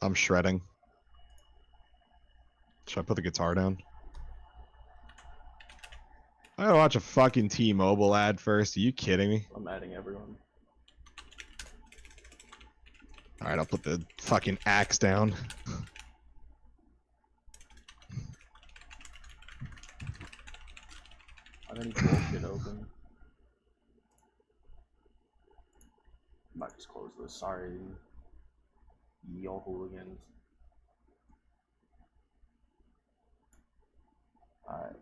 I'm shredding. Should I put the guitar down? I gotta watch a fucking T-Mobile ad first. Are you kidding me? I'm adding everyone. Alright, I'll put the fucking axe down. I don't need bullshit open. I might just close this. Sorry. Y'all hooligans. Alright.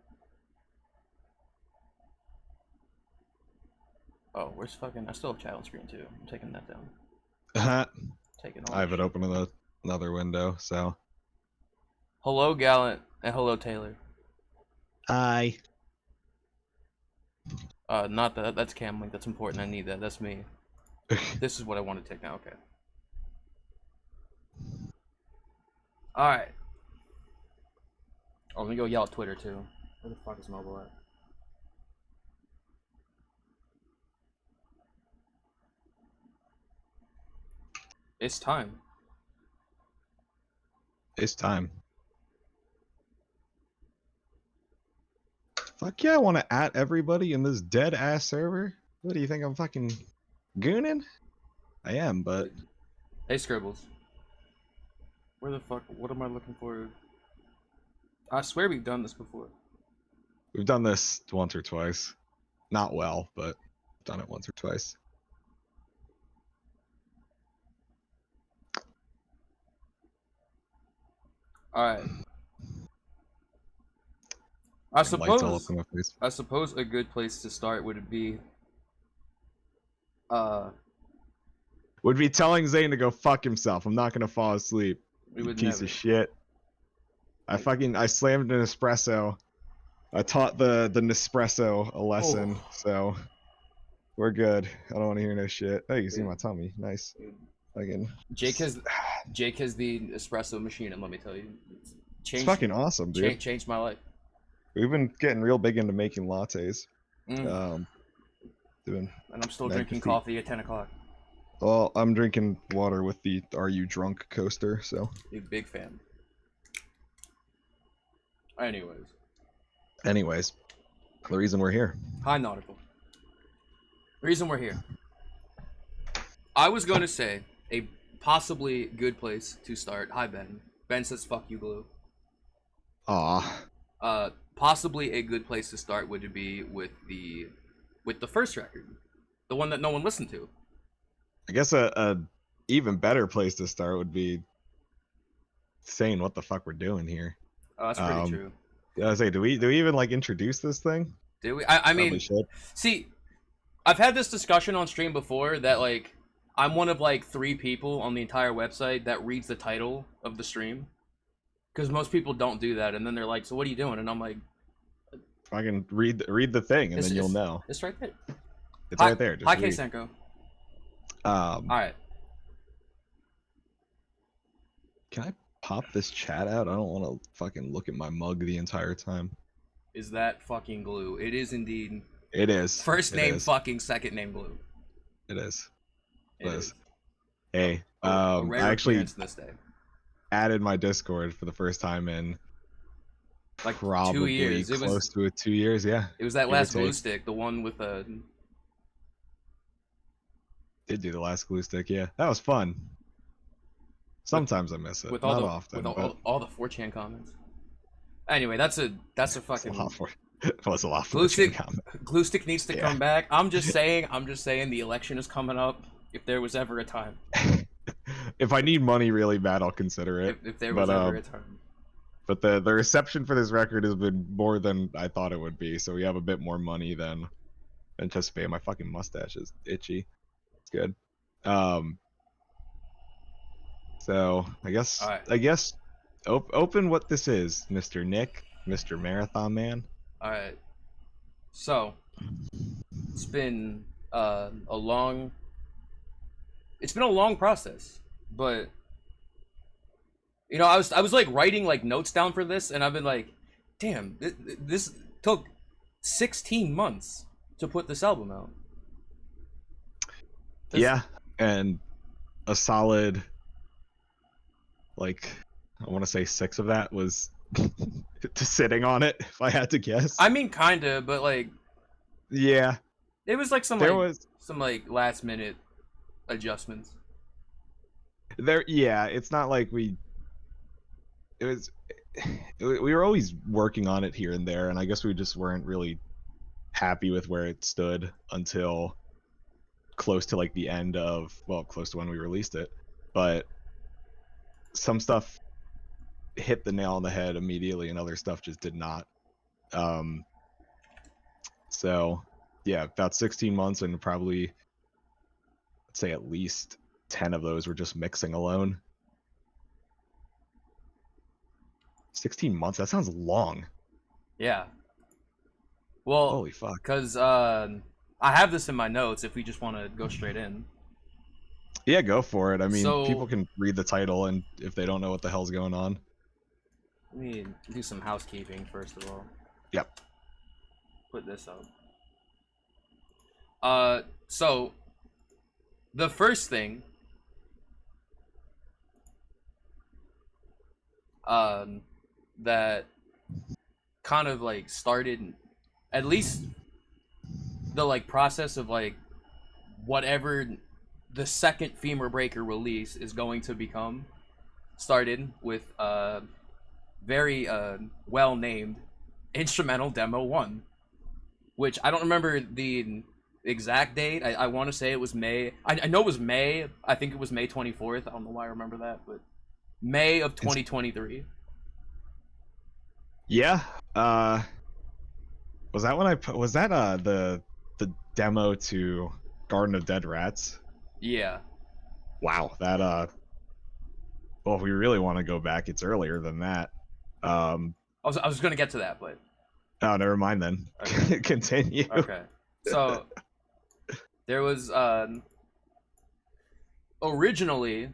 Oh, where's fucking... I still have chat on screen too. I'm taking that down. Taking all I have it shit. open in another window, so. Hello, Gallant, and hello, Taylor. Hi. Not that. That's Cam Link. That's important. I need that. That's me. This is what I want to take now. Okay. Alright. Oh, let me go yell at Twitter too. Where the fuck is mobile at? It's time. It's time. Fuck yeah, I want to at everybody in this dead ass server. What do you think I'm fucking gooning? I am, but Hey, Scribbles. Where the fuck? What am I looking for? I swear we've done this before. we've done this once or twice. Not well, but done it once or twice. Alright. Lights all up in my face. I suppose a good place to start would be Would be telling Zane to go fuck himself. I'm not gonna fall asleep. we would Piece never. of shit. I slammed an espresso. I taught the Nespresso a lesson, so we're good. I don't want to hear no shit. Oh, you can see my tummy. Nice. Fucking. Jake has the espresso machine, and let me tell you, It's fucking awesome, dude. Changed my life. We've been getting real big into making lattes. And I'm still drinking coffee at 10 o'clock. Well, I'm drinking water with the Are You Drunk coaster, so. A big fan. Anyways, the reason we're here. Hi, Nautical. The reason we're here. I was going to say a possibly good place to start. Hi, Ben. Ben says, fuck you, Glue. Aw. Possibly a good place to start would be with the first record. The one that no one listened to. I guess a even better place to start would be saying what the fuck we're doing here. Oh, that's pretty true. Yeah, I was say, do we even like introduce this thing? Do we? I mean, see, I've had this discussion on stream before that like I'm one of like 3 people on the entire website that reads the title of the stream, because most people don't do that, and then they're like, "So what are you doing?" And I'm like, "I can read the thing, and then you'll know." It's right there. It's right there. Just hi, K Senko. All right. Can I pop this chat out? I don't want to fucking look at my mug the entire time. Is that fucking Glue? It is indeed. It is. First name fucking second name Glue. It is. It is. Hey, a I actually this day. added my Discord for the first time in like probably 2 years. Close to 2 years, yeah. It was that last glue stick, the one with the. Did do the last glue stick, yeah. That was fun. Sometimes I miss it. Not often. With all the 4chan comments. Anyway, that's a fucking. It was a lot for glue stick needs to come back. I'm just saying the election is coming up. If there was ever a time. If I need money really bad, I'll consider it. If there was ever a time. But the reception for this record has been more than I thought it would be, so we have a bit more money than anticipated. My fucking mustache is itchy. It's good. So I guess open what this is, Mr. Nick, Mr. Marathon Man. All right. So it's been a long process, but you know, I was like writing like notes down for this, and I've been like, damn, this took 16 months to put this album out. Yeah, and a solid like I want to say 6 of that was to sitting on it, if I had to guess. I mean, kinda, but like, yeah, it was like there was some like last minute adjustments. there. Yeah, it's not like it was. We were always working on it here and there, and I guess we just weren't really happy with where it stood until close to like the end of, well, close to when we released it. But some stuff hit the nail on the head immediately, and other stuff just did not. So yeah, about 16 months, and probably, let's say, at least 10 of those were just mixing alone. 16 months? That sounds long. Yeah. Well, holy fuck. Because I have this in my notes if we just want to go straight in. Yeah, go for it. I mean, So, people can read the title, and if they don't know what the hell's going on. Let me do some housekeeping first of all. Yep. Put this up. So the first thing that kind of like started at least the like process of like whatever the second Femur Breaker release is going to become started with very well named Instrumental Demo 1, which I don't remember the exact date. I want to say it was May. I know it was May. I think it was May 24th. I don't know why I remember that, but May of 2023. Yeah. Was that when was that the demo to Garden of Dead Rats? Yeah. Wow, that well, if we really want to go back, it's earlier than that. I was gonna get to that, but oh, never mind then. Okay. Continue. Okay. So there was originally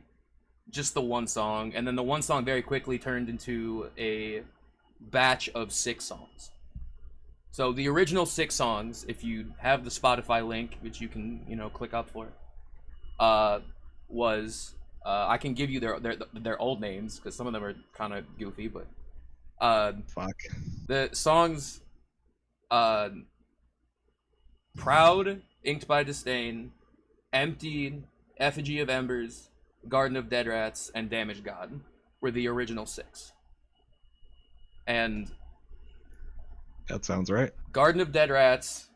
just the one song, and then the one song very quickly turned into a batch of 6 songs. So the original 6 songs, if you have the Spotify link, which you can, click up for, was I can give you their old names because some of them are kind of goofy, but fuck. The songs Proud, Inked by Disdain, Empty, Effigy of Embers, Garden of Dead Rats, and Damaged God were the original 6. And that sounds right. Garden of Dead Rats,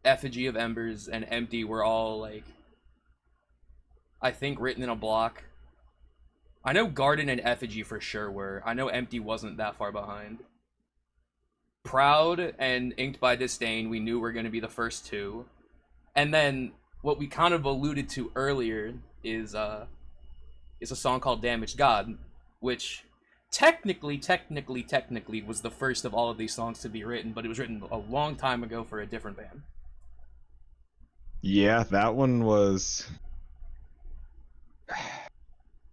Effigy of Embers, and Empty were all like, I think, written in a block. I know Garden and Effigy for sure were. I know Empty wasn't that far behind. Proud and Inked by Disdain we knew were going to be the first 2. And then what we kind of alluded to earlier is a song called Damaged God, which technically was the first of all of these songs to be written, but it was written a long time ago for a different band. Yeah, that one was, I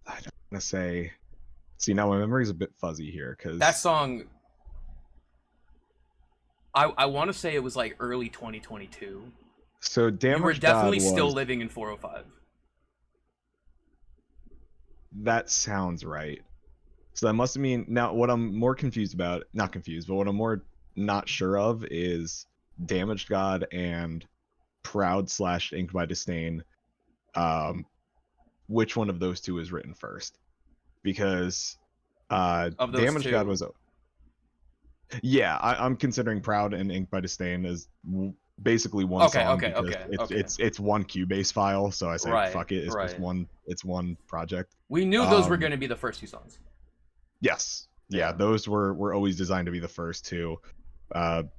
don't want to say, see, now my memory's a bit fuzzy here, because that song, I want to say it was like early 2022. So Damaged You were definitely God still was... living in 405. That sounds right. So that must mean, now what I'm more confused about, not confused, but what I'm more not sure of is Damaged God and Proud / Inked by Disdain. Which one of those 2 is written first? Because Of those Damaged 2. God was... Yeah, I'm considering Proud and Inked by Disdain as basically one song, because it's one Cubase file, so I say fuck it, it's just one project. We knew those were going to be the first 2 songs. Yes. Yeah, those were always designed to be the first 2. But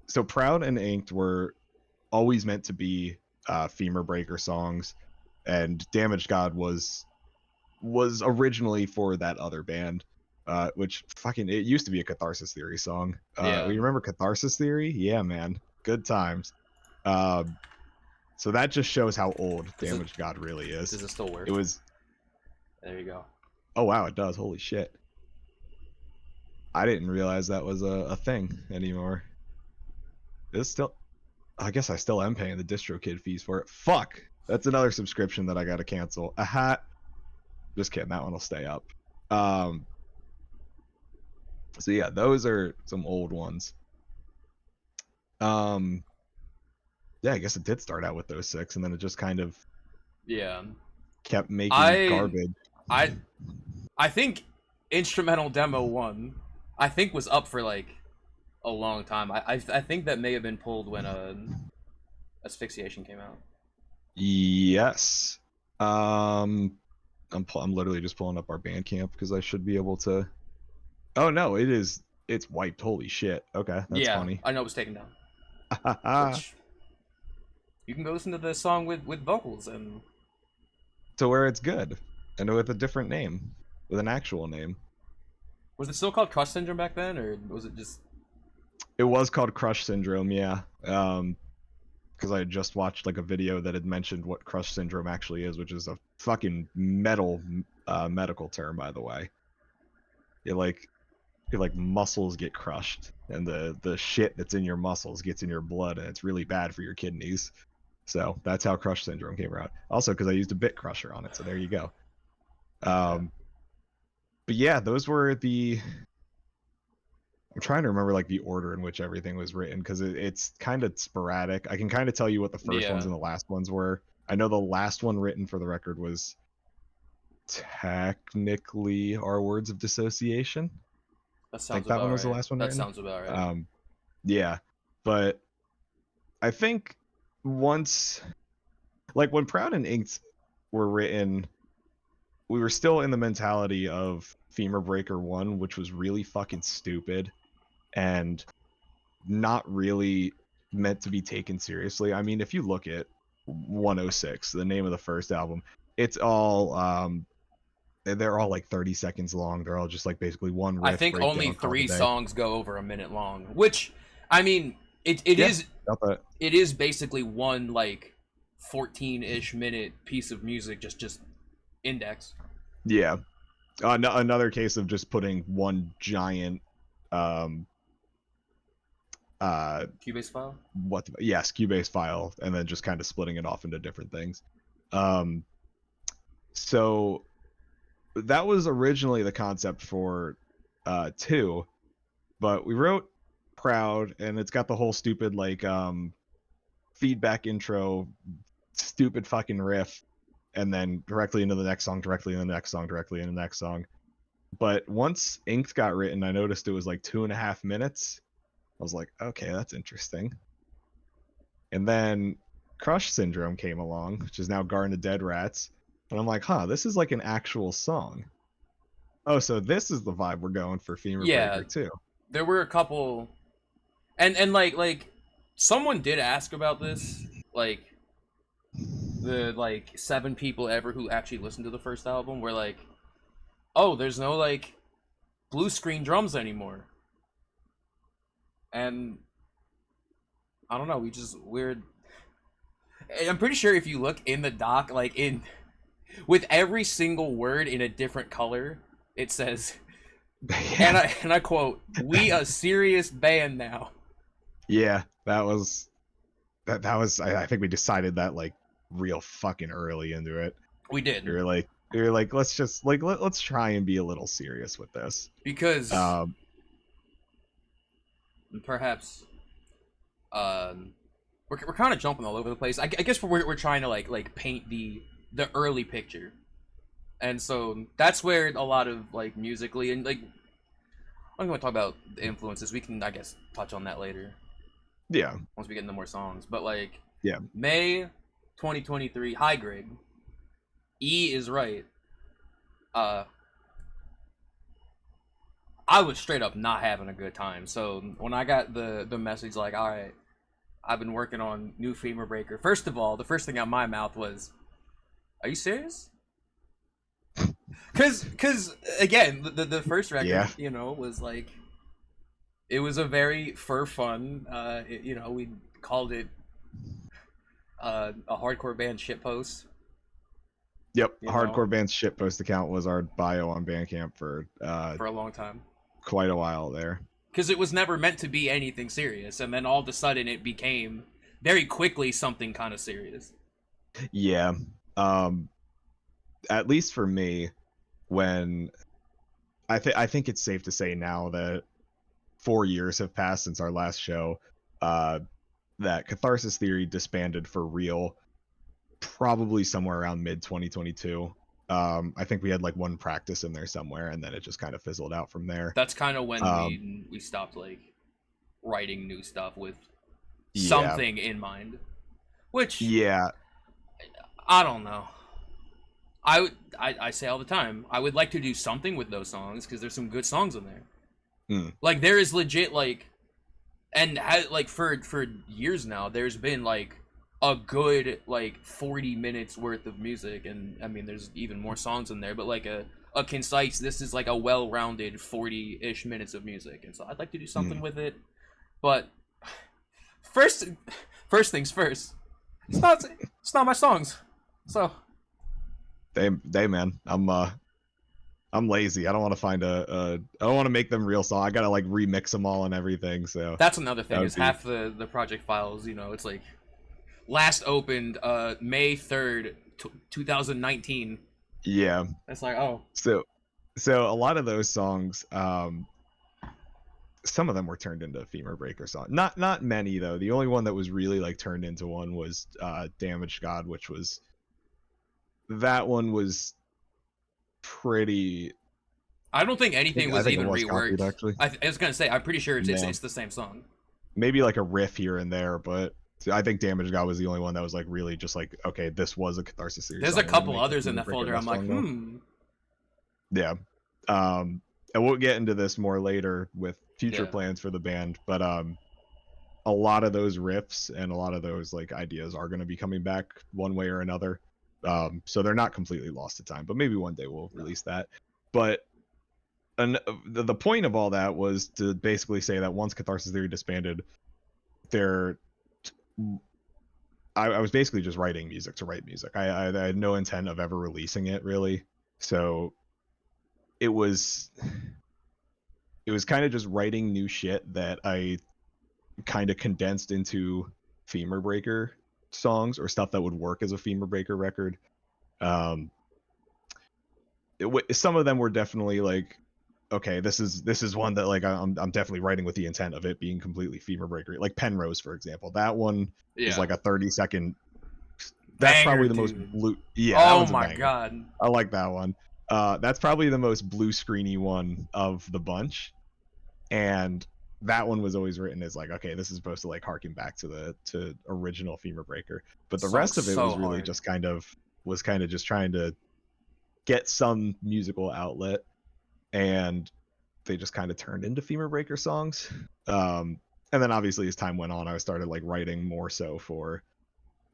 so Proud and Inked were always meant to be Femur Breaker songs, and Damaged God was originally for that other band. Which fucking, it used to be a Catharsis Theory song. You remember Catharsis Theory? Yeah, man, good times. So that just shows how old Damaged God really is. Does it still work? It was. There you go. Oh wow, it does. Holy shit! I didn't realize that was a thing anymore. It's still. I guess I still am paying the DistroKid fees for it. Fuck. That's another subscription that I gotta cancel. A hat. Just kidding. That one will stay up. Um. So yeah, those are some old ones. Um. Yeah, I guess it did start out with those six, and then it just kind of Yeah. kept making I garbage. I I think Instrumental Demo 1 I think was up for like a long time. I think that may have been pulled when Asphyxiation came out. Yes. Um. I'm literally just pulling up our Bandcamp because I should be able to. Oh no, it is. It's wiped. Holy shit. Okay, that's Yeah, funny. I know it was taken down. Which you can go listen to the song with vocals and To where it's good, and with a different name, with an actual name. was it still called Crush Syndrome back then, or was it just? It was called Crush Syndrome, yeah. Because I had just watched like a video that had mentioned what Crush Syndrome actually is, which is a fucking medical term, by the way. It like your like muscles get crushed, and the shit that's in your muscles gets in your blood, and it's really bad for your kidneys. So that's how Crush Syndrome came around. Also, because I used a bit crusher on it, so there you go. But yeah, those were the. I'm trying to remember like the order in which everything was written because it's kind of sporadic. I can kind of tell you what the first ones Yeah, and the last ones were. I know the last one written for the record was technically Our Words of Dissociation. that I think sounds that one about was the right. last one That written. sounds about right. Yeah, but I think once, like when Proud and Inked were written, we were still in the mentality of Femur Breaker 1, which was really fucking stupid and not really meant to be taken seriously. I mean, if you look at 106, the name of the first album, it's all they're all like 30 seconds long. They're all just like basically one I riff think only breakdown, call it a 3 day. songs go over a minute long, which I mean, it Yeah, is about that. it is basically one like 14-ish minute piece of music just index. Yeah. Another case of just putting one giant um uh Cubase file. yes, Cubase file, and then just kind of splitting it off into different things. um so that was originally the concept for 2, but we wrote Proud, and it's got the whole stupid like feedback intro, stupid fucking riff, and then directly into the next song, directly into the next song, directly into the next song. But once Inked got written, I noticed it was like 2.5 minutes. I was like, okay, that's interesting. And then Crush Syndrome came along, which is now Garden of Dead Rats. And I'm like, huh, this is like an actual song. Oh, so this is the vibe we're going for Femur Yeah, Breaker too. there were a couple, and like someone did ask about this, like the like 7 people ever who actually listened to the first album were like, oh, there's no like blue screen drums anymore, and I don't know, we're I'm pretty sure if you look in the doc, like in with every single word in a different color, it says, Yeah. and I quote, "We a serious band now." Yeah, that was I think we decided that like real fucking early into it. We did, We were like let's just like let's try and be a little serious with this. because Um perhaps we're kind of jumping all over the place. I guess we're trying to like paint the early picture, and so that's where a lot of like musically and like I'm going to talk about the influences. We can I guess touch on that later yeah. once we get into more songs. But like Yeah. May 2023, High Grade. E is right. I was straight up not having a good time. So when I got the message like, all right, I've been working on new Femur Breaker. First of all, the first thing out my mouth was, "Are you serious?" Cause again, the first record, Yeah. you know, was like, it was a very for fun. You know, we called it a hardcore band shitpost. Yep. You Hardcore know, Band's shitpost account was our bio on Bandcamp for for a long time. quite a while there. Because it was never meant to be anything serious, and then all of a sudden it became very quickly something kind of serious. Yeah. Um, at least for me, when I think it's safe to say now that 4 years have passed since our last show, uh, that Catharsis Theory disbanded for real, probably somewhere around mid 2022. I think we had like one practice in there somewhere, and then it just kind of fizzled out from there. That's kind of when Um, we stopped like writing new stuff with yeah, something in mind. Which yeah, I don't know. I say all the time, I would like to do something with those songs because there's some good songs in there. mm, Like there is legit like, and like for years now, there's been like a good like 40 minutes worth of music, and I mean there's even more songs in there, but like a concise, this is like a well-rounded 40-ish minutes of music, and so I'd like to do something mm. with it. But first first things first, it's not my songs, so They man, I'm lazy. I don't want to find I don't want to make them real song. I gotta like remix them all and everything. So that's another that thing, would is be half the project files, it's like last opened May 3rd 2019. yeah. It's like, oh, So so a lot of those songs, some of them were turned into Femur Breaker song. Not many though. The only one that was really like turned into one was Damaged God, which was that one was pretty. I don't think I think anything I was think it even was copied reworked. actually. I was gonna say, I'm pretty sure Yeah, it's the same song. maybe like a riff here and there, but I think Damaged God was the only one that was like really just like, okay, this was a Catharsis Series There's a song. We're gonna couple make the others in Femur that Breaker folder. I'm best like, song now. Yeah. And we'll get into this more later with future yeah, plans for the band, but a lot of those riffs and a lot of those like ideas are going to be coming back one way or another. So they're not completely lost to time, but maybe one day we'll no, release that. But the point of all that was to basically say that once Catharsis Theory disbanded, there, I was basically just writing music to write music. I had no intent of ever releasing it really. So it was it was kind of just writing new shit that I kind of condensed into Femur Breaker songs or stuff that would work as a Femur Breaker record. Um, some of them were definitely like, okay, this is one that like I'm definitely writing with the intent of it being completely Femur Breaker. Like Penrose, for example, that one is yeah, like a 30-second. That's banger, probably the most dude. blue. Yeah, that Oh one's a my banger. god. I like that one. That's probably the most blue screeny one of the bunch, and that one was always written as like, okay, this is supposed to like harken back to the to original Femur Breaker, but the Song's rest of it so was really hard. just kind of just trying to get some musical outlet, and they just kind of turned into Femur Breaker songs. And then obviously as time went on, I started like writing more so for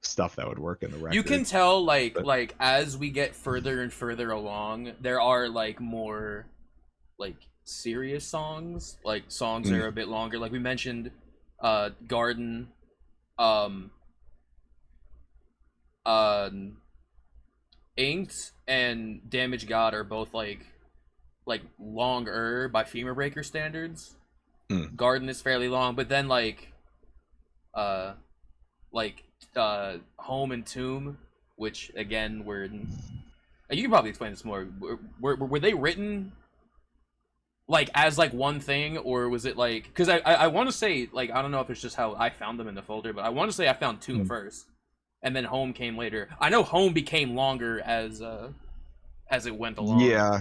stuff that would work in the You can record. tell But like as we get further and further along, there are like more like serious songs, like songs that mm, are a bit longer. Like we mentioned, Garden, um, uh, Inked and Damage God are both like longer by Femur Breaker standards. mm, Garden is fairly long, but then uh like Home and Tomb, which again were you can probably explain this more. Were they written like as like one thing, or was it like, because I want to say, like, I don't know if it's just how I found them in the folder, but I want to say I found Tomb mm. first and then Home came later. I know Home became longer as it went along. Yeah,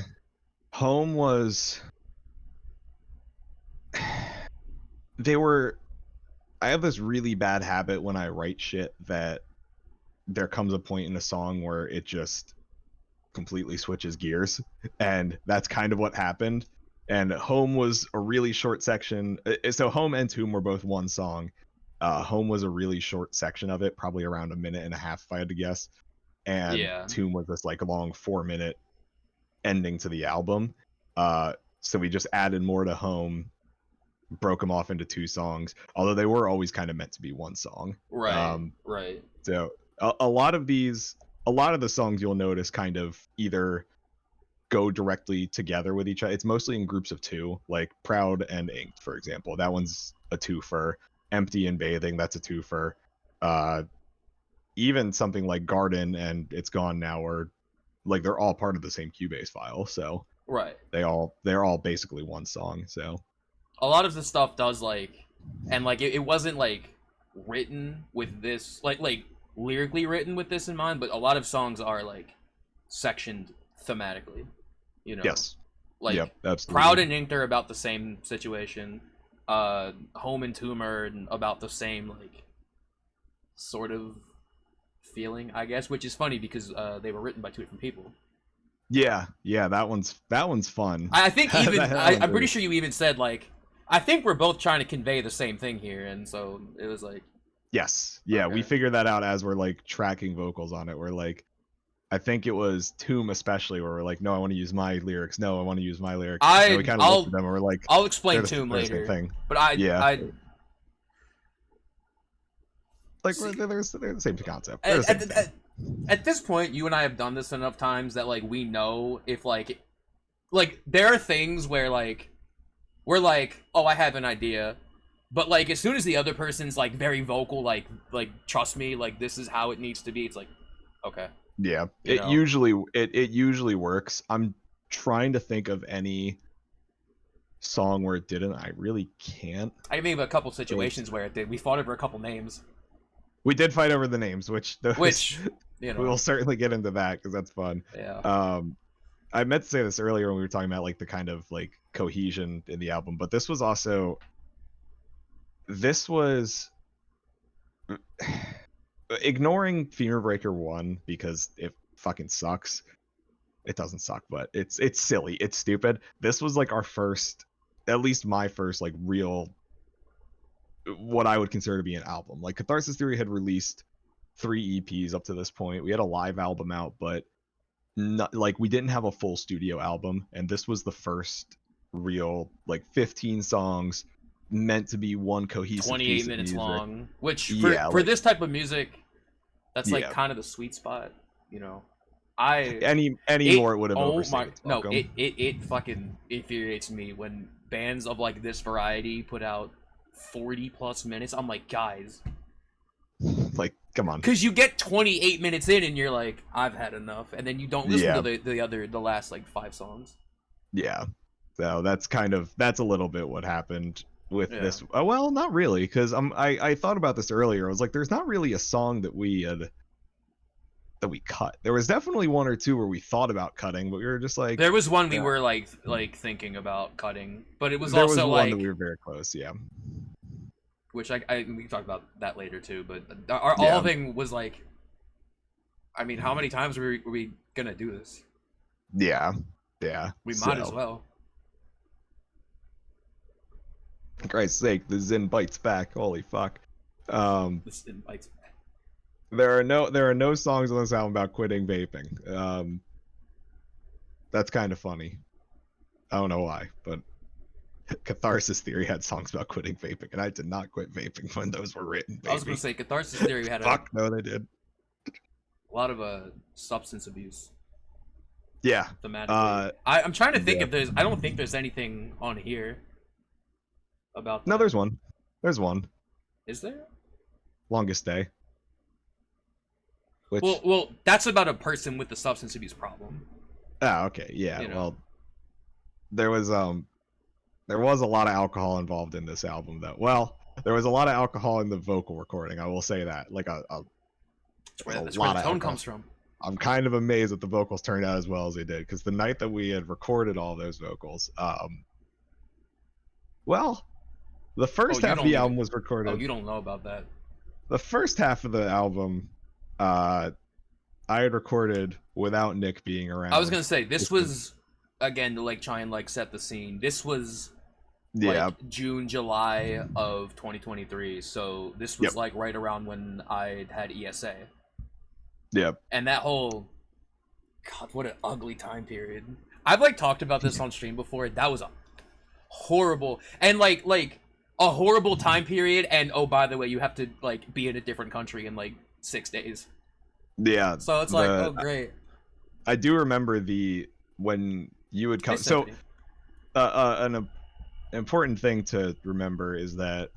Home was they were I have this really bad habit when I write shit that there comes a point in a song where it just completely switches gears, and that's kind of what happened. And Home was a really short section. So Home and Tomb were both one song. Home was a really short section of it, probably around a minute and a half if I had to guess, and Yeah, Tomb was this like long 4 minute ending to the album. So we just added more to Home, broke them off into two songs, although they were always kind of meant to be one song. right, um, right. so a lot of the songs you'll notice kind of either go directly together with each other. It's mostly in groups of two, like Proud and Inked, for example. That one's a twofer. Empty and Bathing, that's a twofer. uh even something like Garden and It's Gone Now are like they're all part of the same Cubase file, so Right. they're all basically one song. So a lot of the stuff does like, and like it wasn't like written with this like lyrically written with this in mind, but a lot of songs are like sectioned thematically, you know. yes, Like yep, absolutely. Proud and Inked are about the same situation. Home and Tumor about the same like sort of feeling, I guess, which is funny because they were written by two different people. Yeah, that one's fun. I think even I'm pretty sure you even said like, I think we're both trying to convey the same thing here, and so it was like, yes, yeah, okay. we figured that out as we're like tracking vocals on it. We're like, I think it was Tomb especially where we're like, no, I want to use my lyrics. No, I want to use my lyrics. And we kind of looked at them and we're like, I'll explain Tomb later. Thing. But I like they're the same concept. At this point, you and I have done this enough times that like we know if like there are things where like we're like, oh, I have an idea, but like as soon as the other person's like very vocal, like trust me, like this is how it needs to be. It's like, okay. Yeah, it usually works. I'm trying to think of any song where it didn't. I really can't. I can think of a couple situations where it did. We fought over a couple names. We did fight over the names, which you know, we'll certainly get into that because that's fun. Yeah. I meant to say this earlier when we were talking about like the kind of like cohesion in the album, but this was ignoring Femur Breaker 1 because it fucking sucks. It doesn't suck, but it's silly. It's stupid. This was like our first, at least my first like real, what I would consider to be an album. Like Catharsis Theory had released 3 EPs up to this point. We had a live album out, but not like we didn't have a full studio album, and this was the first real like 15 songs meant to be one cohesive 28 minutes long, which for like, this type of music, that's like kind of the sweet spot, you know. Any more it would have overstayed. No, it fucking infuriates me when bands of like this variety put out 40 plus minutes. I'm like, guys, like, come on, because you get 28 minutes in and you're like, I've had enough, and then you don't listen to the last like 5 songs. Yeah, so that's a little bit what happened with this. Well, not really, because I thought about this earlier. I was like, there's not really a song that we cut. There was definitely 1 or 2 where we thought about cutting, but we were just like, there was one we were like thinking about cutting, but it was there also was like one that we were very close. Yeah, which we can talk about that later too. But our all thing was like, I mean, how many times were we gonna do this? Yeah, we might as well. For Christ's sake, the Zen bites back. Holy fuck. The Zen bites back. There are no songs on this album about quitting vaping. That's kind of funny. I don't know why, but Catharsis Theory had songs about quitting vaping, and I did not quit vaping when those were written. Baby. I was gonna say Catharsis Theory had no, they did a lot of substance abuse. Yeah. Thematically. I'm trying to think if there's. I don't think there's anything on here about that. No, there's one. There's one. Is there? Longest Day. Which... Well, that's about a person with a substance abuse problem. Oh, okay, yeah. You know. Well, there was a lot of alcohol involved in this album, though. Well, there was a lot of alcohol in the vocal recording. I will say that. Like that's where the tone comes from. I'm kind of amazed that the vocals turned out as well as they did, because the night that we had recorded all those vocals, well, the first half of the album was recorded. Oh, you don't know about that. The first half of the album, I had recorded without Nick being around. I was gonna say this was again to like try and like set the scene. This was like June, July of 2023. So this was like right around when I had ESA. Yep. And that whole God, what an ugly time period. I've like talked about this on stream before. That was a horrible and like a horrible time period. And oh, by the way, you have to like be in a different country in like 6 days. Yeah. So it's like, oh great. I do remember when you would come. So an important thing to remember is that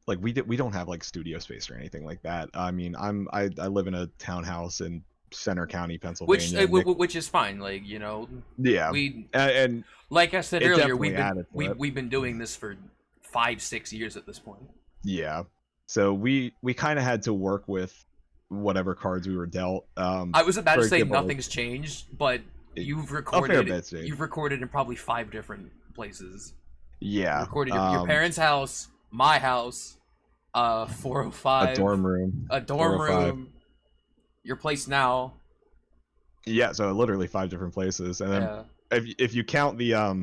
like we don't have like studio space or anything like that. I mean, I live in a townhouse in Center County, Pennsylvania. Nick, which is fine. Like, you know, yeah, we and like I said it earlier, definitely added to it. we've been doing this for 5-6 years at this point. Yeah, so we kind of had to work with whatever cards we were dealt. I was about for to say example, nothing's changed, but you've a fair recorded bit's changed. you've recorded in probably 5 different places. Yeah, You recorded your parents' house, my house, 405, a dorm room, a dorm room, your place now. Yeah, so literally 5 different places, and then Yeah. if you count the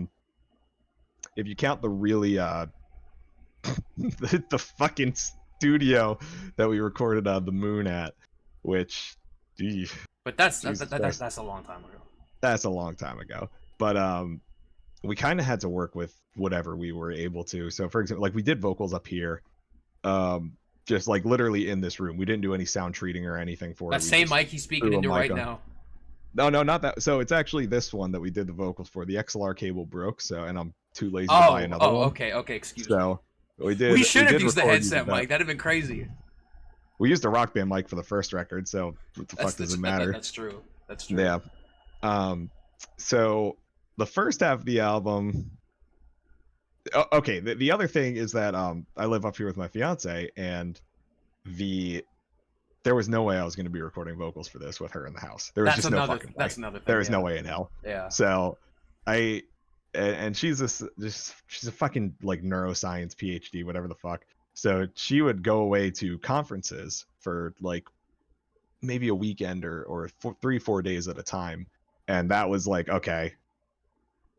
really the fucking studio that we recorded the moon at, which, gee, but that's a long time ago. That's a long time ago. But we kind of had to work with whatever we were able to. So for example, like we did vocals up here, just like literally in this room. We didn't do any sound treating or anything for it. That same mic he's speaking into right now. No, not that. So it's actually this one that we did the vocals for. The XLR cable broke, so, and I'm too lazy to buy another one. Okay, excuse me. So we did. We should have used the headset mic. That'd have been crazy. We used a Rock Band mic for the first record, so what the fuck does it matter? That's true. That's true. Yeah. So the first half of the album. Okay. The other thing is that I live up here with my fiance, and there was no way I was going to be recording vocals for this with her in the house. There was just no fucking way. That's another thing. There is no way in hell. Yeah. So and she's she's a fucking like neuroscience PhD, whatever the fuck. So she would go away to conferences for like maybe a weekend or 3-4 days at a time. And that was like, okay,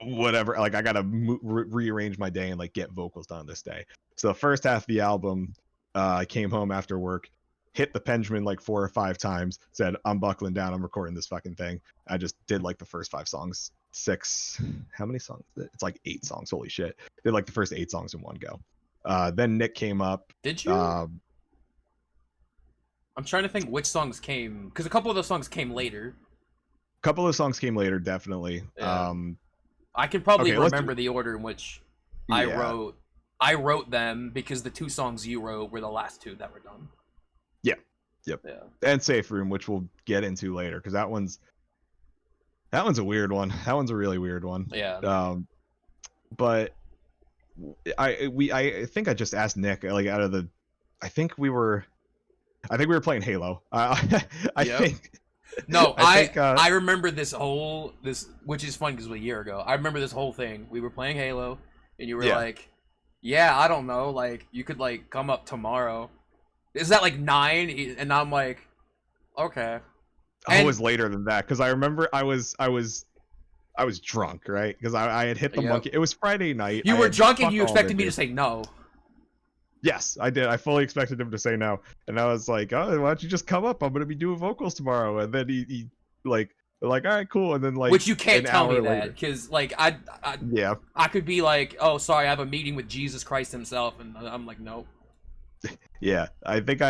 whatever. Like I got to rearrange my day and like get vocals done this day. So the first half of the album, I came home after work, hit the pendulum like 4 or 5 times, said, I'm buckling down, I'm recording this fucking thing. I just did like the first 5 songs, 6, how many songs? It's like 8 songs, holy shit. Did like the first 8 songs in one go. Then Nick came up. Did you? I'm trying to think which songs came, because a couple of those songs came later. A couple of songs came later, definitely. Yeah. I can probably remember the order in which I wrote them, because the 2 songs you wrote were the last 2 that were done. Yep. Yeah. And Safe Room, which we'll get into later, because that one's a weird one. That one's a really weird one. Yeah. But I think I just asked Nick, like out of the, I think we were playing Halo. Think. No, I remember this, which is fun because it was a year ago. I remember this whole thing. We were playing Halo, and you were like, "Yeah, I don't know, like you could like come up tomorrow." Is that like 9? And I'm like, okay. I was later than that, because I remember I was drunk, right? Because I had hit the monkey. It was Friday night. You were drunk and you expected me to say no. Yes, I did. I fully expected him to say no, and I was like, "Oh, why don't you just come up? I'm gonna be doing vocals tomorrow." And then he like, all right, cool. And then like, which you can't tell me that, because like I could be like, "Oh, sorry, I have a meeting with Jesus Christ himself," and I'm like, "Nope." Yeah, I think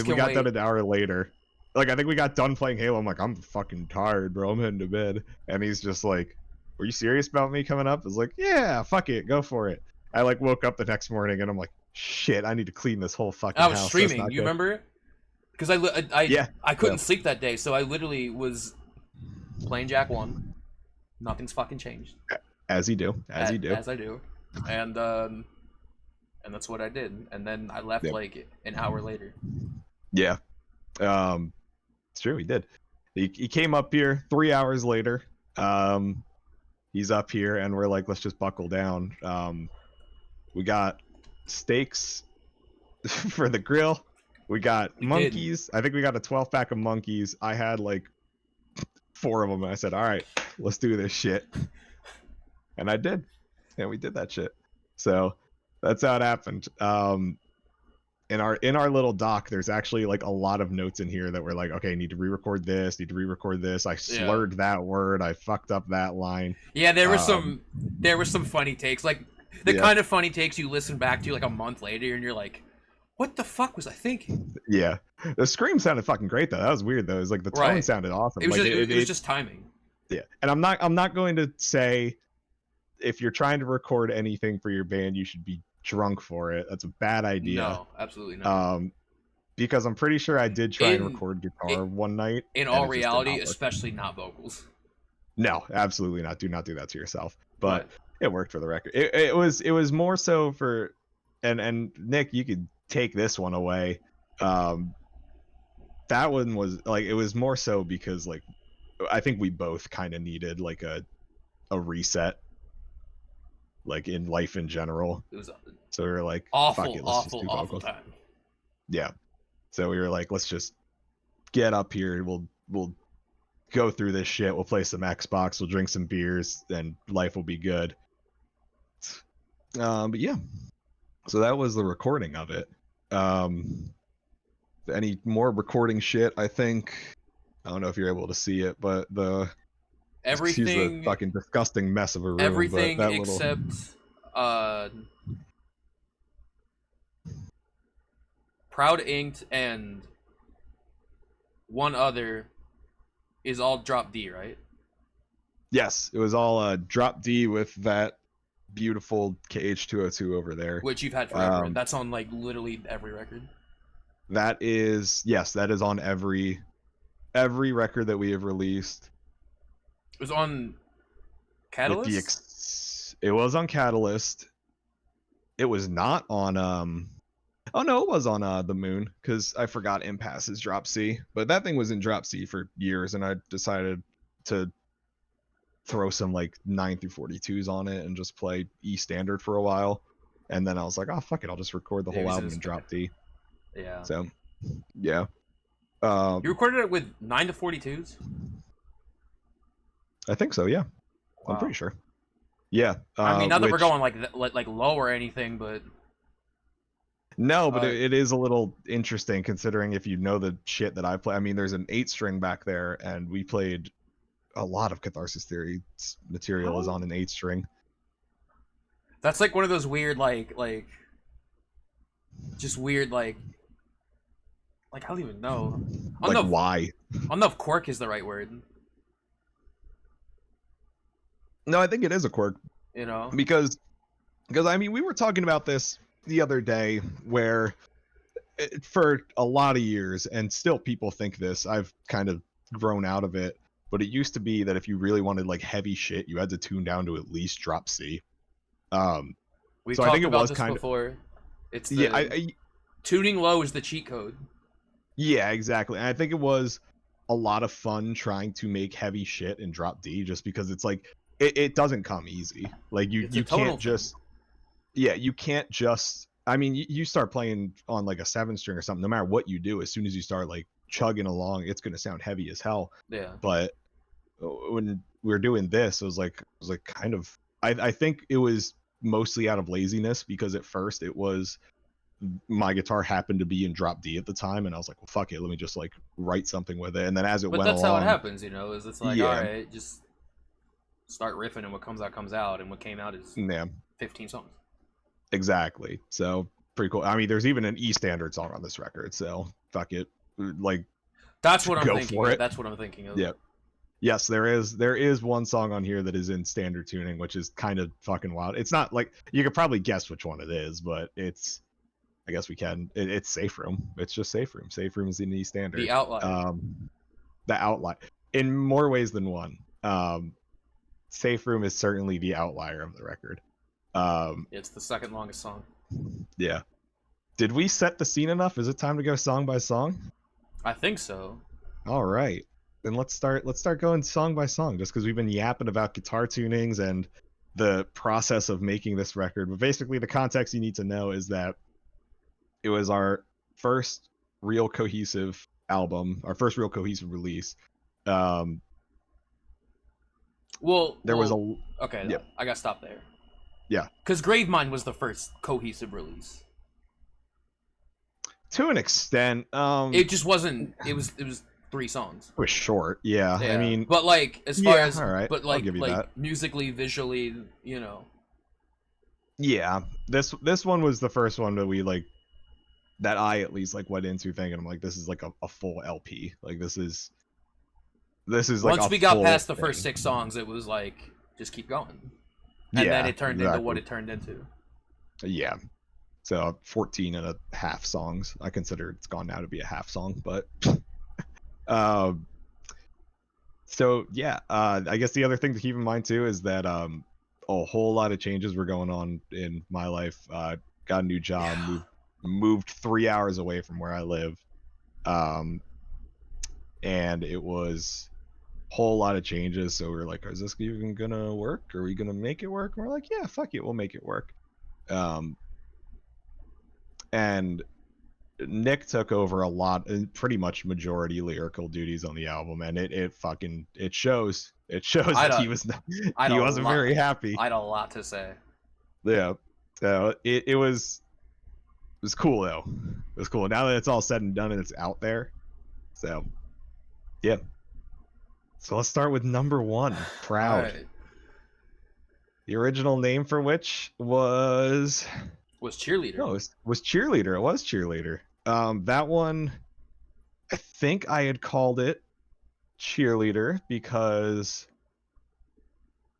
we got done an hour later. Like I think we got done playing Halo. I'm like, I'm fucking tired, bro. I'm heading to bed. And he's just like, "Were you serious about me coming up?" I was like, "Yeah, fuck it, go for it." I like woke up the next morning and I'm like, "Shit, I need to clean this whole fucking house." I was streaming. You remember it? Because I couldn't sleep that day, so I literally was playing Jack 1. Nothing's fucking changed. As you do. As I do. And that's what I did. And then I left like an hour later. Yeah. It's true, he did. He came up here 3 hours later. He's up here and we're like, let's just buckle down. We got steaks for the grill. We got monkeys. I think we got a 12-pack of monkeys. I had like 4 of them, and I said, all right, let's do this shit. And I did. And we did that shit. So that's how it happened. In our little doc, there's actually like a lot of notes in here that were like, okay, need to re-record this, I slurred that word, I fucked up that line. Yeah, there were some funny takes, like the kind of funny takes you listen back to like a month later and you're like, what the fuck was I thinking? Yeah, the scream sounded fucking great though. That was weird though. It was like the tone sounded awesome. It was just timing. Yeah, and I'm not going to say if you're trying to record anything for your band, you should be drunk for it. That's a bad idea. No, absolutely not. Because I'm pretty sure I did try and record guitar one night. In all reality, especially not vocals. No, absolutely not. Do not do that to yourself. But it worked for the record. It was more so for, and Nick, you could take this one away. That one was like, it was more so because like I think we both kind of needed like a reset, like in life in general. It was so we were like, awful, fuck it, awful time. Yeah. So we were like, let's just get up here. We'll go through this shit. We'll play some Xbox. We'll drink some beers, and life will be good. But yeah. So that was the recording of it. Any more recording shit? I think, I don't know if you're able to see it, but everything, the fucking disgusting mess of a room. Everything but except Proud Inked and one other is all drop D, right? Yes, it was all drop D with that beautiful KH202 over there, which you've had forever. That's on like literally every record. That is, yes, that is on every record that we have released. It was on Catalyst? It was on Catalyst. It was not on oh no, it was on the Moon, because I forgot Impasse is drop C. But that thing was in drop C for years, and I decided to throw some like 9 through 42s on it and just play E standard for a while. And then I was like, oh fuck it, I'll just record the whole album in drop D. Yeah. So yeah. You recorded it with 9 to 42s? I think so, yeah. Wow. I'm pretty sure. Yeah. I mean, not that we're going like low or anything, but no, but it is a little interesting considering if you know the shit that I play. I mean, there's an 8-string back there, and we played a lot of Catharsis Theory material is on an 8-string. That's like one of those weird just weird like I don't even know. Why? I don't know if quirk is the right word. No, I think it is a quirk. You know? Because I mean, we were talking about this the other day where for a lot of years, and still people think this, I've kind of grown out of it, but it used to be that if you really wanted like heavy shit, you had to tune down to at least drop C. We so talked I think it about was this kind before. Of, it's the tuning low is the cheat code. Yeah, exactly. And I think it was a lot of fun trying to make heavy shit in drop D, just because it's like it doesn't come easy. Like you can't just you can't just, I mean, you start playing on like a 7-string or something, no matter what you do, as soon as you start like chugging along, it's going to sound heavy as hell. Yeah. But when we were doing this, it was like kind of, I think it was mostly out of laziness, because at first it was, my guitar happened to be in drop D at the time, and I was like, well, fuck it, let me just like write something with it. And then as it went along, that's how it happens, you know, is it's like, all right, just start riffing, and what comes out, and what came out is 15 songs. Exactly. So pretty cool. I mean, there's even an E standard song on this record, so fuck it. Like, that's what I'm thinking of. That's what I'm thinking of. Yeah. Yes, there is one song on here that is in standard tuning, which is kind of fucking wild. It's not like, you could probably guess which one it is, but it's, I guess we can. It's Safe Room. It's just Safe Room. Safe Room is in E standard. The outlier. The outlier. In more ways than one. Safe Room is certainly the outlier of the record. It's the second longest song. Yeah. Did we set the scene enough? Is it time to go song by song? I think so. All right. Then let's start going song by song, just because we've been yapping about guitar tunings and the process of making this record. But basically the context you need to know is that it was our first real cohesive album, our first real cohesive release. There was a... Okay, yeah. I got to stop there. Yeah. Because Gravemind was the first cohesive release. To an extent. It just wasn't... It was 3 songs. It was short, yeah. I mean... But, like, as far as... All right. But, like, I'll give you that. musically, visually, you know. Yeah. This one was the first one that we, like... That I, at least, like, went into thinking, I'm like, this is, like, a full LP. Like, this is like, once we got past the first 6 songs, it was, like, just keep going. And then it turned into what it turned into. Yeah. So 14 and a half songs. I consider It's Gone Now to be a half song, but um, so yeah, I guess the other thing to keep in mind too is that a whole lot of changes were going on in my life. Got a new job, moved 3 hours away from where I live, and it was a whole lot of changes. So we were like, is this even gonna work? Are we gonna make it work? And we're like, yeah, fuck it, we'll make it work. And Nick took over a lot, pretty much majority lyrical duties on the album, and it shows. It shows that he wasn't very happy. I had a lot to say. Yeah, so it was cool though. It was cool. Now that it's all said and done and it's out there, so yeah. So let's start with number 1, Proud. Right. The original name for which was Cheerleader. No, was Cheerleader. It was Cheerleader. That one, I think I had called it Cheerleader because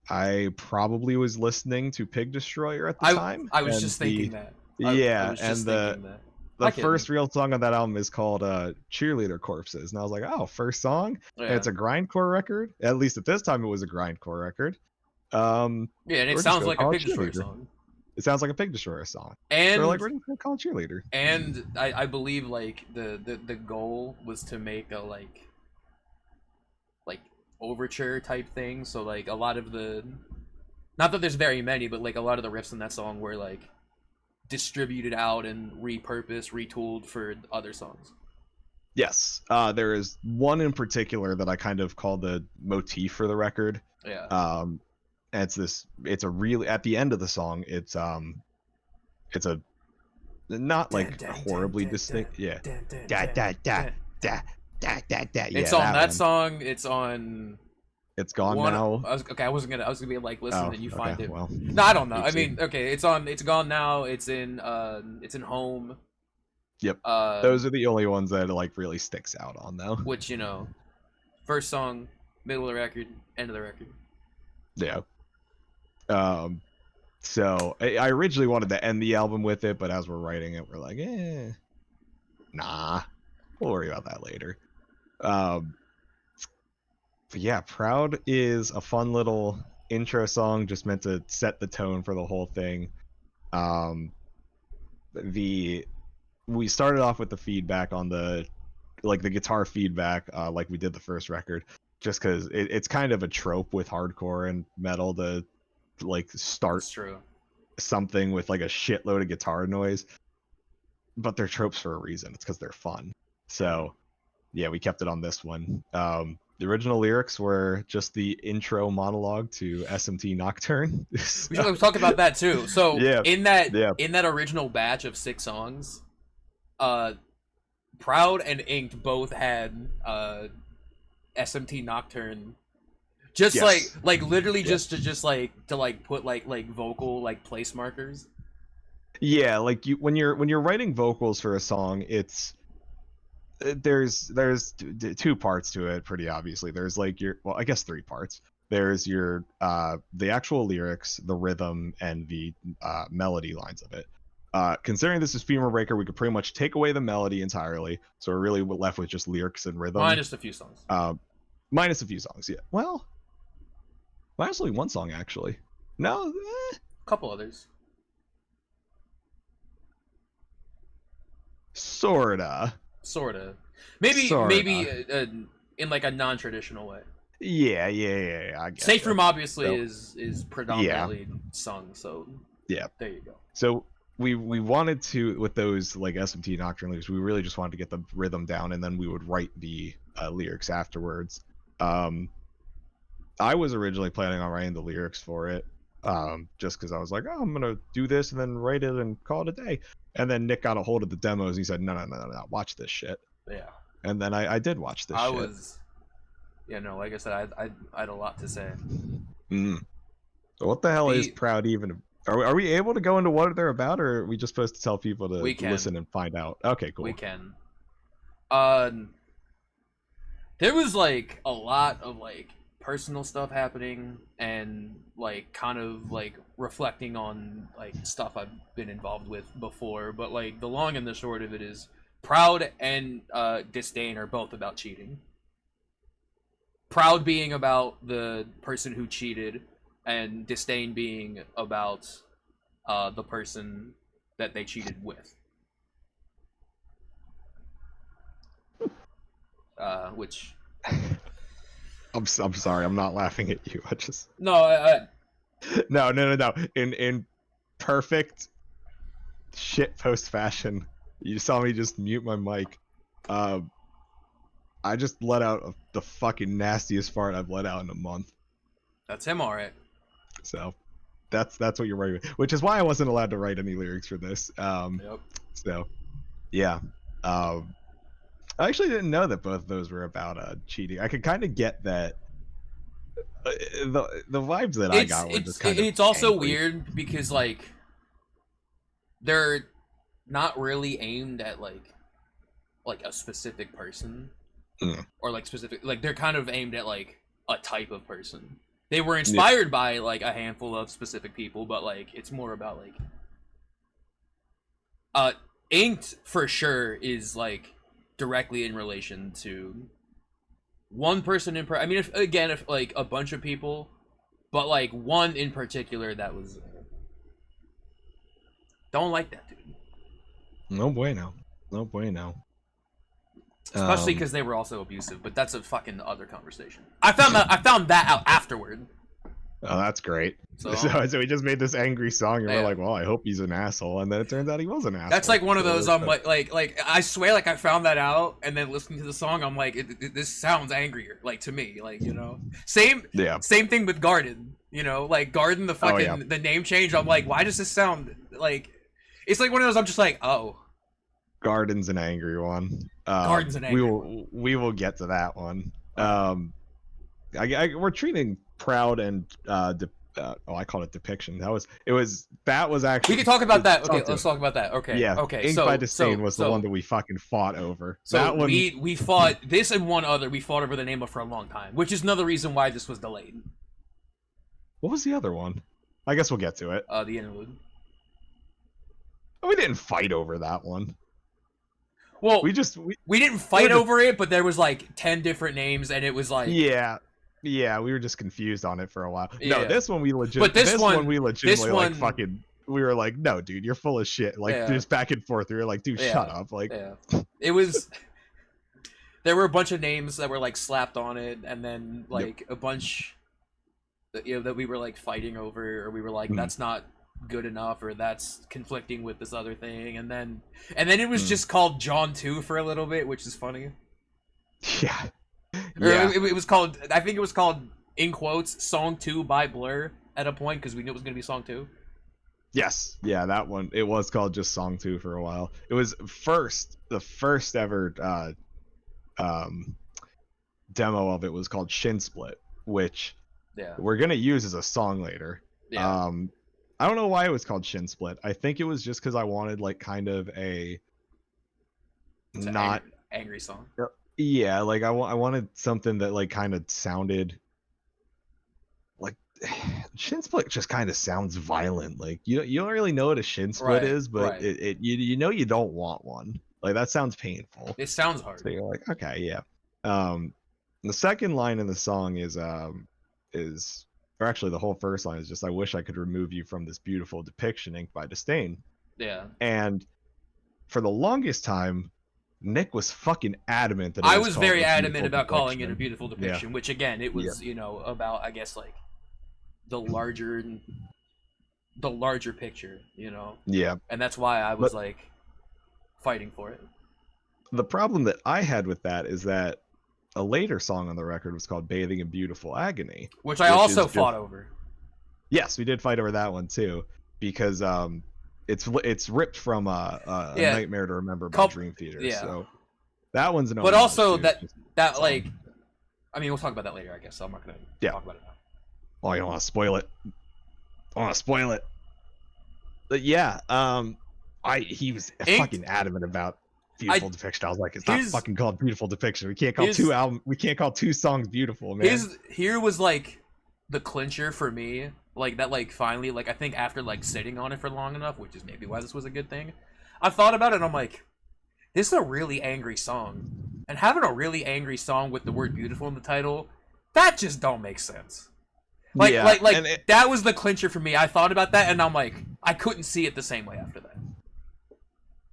I probably was listening to Pig Destroyer at the time. I was just thinking that. The first real song on that album is called Cheerleader Corpses. And I was like, oh, first song? Yeah. And it's a grindcore record. At least at this time it was a grindcore record. Yeah, and it sounds like a Pig Destroyer song. It sounds like a Pig Destroyer song. And we're just gonna call it Cheerleader. And I believe like the goal was to make a like overture type thing. So like a lot of the, not that there's very many, but like a lot of the riffs in that song were like distributed out and repurposed, retooled for other songs. Yes. There is one in particular that I kind of call the motif for the record. Yeah. And it's a really, at the end of the song, it's a not like horribly distinct. Yeah. It's on that song. It's on. It's Gone Now. I was gonna be like, listen, and you find it. Well, no, I don't know. I mean, okay, it's Gone Now. It's in Home. Yep. Those are the only ones that like really sticks out on though. Which, first song, middle of the record, end of the record. Yeah. So I originally wanted to end the album with it, but as we're writing it, we're like, nah, we'll worry about that later. But yeah, Proud is a fun little intro song, just meant to set the tone for the whole thing. We started off with the feedback on the guitar feedback, like we did the first record, just because it's kind of a trope with hardcore and metal to like start something with like a shitload of guitar noise, but they're tropes for a reason. It's because they're fun. So yeah, we kept it on this one. The original lyrics were just the intro monologue to SMT Nocturne. We should talk about that too. So yeah, in that original batch of 6 songs, Proud and Inked both had SMT Nocturne, just like literally just to put like vocal like place markers. Yeah, like when you're writing vocals for a song, there's 2 parts to it, pretty obviously. There's like I guess 3 parts. There's your the actual lyrics, the rhythm, and the melody lines of it. Considering this is Femur Breaker, we could pretty much take away the melody entirely, so we're really left with just lyrics and rhythm. Minus a few songs. Minus a few songs, yeah. Well, minus only 1 song actually. No, a couple others. Sorta. Maybe in like a non-traditional way. Yeah. I guess Safe Room obviously is predominantly sung, so yeah. There you go. So we wanted to, with those like SMT Nocturne lyrics, we really just wanted to get the rhythm down, and then we would write the lyrics afterwards. I was originally planning on writing the lyrics for it, just because I was like, oh, I'm gonna do this and then write it and call it a day. And then Nick got a hold of the demos. And he said, no, watch this shit. Yeah. And then I did watch this shit. Like I said, I had a lot to say. So what the hell is Proud even? Are we able to go into what they're about, or are we just supposed to tell people to listen and find out? Okay, cool. We can. There was like a lot of like personal stuff happening and like kind of like reflecting on like stuff I've been involved with before. But like the long and the short of it is, Proud and Disdain are both about cheating. Proud being about the person who cheated, and Disdain being about the person that they cheated with. Which I'm sorry, I'm not laughing at you. I just no, no. In perfect shit post fashion, you saw me just mute my mic. I just let out the fucking nastiest fart I've let out in a month. that's him, all right. So that's what you're worried with, which is why I wasn't allowed to write any lyrics for this. Yep. So yeah. I actually didn't know that both of those were about cheating. I could kind of get that. The vibes that I got were just kind of. It's also angry. weird because like they're not really aimed at like a specific person or like specific, like they're kind of aimed at like a type of person. They were inspired by like a handful of specific people, but like it's more about like Inked for sure is like directly in relation to one person I mean, if like a bunch of people, but like one in particular that was don't like that dude. No bueno. No bueno. Especially because they were also abusive, but that's a fucking other conversation. I found that out afterward. Oh, that's great. So we just made this angry song, and we're like, well, I hope he's an asshole, and then it turns out he was an asshole. That's like one of those. I'm like I swear, like I found that out, and then listening to the song, I'm like, this sounds angrier, like to me, like you know, same thing with Garden, you know, like Garden, the fucking the name change. I'm like, why does this sound like? It's like one of those. I'm just like, oh. Garden's an angry one. Garden's an angry one. We will get to that one. We're treating Proud and I called it Depiction. That was actually. We can talk about that. Okay, let's talk about that. Okay. Yeah. Okay. Ink by Disdain was the one that we fucking fought over. So that one, we fought this and one other. We fought over the name of for a long time, which is another reason why this was delayed. What was the other one? I guess we'll get to it. The interlude. We didn't fight over that one. Well, we didn't fight over it, but there was like 10 different names, and it was like yeah, we were just confused on it for a while. Yeah. No, this one we legitimately like fucking. We were like, no, dude, you're full of shit. Like just back and forth. We were like, dude, shut up. Like, it was. There were a bunch of names that were like slapped on it, and then like a bunch, that we were like fighting over, or we were like, that's not good enough, or that's conflicting with this other thing, and then it was just called John 2 for a little bit, which is funny. Yeah. It was called, I think it was called, in quotes, Song 2 by Blur at a point, because we knew it was going to be Song 2. Yes. Yeah, that one. It was called just Song 2 for a while. It was the first ever demo of it was called Shin Split, which we're going to use as a song later. Yeah. I don't know why it was called Shin Split. I think it was just because I wanted like kind of a angry song. Yeah, like I wanted something that like kind of sounded like Shin Split just kind of sounds violent. Like you don't really know what a Shin Split is, but you know you don't want one. Like that sounds painful. It sounds hard. So you're like, okay, yeah. The second line in the song is or actually the whole first line is just, I wish I could remove you from this beautiful depiction inked by disdain. Yeah. And for the longest time, Nick was fucking adamant that I was very adamant about calling it a beautiful depiction, which again, it was, about, I guess, like the larger picture, Yeah. And that's why I was like fighting for it. The problem that I had with that is that a later song on the record was called Bathing in Beautiful Agony, which I also fought over. Yes, we did fight over that one too, because it's ripped from a Nightmare to Remember by Dream Theater. Yeah. So that one's an. But also that like, I mean, we'll talk about that later, I guess. So I'm not gonna talk about it now. Oh, you don't want to spoil it. I want to spoil it. But yeah, he was fucking adamant about. Beautiful Depiction. I was like, it's not Here's fucking called Beautiful Depiction. We can't call here's we can't call two songs beautiful, man. here was like the clincher for me, like that, like finally, like I think after like sitting on it for long enough, which is maybe why this was a good thing. I thought about it and I'm like, this is a really angry song. And having a really angry song with the word beautiful in the title, that just don't make sense. Like, Yeah, that was the clincher for me. I thought about that, and I'm like, I couldn't see it the same way after that.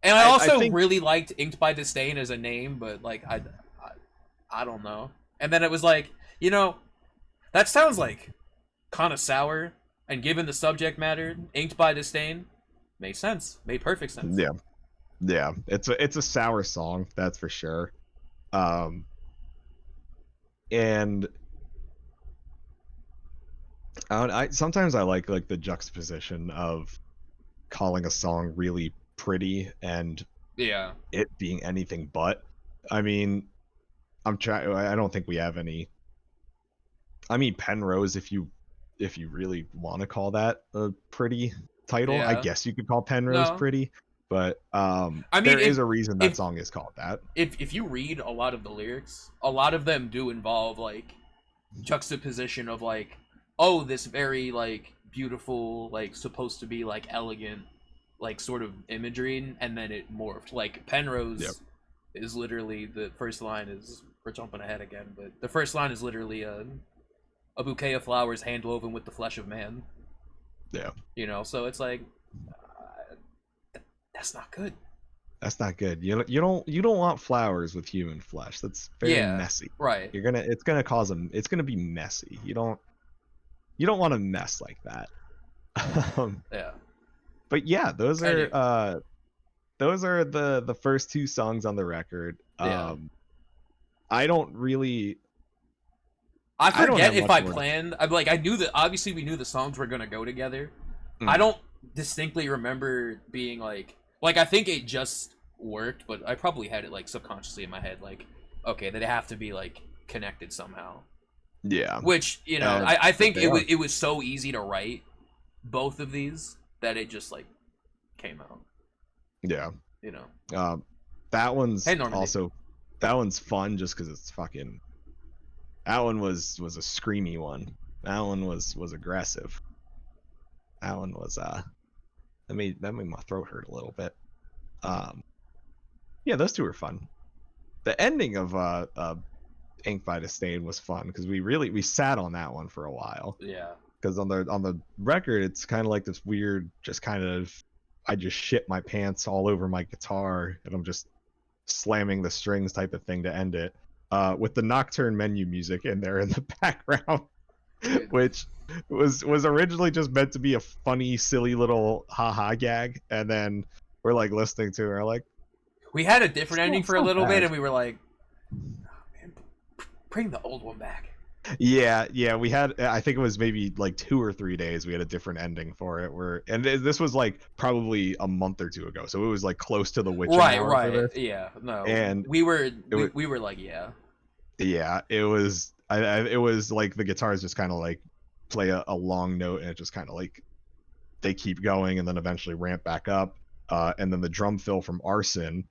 And I also really liked Inked by Disdain as a name, but like, I don't know. And then it was like, you know, that sounds like kind of sour. And given the subject matter, Inked by Disdain, made sense. Made perfect sense. Yeah, yeah. It's a sour song, that's for sure. And I sometimes I like the juxtaposition of calling a song really pretty and it being anything but. I mean, I don't think we have any. I mean, Penrose, if you really want to call that a pretty title, I guess you could call Penrose pretty. But I mean, there is a reason that song is called that. If you read a lot of the lyrics, a lot of them do involve like juxtaposition of like, oh, this very like beautiful, like supposed to be like elegant, like sort of imagery, and then it morphed. Like Penrose is literally, the first line is, we're jumping ahead again, but the first line is literally a bouquet of flowers hand woven with the flesh of man. Yeah. You know, so it's like, that's not good. That's not good. You don't want flowers with human flesh. That's very messy. Right. It's gonna cause them. It's gonna be messy. You don't want to mess like that. Yeah. But yeah, those are the first two songs on the record. I don't really. I forget if I planned. I'm like, I knew that. Obviously, we knew the songs were gonna go together. I don't distinctly remember being like I think it just worked, but I probably had it like subconsciously in my head, like, okay, they have to be like connected somehow. Yeah. Which, you know, I think it was so easy to write both of these that it just like came out. Yeah. You know. That one's also, that one's fun just because it's fucking. That one was a screamy one. That one was aggressive. That one was that made my throat hurt a little bit. Yeah, those two were fun. The ending of Ink by Disdain was fun because we sat on that one for a while. Yeah. Because on the record, it's kind of like this weird, just kind of, I just shit my pants all over my guitar and I'm just slamming the strings type of thing to end it. With the Nocturne menu music in there in the background, which was originally just meant to be a funny, silly little haha gag, and then we're like listening to her, like, we had a different ending for a little bit, and we were like, oh, man, bring the old one back. Yeah, we had, I think it was maybe like 2 or 3 days we had a different ending for it, and this was like probably a month or two ago, so it was like close to the witching hour right for this. Yeah, no, and we were like, yeah, it was it was like the guitars just kind of like play a long note and it just kind of like they keep going and then eventually ramp back up, and then the drum fill from Arson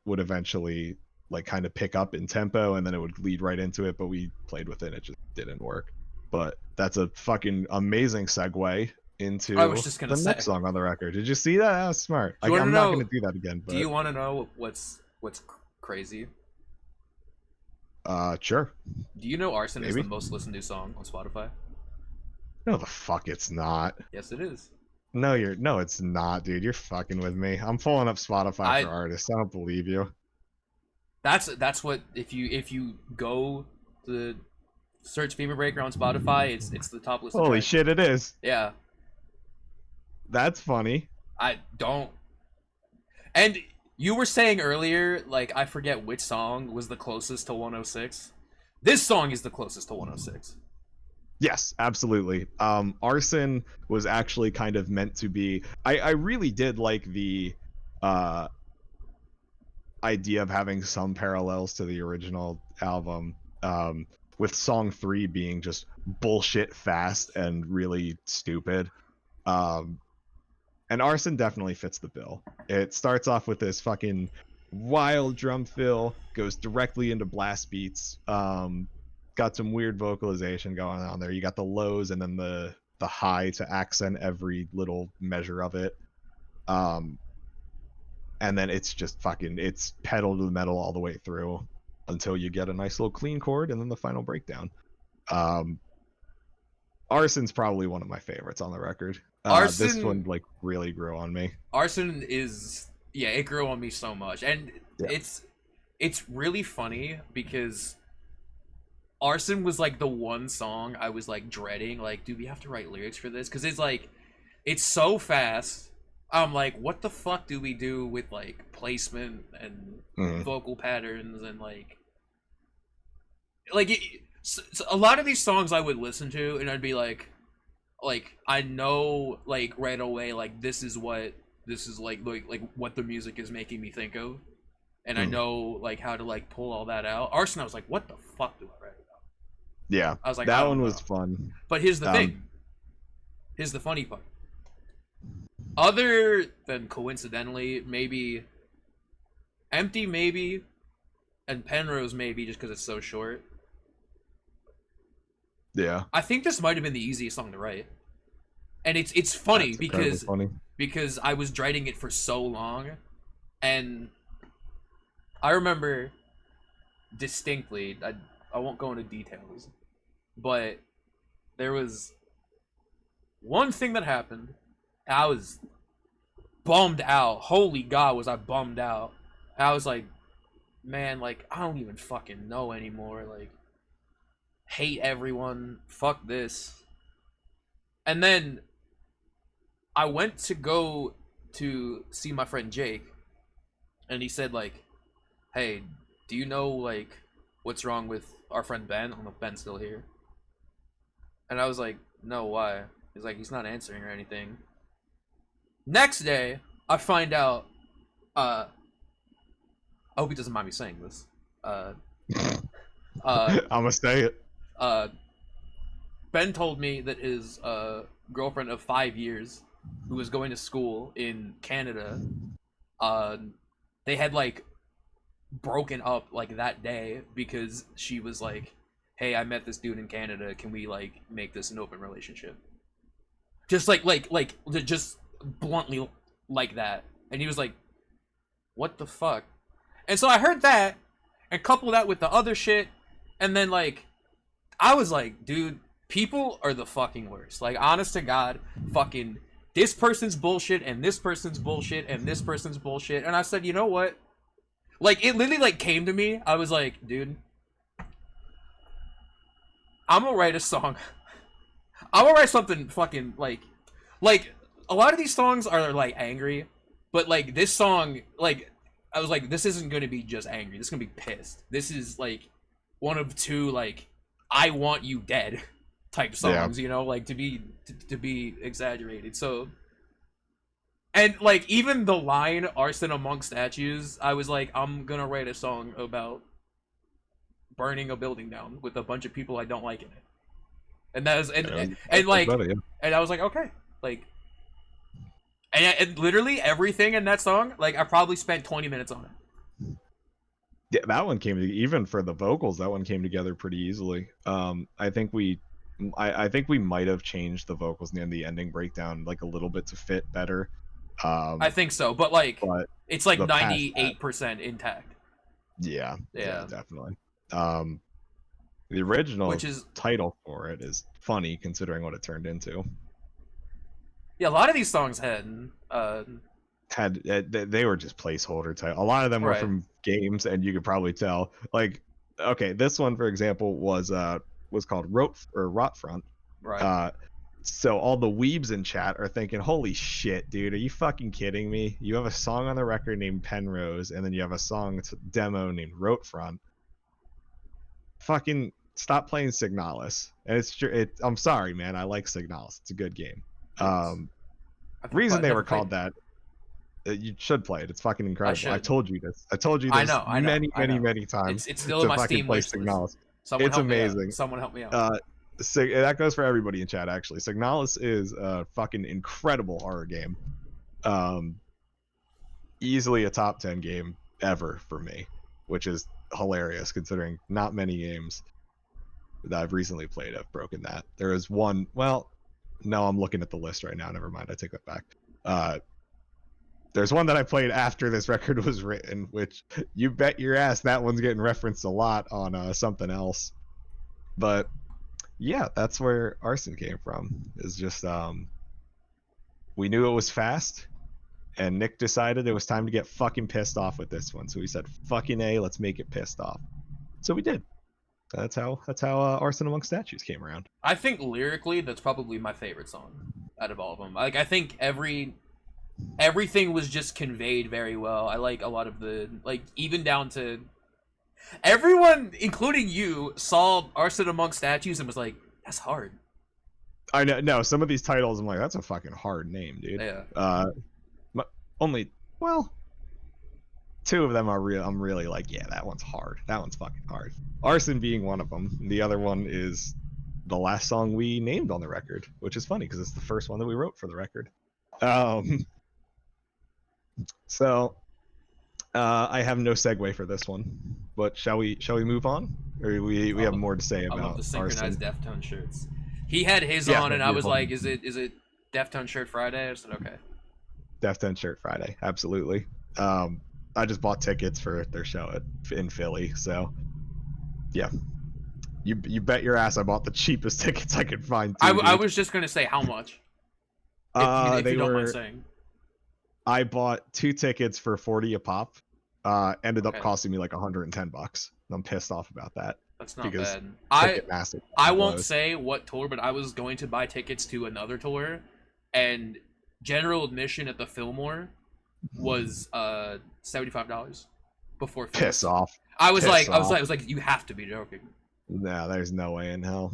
would eventually like kind of pick up in tempo and then it would lead right into it, but we played with it and it just didn't work. But that's a fucking amazing segue into the next song on the record. Did you see that? That was smart. Like, I'm not going to do that again. But... Do you want to know what's crazy? Sure. Do you know Arson is the most listened to song on Spotify? No, the fuck it's not. Yes, it is. No, it's not, dude. You're fucking with me. I'm pulling up Spotify for artists. I don't believe you. That's what, if you go to search Femur Breaker on Spotify, it's the top list. Holy shit, it is. Yeah. That's funny. I don't. And you were saying earlier, like, I forget which song was the closest to 106. This song is the closest to 106. Yes, absolutely. Arson was actually kind of meant to be. I really did like the idea of having some parallels to the original album, with song 3 being just bullshit fast and really stupid. And Arson definitely fits the bill. It starts off with this fucking wild drum fill, goes directly into blast beats. Got some weird vocalization going on there. You got the lows and then the high to accent every little measure of it. And then it's just fucking, it's pedal to the metal all the way through until you get a nice little clean chord and then the final breakdown. Arson's probably one of my favorites on the record. Arson, this one like really grew on me. Arson is, yeah, it grew on me so much, and yeah. It's really funny because Arson was like the one song I was like dreading, like, do we have to write lyrics for this? Because it's like, it's so fast. I'm like, what the fuck do we do with like placement and vocal patterns and like so a lot of these songs I would listen to and I'd be like I know like right away like this is like what the music is making me think of, and I know like how to like pull all that out. Arson, I was like, what the fuck do I write about? Yeah, I was like, that one was fun. But here's the thing. Here's the funny part. Other than coincidentally, maybe Empty maybe, and Penrose maybe just because it's so short. Yeah. I think this might have been the easiest song to write. And it's funny because I was dreading it for so long, and I remember distinctly, I won't go into details, but there was one thing that happened. I was bummed out. Holy God, was I bummed out. I was like, man, like, I don't even fucking know anymore. Like, hate everyone. Fuck this. And then I went to go to see my friend Jake, and he said, like, hey, do you know, like, what's wrong with our friend Ben? I don't know if Ben's still here. And I was like, no, why? He's like, he's not answering or anything. Next day, I find out, I hope he doesn't mind me saying this. I'm gonna say it. Ben told me that his girlfriend of 5 years, who was going to school in Canada, they had like broken up like that day because she was like, hey, I met this dude in Canada, can we like make this an open relationship? Just like just bluntly like that. And he was like, what the fuck? And so I heard that and coupled that with the other shit, and then like I was like, dude, people are the fucking worst. Like, honest to God, fucking this person's bullshit and this person's bullshit and this person's bullshit. And I said, you know what? Like, it literally like came to me. I was like, dude, I'm gonna write a song. I'm gonna write something fucking like a lot of these songs are like angry, but like this song, like I was like, this isn't gonna be just angry. This is gonna be pissed. This is like one of two like I want you dead type songs, you know, like to be exaggerated. So, and like even the line "arson among statues," I was like, I'm gonna write a song about burning a building down with a bunch of people I don't like in it. And that was and I was like, okay, like, and literally everything in that song, like I probably spent 20 minutes on it. Yeah, that one came even for the vocals. That one came together pretty easily. I think we might have changed the vocals and the ending breakdown like a little bit to fit better. I think so, but like it's like 98% intact. Yeah, definitely. The original title for it is funny considering what it turned into. Yeah, a lot of these songs had they were just placeholder type. A lot of them were from games, and you could probably tell. Like, okay, this one for example was called Rot Front. Right. So all the weebs in chat are thinking, holy shit, dude, are you fucking kidding me? You have a song on the record named Penrose, and then you have a song demo named Rot Front. Fucking stop playing Signalis. And it's true. I'm sorry, man. I like Signalis. It's a good game. Reason they were called that, you should play it. It's fucking incredible. I told you this. I told you this many times. It's still in my Steam wish list. It's amazing. Someone help me out. That goes for everybody in chat, actually. Signalis is a fucking incredible horror game. Um, easily a top 10 game ever for me, which is hilarious considering not many games that I've recently played have broken that. There is one. Well, no, I'm looking at the list right now. Never mind. I take that back. There's one that I played after this record was written, which you bet your ass that one's getting referenced a lot on something else. But yeah, that's where Arson came from. Is just we knew it was fast, and Nick decided it was time to get fucking pissed off with this one. So he said, "Fucking A, let's make it pissed off." So we did. That's how Arson Among Statues came around. I think lyrically, that's probably my favorite song out of all of them. Like, I think everything was just conveyed very well. I like a lot of the, like, even down to everyone, including you, saw Arson Among Statues and was like, "That's hard." I know. No, some of these titles, I'm like, that's a fucking hard name, dude. Yeah. Only, well, two of them are real. I'm really like, yeah, that one's hard. That one's fucking hard. Arson being one of them. The other one is the last song we named on the record, which is funny because it's the first one that we wrote for the record. So I have no segue for this one, but shall we move on, or we have more to say about I love the synchronized Arson? Deftone shirts. He had his on, and I was like, "Is it Deftone Shirt Friday?" I said, "Okay." Deftone Shirt Friday, absolutely. I just bought tickets for their show in Philly, so yeah. You bet your ass I bought the cheapest tickets I could find. Too, I was just gonna say how much. If you don't mind saying. I bought 2 tickets for 40 a pop. Ended up costing me like $110. I'm pissed off about that. That's not bad. I won't say what tour, but I was going to buy tickets to another tour, and general admission at the Fillmore was $75 before. Piss off. I was like, you have to be joking. No, there's no way in hell.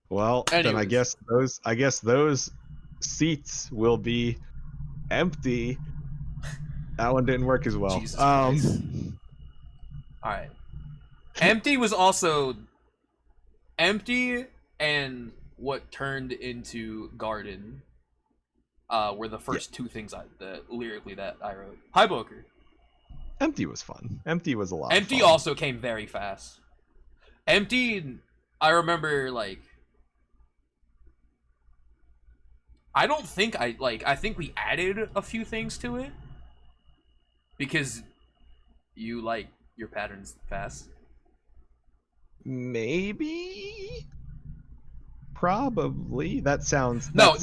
Well, anyways. Then I guess those seats will be empty. That one didn't work as well. Jesus Christ. All right. Empty was also empty, and what turned into Garden were the first two things lyrically that I wrote. Hi, Booker. Empty was fun. Empty was a lot. Empty of fun. also came very fast. Empty, I remember, like, I think we added a few things to it because you like your patterns fast. Maybe. Probably. That sounds. No.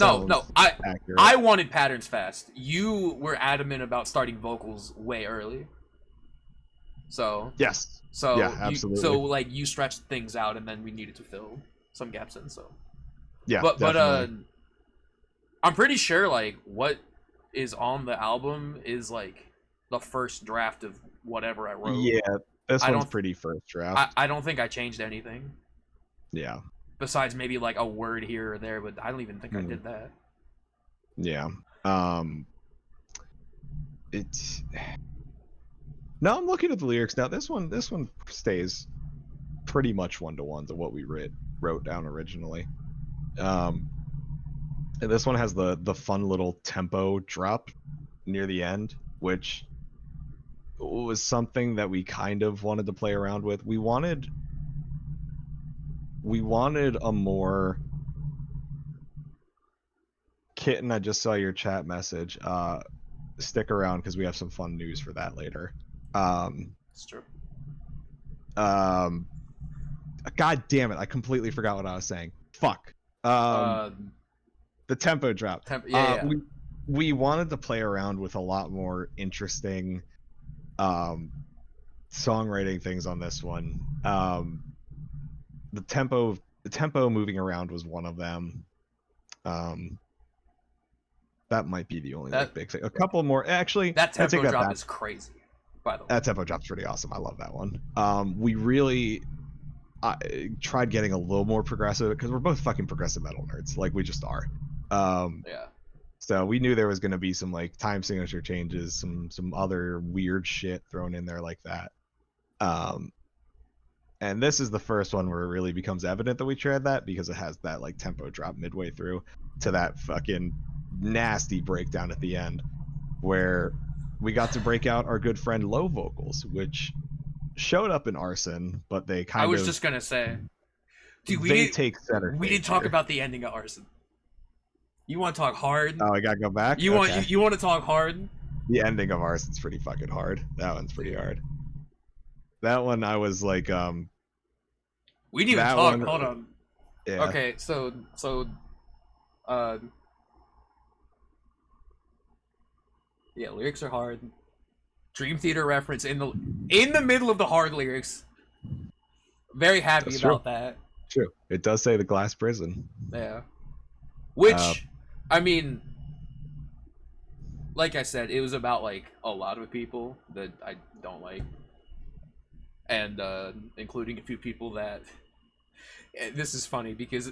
I wanted patterns fast. You were adamant about starting vocals way early. So yes. So yeah, absolutely. So like you stretched things out, and then we needed to fill some gaps in. So yeah, but I'm pretty sure like what is on the album is like the first draft of whatever I wrote. Yeah, this one's pretty first draft. I don't think I changed anything. Yeah. Besides maybe like a word here or there, but I don't even think I did that. Yeah. It's. No, I'm looking at the lyrics now. This one stays pretty much 1-to-1 to what we wrote down originally. And this one has the fun little tempo drop near the end, which was something that we kind of wanted to play around with. We wanted a more Kitten, I just saw your chat message. Stick around because we have some fun news for that later. It's true. God damn it! I completely forgot what I was saying. Fuck. The tempo drop. We wanted to play around with a lot more interesting songwriting things on this one. The tempo moving around was one of them. That might be the only big thing. A couple more, actually. That tempo drop is crazy. By the way, that tempo drop's pretty awesome. I love that one. We really tried getting a little more progressive because we're both fucking progressive metal nerds, like we just are. Yeah. So we knew there was going to be some like time signature changes, some other weird shit thrown in there like that. And this is the first one where it really becomes evident that we tried that, because it has that like tempo drop midway through to that fucking nasty breakdown at the end, where we got to break out our good friend low vocals, which showed up in Arson, but they I kind was of just gonna say, dude, they take center we stage didn't talk here. about the ending of Arson. You want to talk hard? Oh, I gotta go back. You Okay. you want to talk hard? The ending of Arson's pretty fucking hard. That one's pretty hard. That one I was like, We didn't even that talk. one, Hold on. yeah. Okay, so yeah, lyrics are hard. Dream Theater reference in the middle of the hard lyrics. Very happy That's about true. that. True. It does say the glass prison. Yeah. Which, I mean, like I said, it was about like a lot of people that I don't like, and including a few people that. This is funny because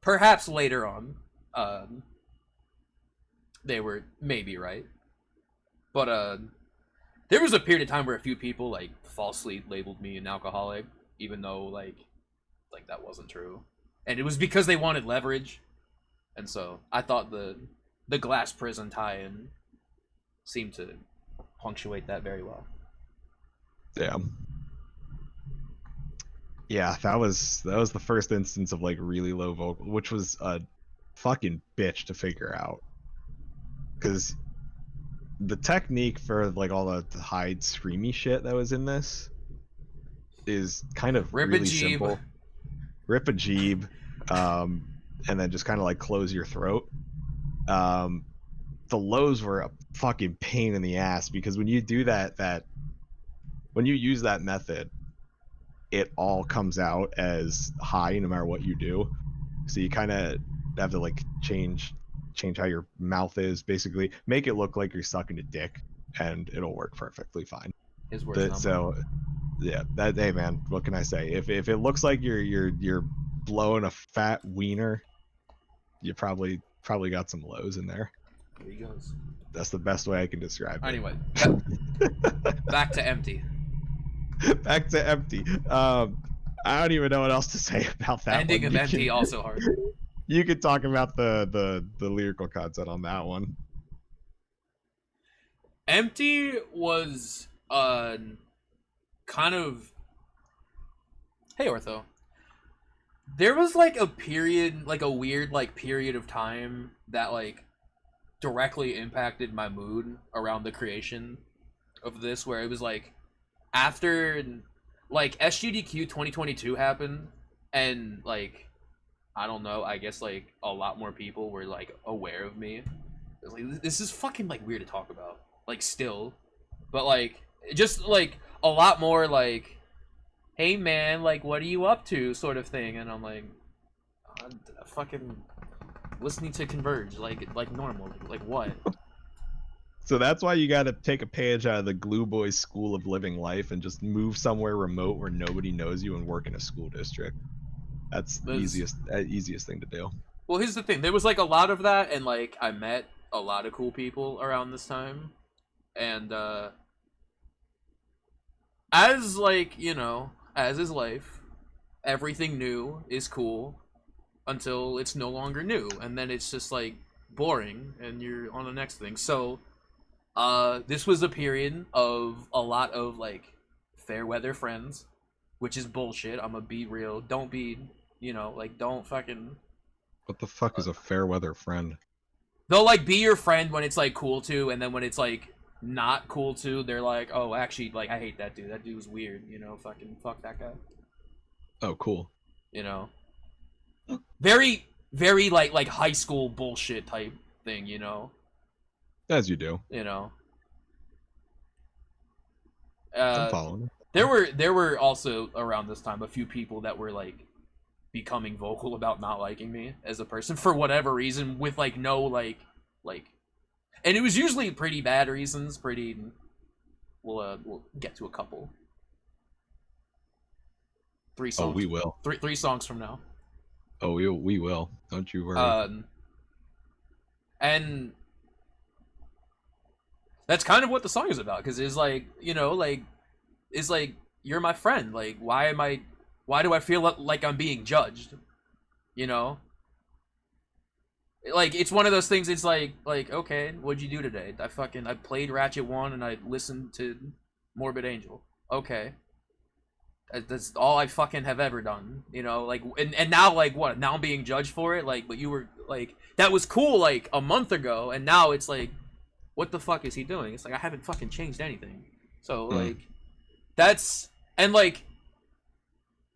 perhaps later on, they were maybe right, but there was a period of time where a few people like falsely labeled me an alcoholic, even though like that wasn't true, and it was because they wanted leverage, and so I thought the glass prison tie-in seemed to punctuate that very well. Yeah. Yeah, that was the first instance of like really low vocal, which was a fucking bitch to figure out, because the technique for like all the high screamy shit that was in this is kind of Rip a really jeeb. simple. Rip a jeeb, and then just kind of like close your throat. The lows were a fucking pain in the ass, because when you do when you use that method, it all comes out as high no matter what you do. So you kind of have to like change how your mouth is, basically make it look like you're sucking a dick, and it'll work perfectly fine. His words. So yeah, that, hey man, what can I say? If it looks like you're blowing a fat wiener, you probably got some lows in there. Here he goes. That's the best way I can describe it. Anyway, back to empty. Back to empty. I don't even know what else to say about that ending one. of empty also hard. You could talk about the lyrical content on that one. Empty was kind of, hey Ortho, there was like a period, like a weird like period of time that like directly impacted my mood around the creation of this, where it was like after like SGDQ 2022 happened, and like I don't know, I guess like a lot more people were like aware of me. It was like, this is fucking like weird to talk about, like still, but like just like a lot more like, hey man, like what are you up to, sort of thing, and I'm like, fucking listening to Converge like normal, like what? So that's why you got to take a page out of the Glue Boys school of living life and just move somewhere remote where nobody knows you and work in a school district. That's the easiest thing to do. Well, here's the thing. There was like a lot of that, and like I met a lot of cool people around this time, and as like, you know, as is life, everything new is cool until it's no longer new, and then it's just like boring and you're on the next thing. So this was a period of a lot of like fair weather friends, which is bullshit. I'm gonna be real. Don't be, you know, like don't fucking. What the fuck is a fair weather friend? They'll like be your friend when it's like cool to, and then when it's like not cool to, they're like, oh, actually, like I hate that dude. That dude was weird. You know, fucking fuck that guy. Oh, cool. You know, very like high school bullshit type thing. You know. As you do. You know. I'm following. There were also around this time a few people that were like becoming vocal about not liking me as a person for whatever reason, with like no like, and it was usually pretty bad reasons. We'll get to a couple. 3 songs. Oh, we will. Three songs from now. Oh, we will. Don't you worry. And that's kind of what the song is about, because it's like, you know, like it's like you're my friend. Like, why do I feel like I'm being judged? You know, like it's one of those things. It's like okay, what'd you do today? I played Ratchet 1 and I listened to Morbid Angel. Okay, that's all I fucking have ever done. You know, like and now like what? Now I'm being judged for it. Like, but you were like that was cool like a month ago, and now it's like, what the fuck is he doing? It's like I haven't fucking changed anything. So like that's and like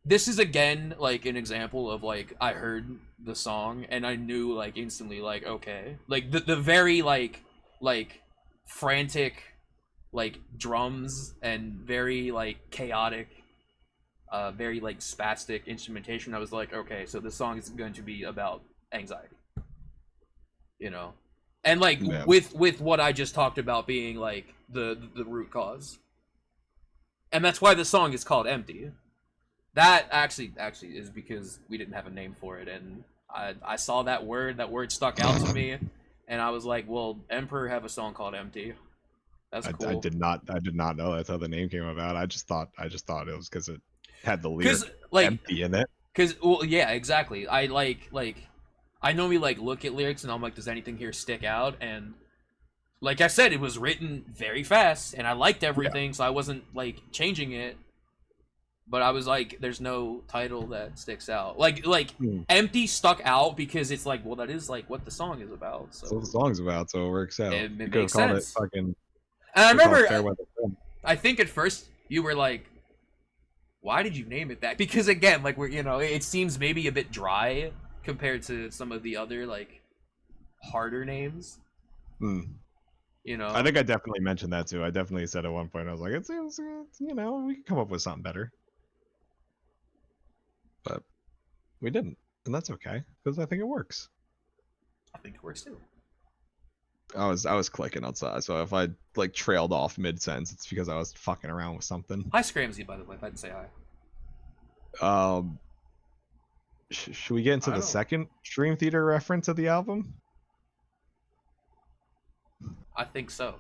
this is again like an example of like I heard the song and I knew like instantly like okay, like the very like frantic like drums and very like chaotic very like spastic instrumentation. I was like okay, so this song is going to be about anxiety, you know, and like Yeah. with what I just talked about being like the root cause, and that's why the song is called Empty. That actually is because we didn't have a name for it, and I saw that word stuck out to me, and I was like, well, Emperor have a song called Empty. That's cool. I did not know that's how the name came about. I just thought it was because it had the lyric like empty in it. Cause well, yeah, exactly. I like I normally like look at lyrics and I'm like, does anything here stick out? And like I said, it was written very fast, and I liked everything, so I wasn't like changing it. But I was like, there's no title that sticks out. Like Empty stuck out because it's like, well, that is like what the song is about. So that's what the song's about, so it works out. It you makes called sense. It fucking. And I remember, I think at first you were like, why did you name it that? Because again, like we're it seems maybe a bit dry compared to some of the other like harder names. You know, I think I definitely mentioned that too. I definitely said at one point, I was like, it's we can come up with something better. But we didn't, and that's okay because I think it works. I think it works too. I was clicking outside, so if I like trailed off mid sentence, it's because I was fucking around with something. Hi Scramsy, by the way, if I didn't say hi. Should we get into the second Dream Theater reference of the album? I think so.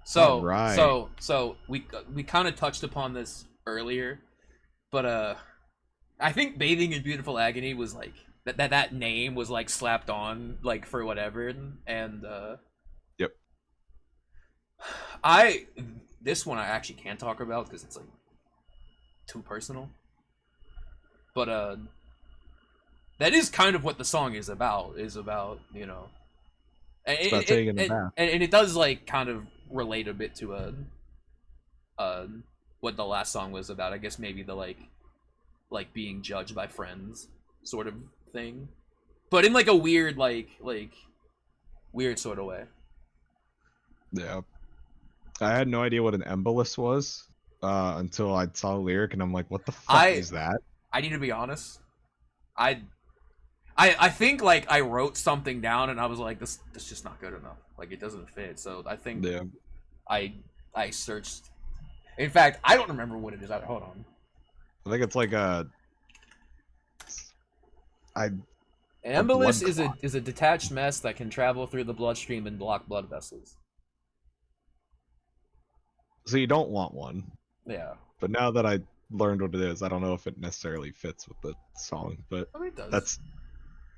So right. so we kind of touched upon this earlier, but I think Bathing in Beautiful Agony was like that name was like slapped on like for whatever, and yep. This one I actually can't talk about because it's like too personal. But that is kind of what the song is about, and it's about taking it back. And it does like kind of relate a bit to what the last song was about. I guess maybe the like being judged by friends sort of thing, but in like a weird weird sort of way. Yeah, I had no idea what an embolus was until I saw the lyric, and I'm like, what the fuck is that? I need to be honest. I think like I wrote something down and I was like, this just not good enough. Like it doesn't fit. So I think I searched. In fact, I don't remember what it is. Hold on. I think it's like an embolus is a detached mess that can travel through the bloodstream and block blood vessels. So you don't want one. Yeah. But now that I learned what it is, I don't know if it necessarily fits with the song, but it does. That's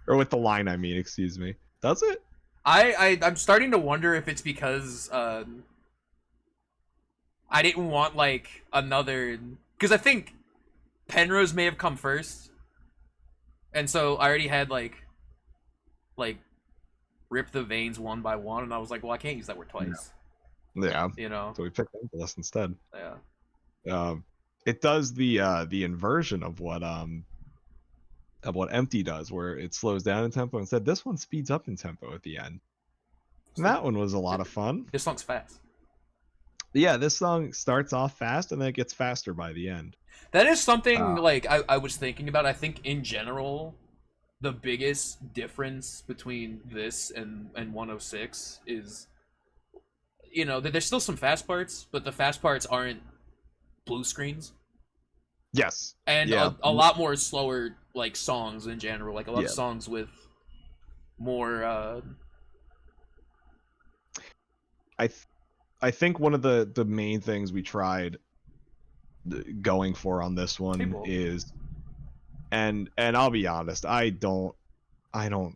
or with the line. I mean, excuse me. Does it? I'm starting to wonder if it's because I didn't want like another, because I think Penrose may have come first, and so I already had like rip the veins one by one, and I was like, well, I can't use that word twice. Yeah. So we picked embolus instead. Yeah. It does the inversion of what Empty does, where it slows down in tempo. Instead, this one speeds up in tempo at the end. And that one was a lot of fun. This song's fast. Yeah, this song starts off fast and then it gets faster by the end. That is something like I was thinking about. I think in general, the biggest difference between this and 106 is, that there's still some fast parts, but the fast parts aren't blue screens. Yes. And a lot more slower like songs in general, like a lot of songs with more I think one of the main things we tried going for on this one is, and I'll be honest, I don't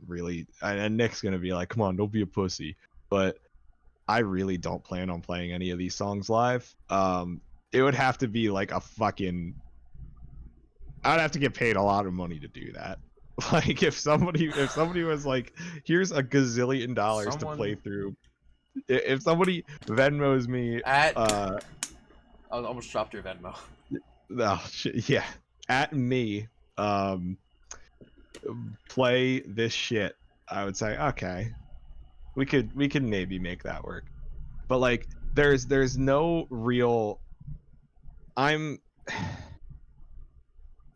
really, and Nick's gonna be like, come on, don't be a pussy, but I really don't plan on playing any of these songs live. It would have to be like a fucking, I'd have to get paid a lot of money to do that. Like if somebody was like, here's a gazillion dollars to play through, if somebody Venmos me at I almost dropped your Venmo. Oh shit, yeah, at me, play this shit, I would say, okay, we could maybe make that work. But like there's no real, I'm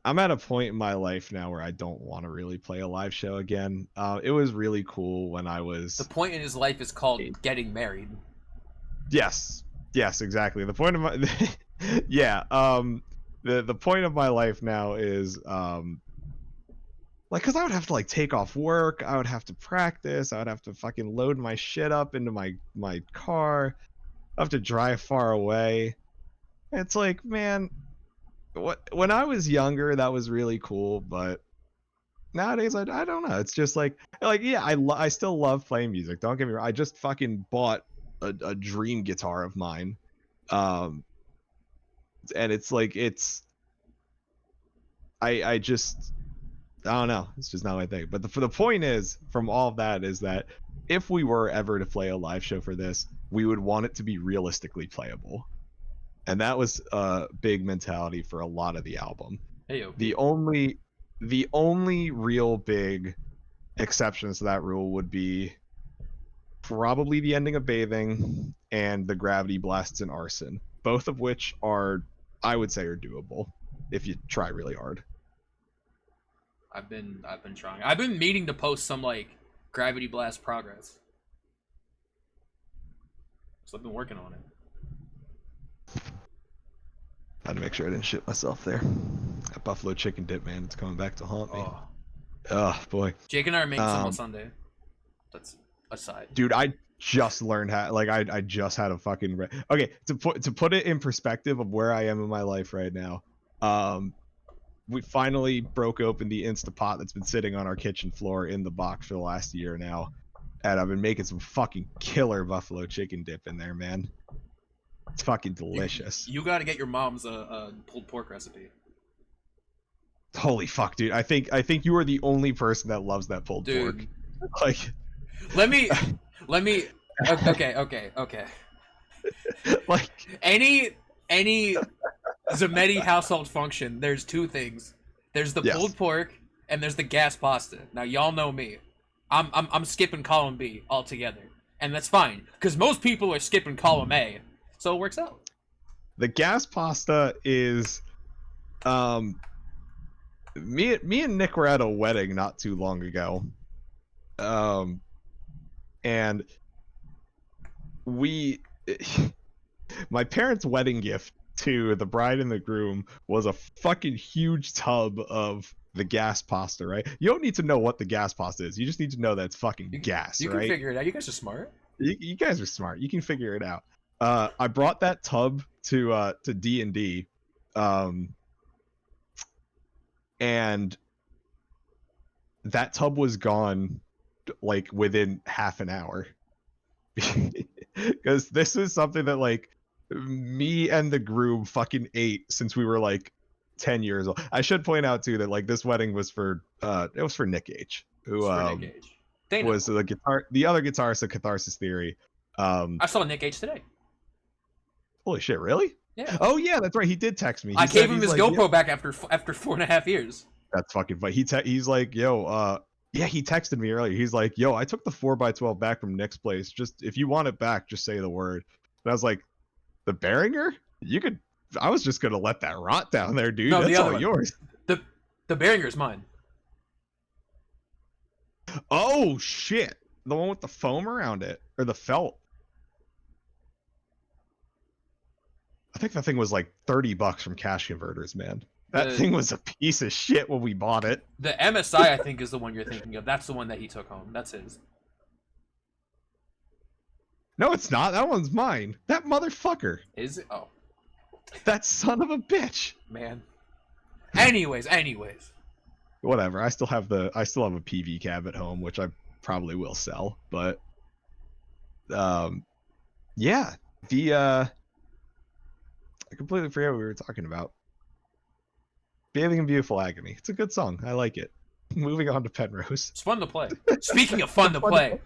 at a point in my life now where I don't want to really play a live show again. It was really cool when I was, the point in his life is called getting married. Yes, exactly. The point of my yeah, the point of my life now is like, because I would have to like take off work, I would have to practice, I would have to fucking load my shit up into my car, I have to drive far away. It's like, man, when I was younger that was really cool, but nowadays I don't know. It's just like yeah, I still love playing music. Don't get me wrong. I just fucking bought a dream guitar of mine, and it's like I just, I don't know. It's just not my thing. But the point is, from all of that, is that if we were ever to play a live show for this, we would want it to be realistically playable. And that was a big mentality for a lot of the album. Hey-o. The only real big exceptions to that rule would be probably the ending of Bathing and the Gravity Blasts in Arson, both of which are, I would say, are doable if you try really hard. I've been trying. I've been meaning to post some like Gravity Blast progress. So I've been working on it. I had to make sure I didn't shit myself there. That buffalo chicken dip, man, it's coming back to haunt me. Oh boy. Jake and I are making some on Sunday. That's aside. Dude, I just learned how, like, I just had a fucking okay, to put it in perspective of where I am in my life right now. We finally broke open the Instapot that's been sitting on our kitchen floor in the box for the last year now, and I've been making some fucking killer buffalo chicken dip in there, man. It's fucking delicious. You got to get your mom's pulled pork recipe. Holy fuck, dude! I think you are the only person that loves that pulled pork. Like, let me. Okay. Like any Zametti household function, there's two things. There's the pulled pork and there's the gas pasta. Now y'all know me. I'm skipping column B altogether, and that's fine because most people are skipping column A, so it works out. The gas pasta is, me and Nick were at a wedding not too long ago, and my parents' wedding gift to the bride and the groom was a fucking huge tub of the gas pasta, right? You don't need to know what the gas pasta is. You just need to know that it's fucking gas, right? You can figure it out. You guys are smart. You guys are smart. You can figure it out. I brought that tub to D&D, and that tub was gone like within half an hour. Because this is something that like me and the groom fucking ate since we were like 10 years old. I should point out too that like this wedding was for it was for Nick H, who was the other guitarist of Catharsis Theory. I saw Nick H today. Holy shit, really? Yeah. Oh yeah, that's right. He did text me. I gave him his GoPro back after 4.5 years. That's fucking funny. He's like, yo, yeah, he texted me earlier. He's like, yo, I took the 4x12 back from Nick's place. Just if you want it back, just say the word. And I was like, the Behringer? You could. I was just gonna let that rot down there, dude. No, that's all yours. The Behringer's mine. Oh shit! The one with the foam around it, or the felt. I think that thing was like $30 from Cash Converters, man. That thing was a piece of shit when we bought it. The MSI, I think, is the one you're thinking of. That's the one that he took home. That's his. No, it's not. That one's mine. That motherfucker. Is it? Oh. That son of a bitch. Man. Anyways. Whatever. I still have a PV cab at home, which I probably will sell. But yeah. I completely forget what we were talking about. Bathing in Beautiful Agony. It's a good song. I like it. Moving on to Penrose. It's fun to play. Speaking of fun to play,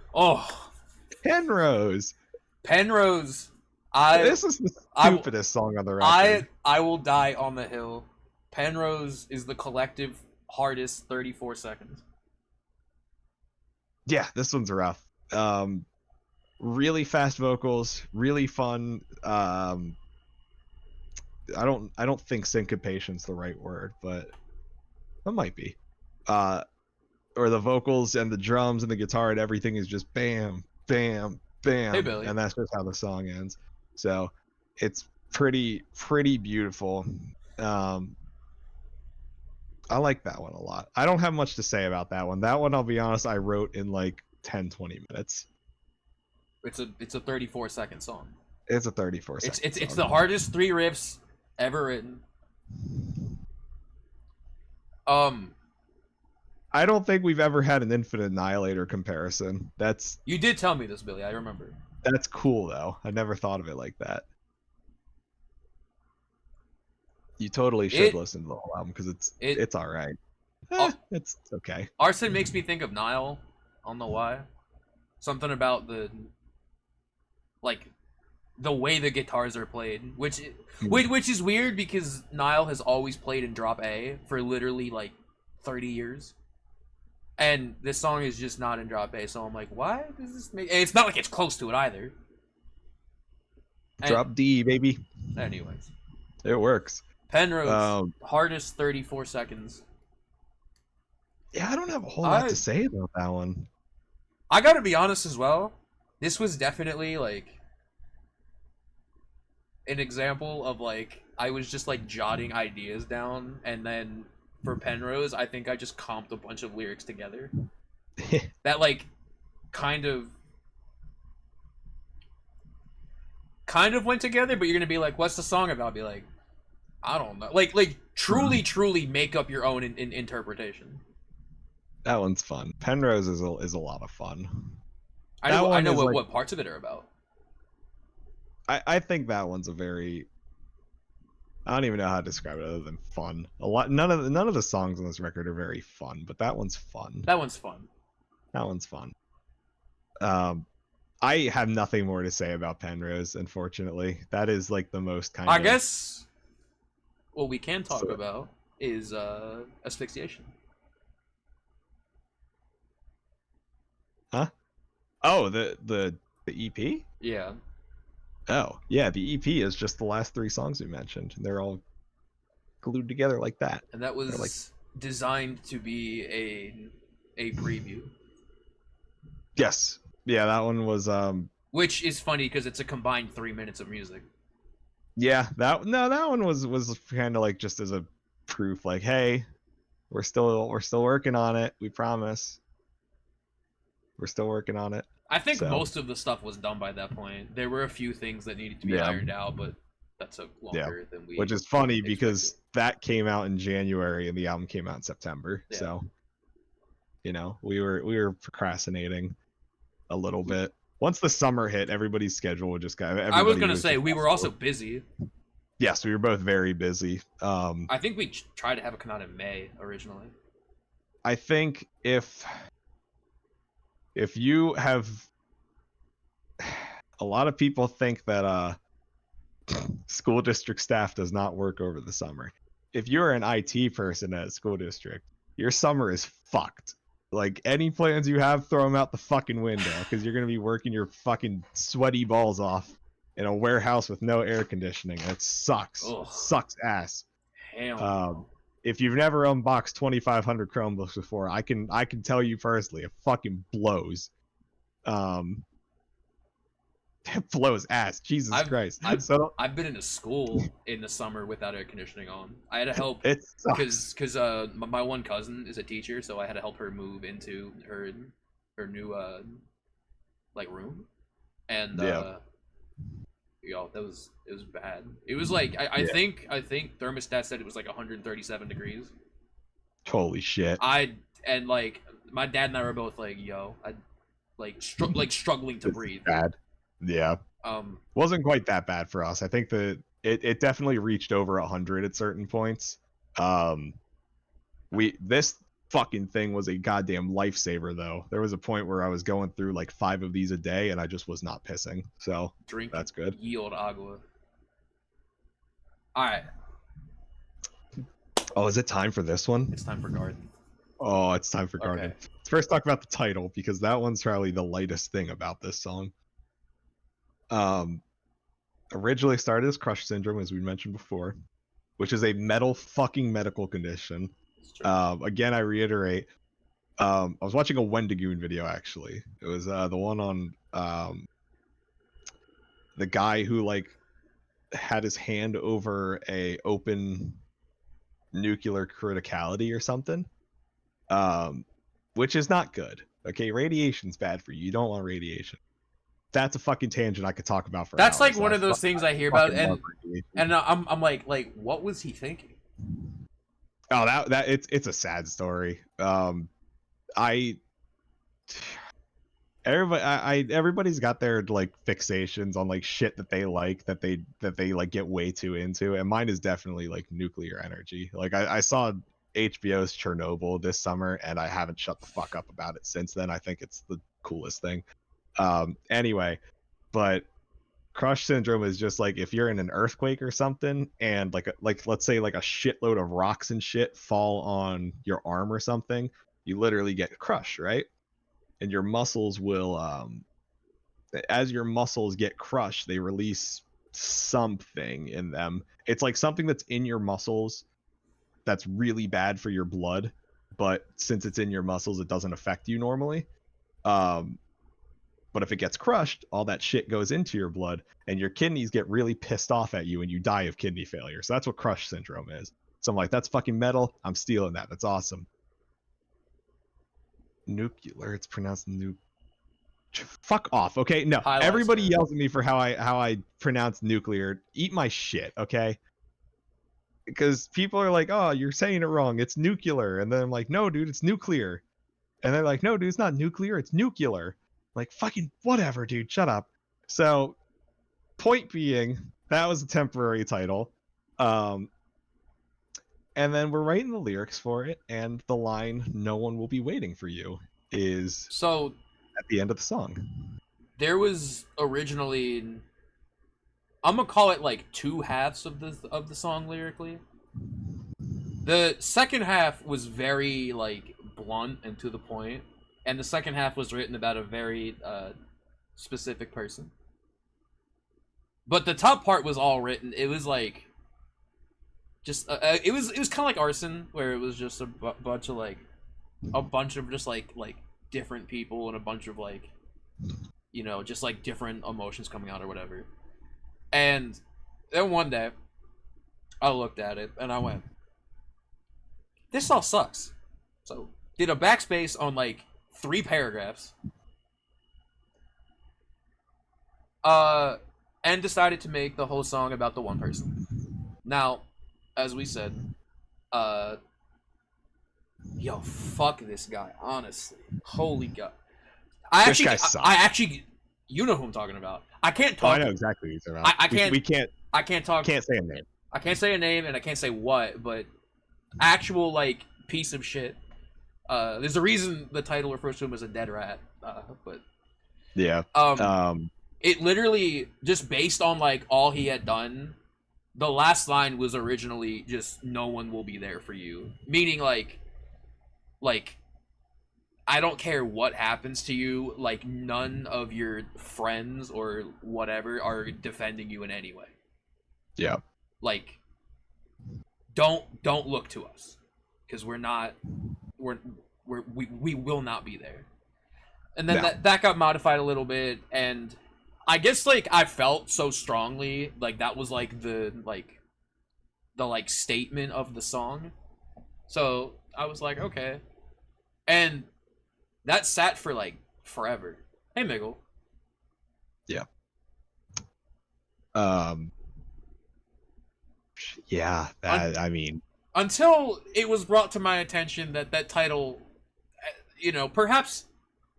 Penrose. This is the stupidest song on the record. I will die on the hill. Penrose is the collective hardest 34 seconds. Yeah, this one's rough. Really fast vocals, really fun. I don't think syncopation's the right word, but it might be. Or the vocals and the drums and the guitar and everything is just bam, bam, bam, hey, Billy. And that's just how the song ends. So it's pretty beautiful. I like that one a lot. I don't have much to say about that one. That one, I'll be honest, I wrote in like 10-20 minutes. It's a 34-second song. It's a 34-second It's the hardest 3 riffs ever written. I don't think we've ever had an Infinite Annihilator comparison. You did tell me this, Billy. I remember. That's cool though. I never thought of it like that. You totally should listen to the whole album because it's all right. It's okay. Arson makes me think of Nile. I don't know why. Something about the way the guitars are played, which is weird because Nile has always played in drop A for literally like 30 years. And this song is just not in drop A, so I'm like, why does this make... It's not like it's close to it either. Drop D, baby. Anyways. It works. Penrose, hardest 34 seconds. Yeah, I don't have a whole lot to say about that one. I gotta be honest as well. This was definitely, like, an example of, like, I was just, like, jotting ideas down, and then... For Penrose, I think I just comped a bunch of lyrics together that like kind of went together, but you're gonna be like, "What's the song about?" I'll be like, "I don't know." Like truly make up your own interpretation. That one's fun. Penrose is a lot of fun. I know what parts of it are about. I think that one's a very... I don't even know how to describe it other than fun. None of the songs on this record are very fun, but that one's fun. That one's fun. I have nothing more to say about Penrose, unfortunately. That is like the most kind of... I guess what we can talk about is asphyxiation. Huh? Oh, the EP? Yeah. Oh, yeah, the EP is just the last 3 songs we mentioned. They're all glued together like that. And that was designed to be a preview. Yes. Yeah, that one was which is funny because it's a combined 3 minutes of music. Yeah, that one was kind of like just as a proof, like, hey, we're still working on it. We promise. We're still working on it. I think most of the stuff was done by that point. There were a few things that needed to be ironed out, but that took longer than we... Which is funny because that came out in January and the album came out in September. Yeah. So, you know, we were procrastinating a little bit. Once the summer hit, everybody's schedule would just kind of... I was going to say, we were also busy. Yes, we were both very busy. I think we tried to have it come out in May originally. I think if you have... A lot of people think that school district staff does not work over the summer. If you're an IT person at a school district, your summer is fucked. Like, any plans you have, throw them out the fucking window, because you're going to be working your fucking sweaty balls off in a warehouse with no air conditioning. It sucks. Ugh. Sucks ass. Hell. If you've never unboxed 2,500 Chromebooks before, I can tell you personally, it fucking blows. It blows ass. Jesus Christ. I've been in a school in the summer without air conditioning on. I had to help because my one cousin is a teacher, so I had to help her move into her new like room, and Yo, it was bad. It was like I think thermostat said it was like 137 degrees. Holy shit. And like my dad and I were both like, yo, I like struggling to breathe. Bad. Yeah. Wasn't quite that bad for us. I think that it definitely reached over 100 at certain points. This fucking thing was a goddamn lifesaver though. There was a point where I was going through like 5 of these a day and I just was not pissing. So drink that's good. Yield agua. All right. Oh, is it time for this one? It's time for Garden. Oh, it's time for Garden. Okay. Let's first talk about the title because that one's probably the lightest thing about this song. Originally started as crush syndrome, as we mentioned before, which is a fucking medical condition. Again, I reiterate, I was watching a Wendigoon video actually. It was the one on the guy who like had his hand over a open nuclear criticality or something, which is not good. Okay, radiation's bad for you. You don't want radiation. That's a fucking tangent I could talk about for That's hours. like one of those things I hear about, and I'm like, what was he thinking? Oh, that it's a sad story. Everybody's got their like fixations on like shit that they like that they like get way too into, and mine is definitely like nuclear energy. Like I saw HBO's Chernobyl this summer, and I haven't shut the fuck up about it since then. I think it's the coolest thing. Anyway, but crush syndrome is just like if you're in an earthquake or something and like let's say like a shitload of rocks and shit fall on your arm or something, you literally get crushed, right? And your muscles will as your muscles get crushed, they release something in them. It's like something that's in your muscles that's really bad for your blood, but since it's in your muscles it doesn't affect you normally. But if it gets crushed, all that shit goes into your blood, and your kidneys get really pissed off at you, and you die of kidney failure. So that's what crush syndrome is. So I'm like, that's fucking metal. I'm stealing that. That's awesome. Nuclear. It's pronounced Fuck off. Okay, no. Everybody yells at me for how I pronounce nuclear. Eat my shit. Okay. Because people are like, oh, you're saying it wrong. It's nuclear, and then I'm like, no, dude, it's nuclear. And they're like, no, dude, it's not nuclear. It's nuclear. Like, fucking whatever, dude, shut up. So, point being, that was a temporary title. And then we're writing the lyrics for it, and the line, no one will be waiting for you, is so at the end of the song. There was originally, I'm gonna call it like 2 halves of the song lyrically. The second half was very like blunt and to the point, and the second half was written about a very specific person. But the top part was all written. It was like just it was kind of like Arson, where it was just a bunch of just like different people and a bunch of like, you know, just like different emotions coming out or whatever. And then one day, I looked at it and I went, "This all sucks." So did a backspace on like 3 paragraphs. And decided to make the whole song about the one person. Now, as we said, yo, fuck this guy, honestly. Holy God. I actually, you know who I'm talking about. I can't talk. Oh, I know exactly who you're talking about. We can't. I can't talk. Can't say a name. I can't say a name, and I can't say what, but actual like piece of shit. There's a reason the title refers to him as a dead rat. But yeah. It literally just based on like all he had done. The last line was originally just "No one will be there for you," meaning like I don't care what happens to you. Like none of your friends or whatever are defending you in any way. Yeah. Like, don't look to us, because we will not be there. And then that got modified a little bit, and I guess like I felt so strongly like that was like the statement of the song. So I was like, okay. And that sat for like forever. Hey Miggle. Yeah. Um, yeah, I mean, until it was brought to my attention that that title, perhaps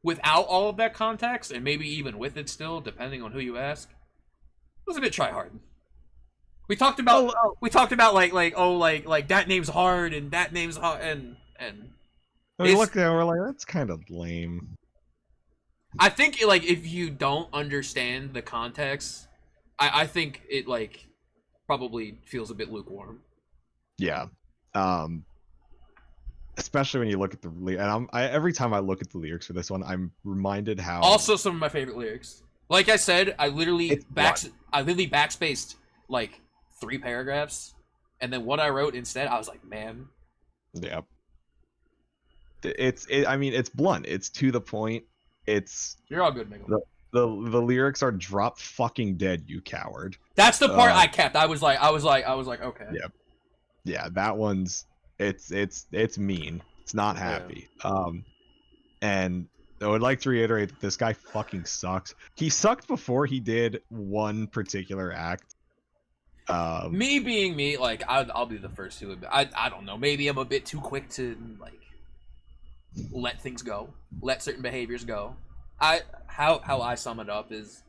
without all of that context, and maybe even with it still, depending on who you ask, was a bit try hard. We talked about like that name's hard and that name's hard and we looked at it, we're like, that's kind of lame. I think like if you don't understand the context, I think it like probably feels a bit lukewarm. Yeah. Especially when you look at the and every time I look at the lyrics for this one, I'm reminded how also some of my favorite lyrics. Like I said, I literally backspaced like 3 paragraphs, and then what I wrote instead, I was like, man. Yeah. I mean, it's blunt. It's to the point. You're all good, Miguel. The lyrics are drop fucking dead, you coward. That's the part I kept. I was like, okay. Yeah. Yeah, that one's it's mean. It's not happy. Yeah. And I would like to reiterate that this guy fucking sucks. He sucked before he did one particular act. Me being me, like I'll be the first to admit. I don't know. Maybe I'm a bit too quick to like let things go, let certain behaviors go. How I sum it up is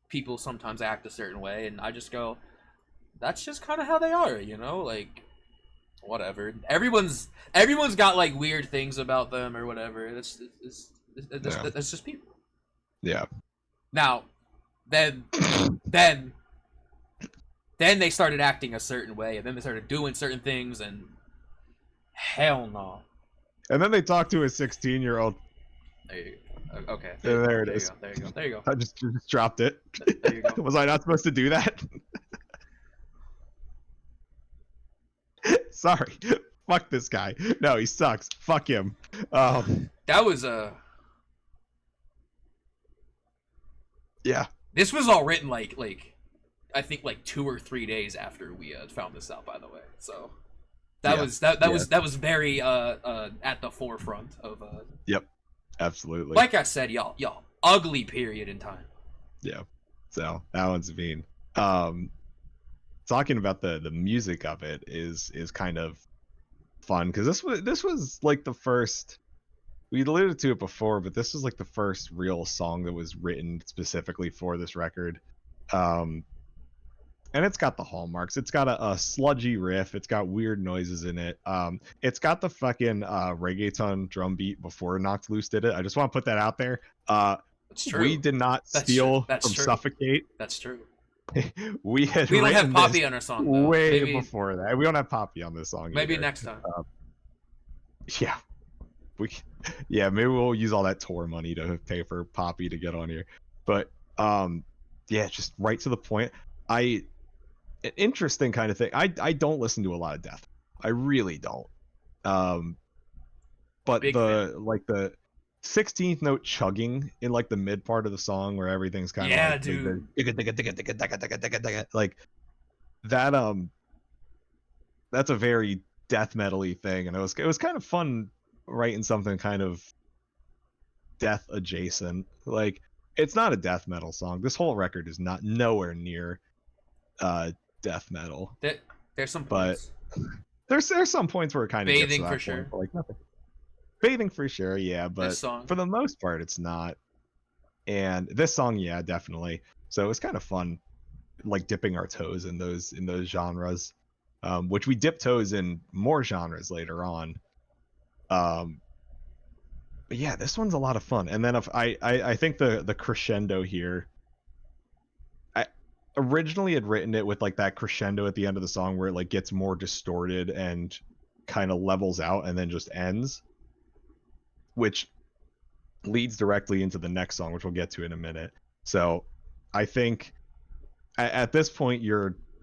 people sometimes act a certain way, and I just go, that's just kind of how they are, like whatever. Everyone's got like weird things about them or whatever. It's just people. Yeah. Now, then they started acting a certain way, and then they started doing certain things, and hell no. And then they talked to a 16-year-old. There you go. Okay. There it is. There you go. I just dropped it. There you go. Was I not supposed to do that? Sorry. Fuck this guy. No, he sucks. Fuck him. That was Yeah. This was all written like I think like 2 or 3 days after we found this out, by the way. So that was very at the forefront of Yep. Absolutely. Like I said, y'all ugly period in time. Yeah. So that one's mean. Talking about the music of it is kind of fun because this was like the first. We alluded to it before, but this was like the first real song that was written specifically for this record. And it's got the hallmarks. It's got a sludgy riff. It's got weird noises in it. It's got the fucking reggaeton drum beat before Knocked Loose did it. I just want to put that out there. That's true. We did not steal from Suffocate. That's true. we don't have Poppy on our song though. Way before that. We don't have Poppy on this song. Maybe either. Next time. Yeah. Maybe we'll use all that tour money to pay for Poppy to get on here. But just right to the point. An interesting kind of thing. I don't listen to a lot of death. I really don't. But Big the 16th note chugging in like the mid part of the song where everything's kind of like dude. Like that that's a very death metal-y thing, and it was kind of fun writing something kind of death adjacent. Like it's not a death metal song. This whole record is not nowhere near death metal. There's some points. But there's some points where it kind of Bathing for sure. Point, like nothing. Bathing for sure, yeah, but for the most part it's not. And this song, yeah, definitely. So it was kind of fun like dipping our toes in those genres. Which we dip toes in more genres later on. But yeah, this one's a lot of fun. And then if I think the crescendo here, I originally had written it with like that crescendo at the end of the song where it like gets more distorted and kind of levels out and then just ends, which leads directly into the next song, which we'll get to in a minute. So I think at this point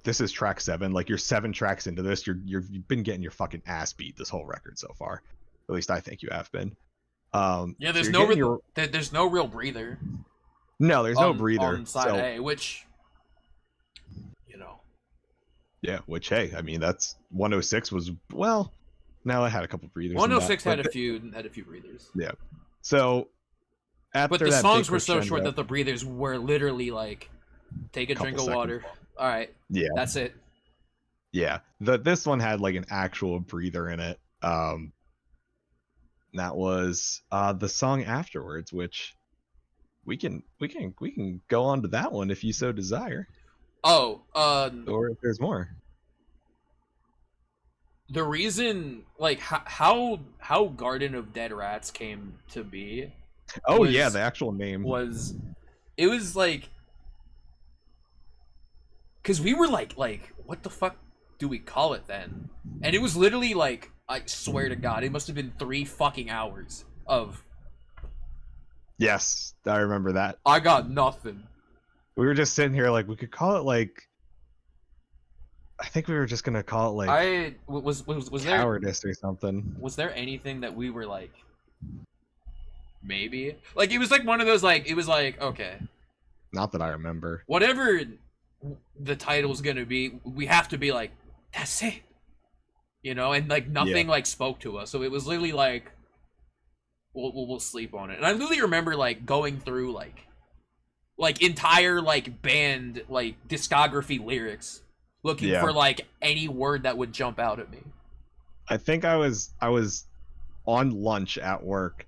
this is track 7. Like you're 7 tracks into this, you've been getting your fucking ass beat this whole record so far. At least I think you have been. There's there's no real breather. No, there's no breather on side A, which Yeah, which hey, I mean that's 106 was no, I had a couple breathers. 106 had a few breathers. Yeah. So but the songs were so short that the breathers were literally like take a drink of water, All right. Yeah. That's it. Yeah. This one had like an actual breather in it. That was the song afterwards, which we can go on to that one if you so desire. Oh, Or if there's more. the reason, like, how Garden of Dead Rats came to be Oh yeah, was the actual name. was it was like, because we were like what the fuck do we call it then? And it was literally like, I swear to God, it must have been 3 fucking hours of Yes, I remember that. I got nothing. We were just sitting here like we could call it like I think we were just gonna call it like I was there cowardice or something. was there anything that we were like, maybe, like, it was like one of those, like, it was like, okay, Not that I remember. whatever the title's gonna be, we have to be like, that's it, you know, and like nothing like spoke to us, so it was literally like, we'll sleep on it. And I literally remember like going through like entire like band like discography lyrics, looking for like any word that would jump out at me. I think I was on lunch at work,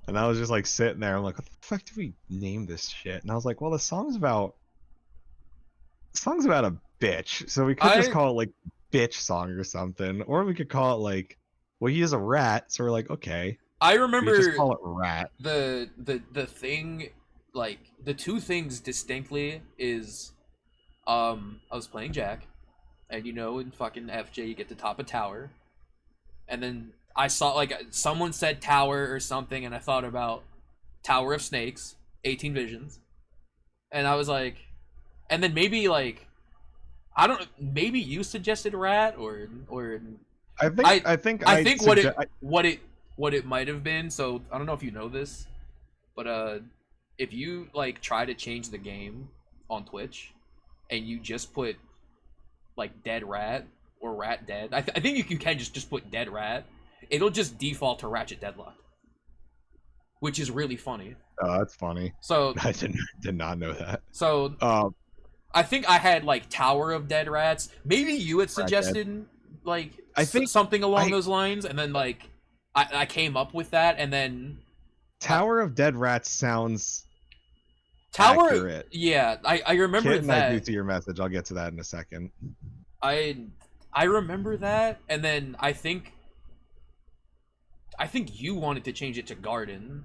and I was just like sitting there. I'm like, what the fuck did we name this shit? And I was like, well, the song's about a bitch, so we could just call it like bitch song or something, or we could call it like, well, he is a rat, so we're like, okay. I remember just call it rat. The thing, like the two things distinctly is, I was playing Jack, and you know, in fucking FJ you get to top a tower, and then I saw like someone said tower or something, and I thought about Tower of Snakes, 18 Visions, and I was like, and then maybe like, I don't, maybe you suggested rat or I think what it might have been. So I don't know if you know this, but if you like try to change the game on Twitch and you just put like dead rat or rat dead, I think you can just put dead rat, it'll just default to Ratchet Deadlock, which is really funny. Oh, that's funny. So I did not know that. So I think I had like Tower of Dead Rats. Maybe you had suggested like I think something along those lines, and then like I came up with that, and then Tower of Dead Rats sounds accurate. Yeah, I remember that. I do see your message. I'll get to that in a second. I remember that, and then I think you wanted to change it to Garden.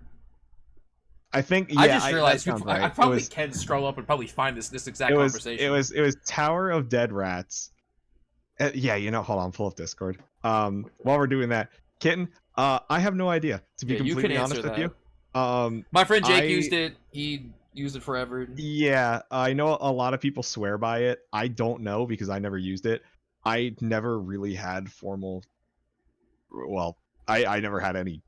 I think I just realized I probably can scroll up and probably find this exact conversation. It was Tower of Dead Rats. Yeah, you know, hold on, pull up Discord. While we're doing that, Kitten, I have no idea, to be completely honest with you. My friend Jake used it. He used it forever. Yeah, I know a lot of people swear by it. I don't know because I never used it. I never really had formal. Well, I never had any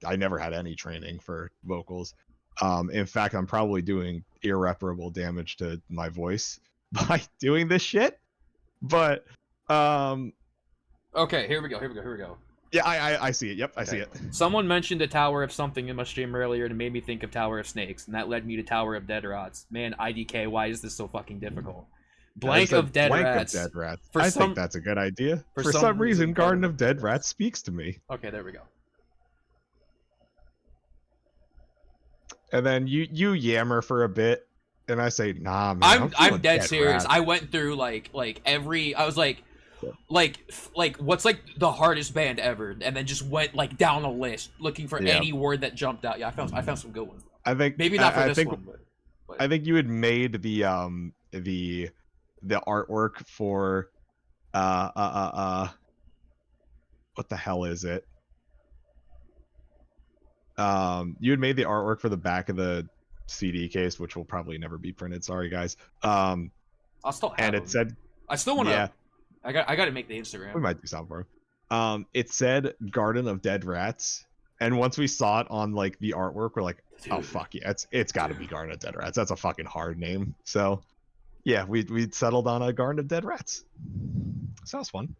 training for vocals. In fact, I'm probably doing irreparable damage to my voice by doing this shit. But okay, here we go. Yeah, I see it. Yep, I see it. Someone mentioned a Tower of something in my stream earlier, and it made me think of Tower of Snakes, and that led me to Tower of Dead Rats. Man, IDK, why is this so fucking difficult? Blank of Dead Rats. I think that's a good idea. For some reason, Garden of Dead Rats speaks to me. Okay, there we go. And then you yammer for a bit, and I say, nah, man. I'm dead serious. I went through like every. I was like what's like the hardest band ever, and then just went like down a list looking for any word that jumped out. Yeah, I found some good ones. I think maybe not for this one, but I think you had made the artwork for what the hell is it? You had made the artwork for the back of the CD case, which will probably never be printed. Sorry, guys. I'll still have and them. It said, I still want to. Yeah. I got to make the Instagram. We might do something for him. It said Garden of Dead Rats, and once we saw it on like the artwork, we're like, oh fuck yeah, it's got to be Garden of Dead Rats. That's a fucking hard name. So yeah, we settled on a Garden of Dead Rats. Sounds fun.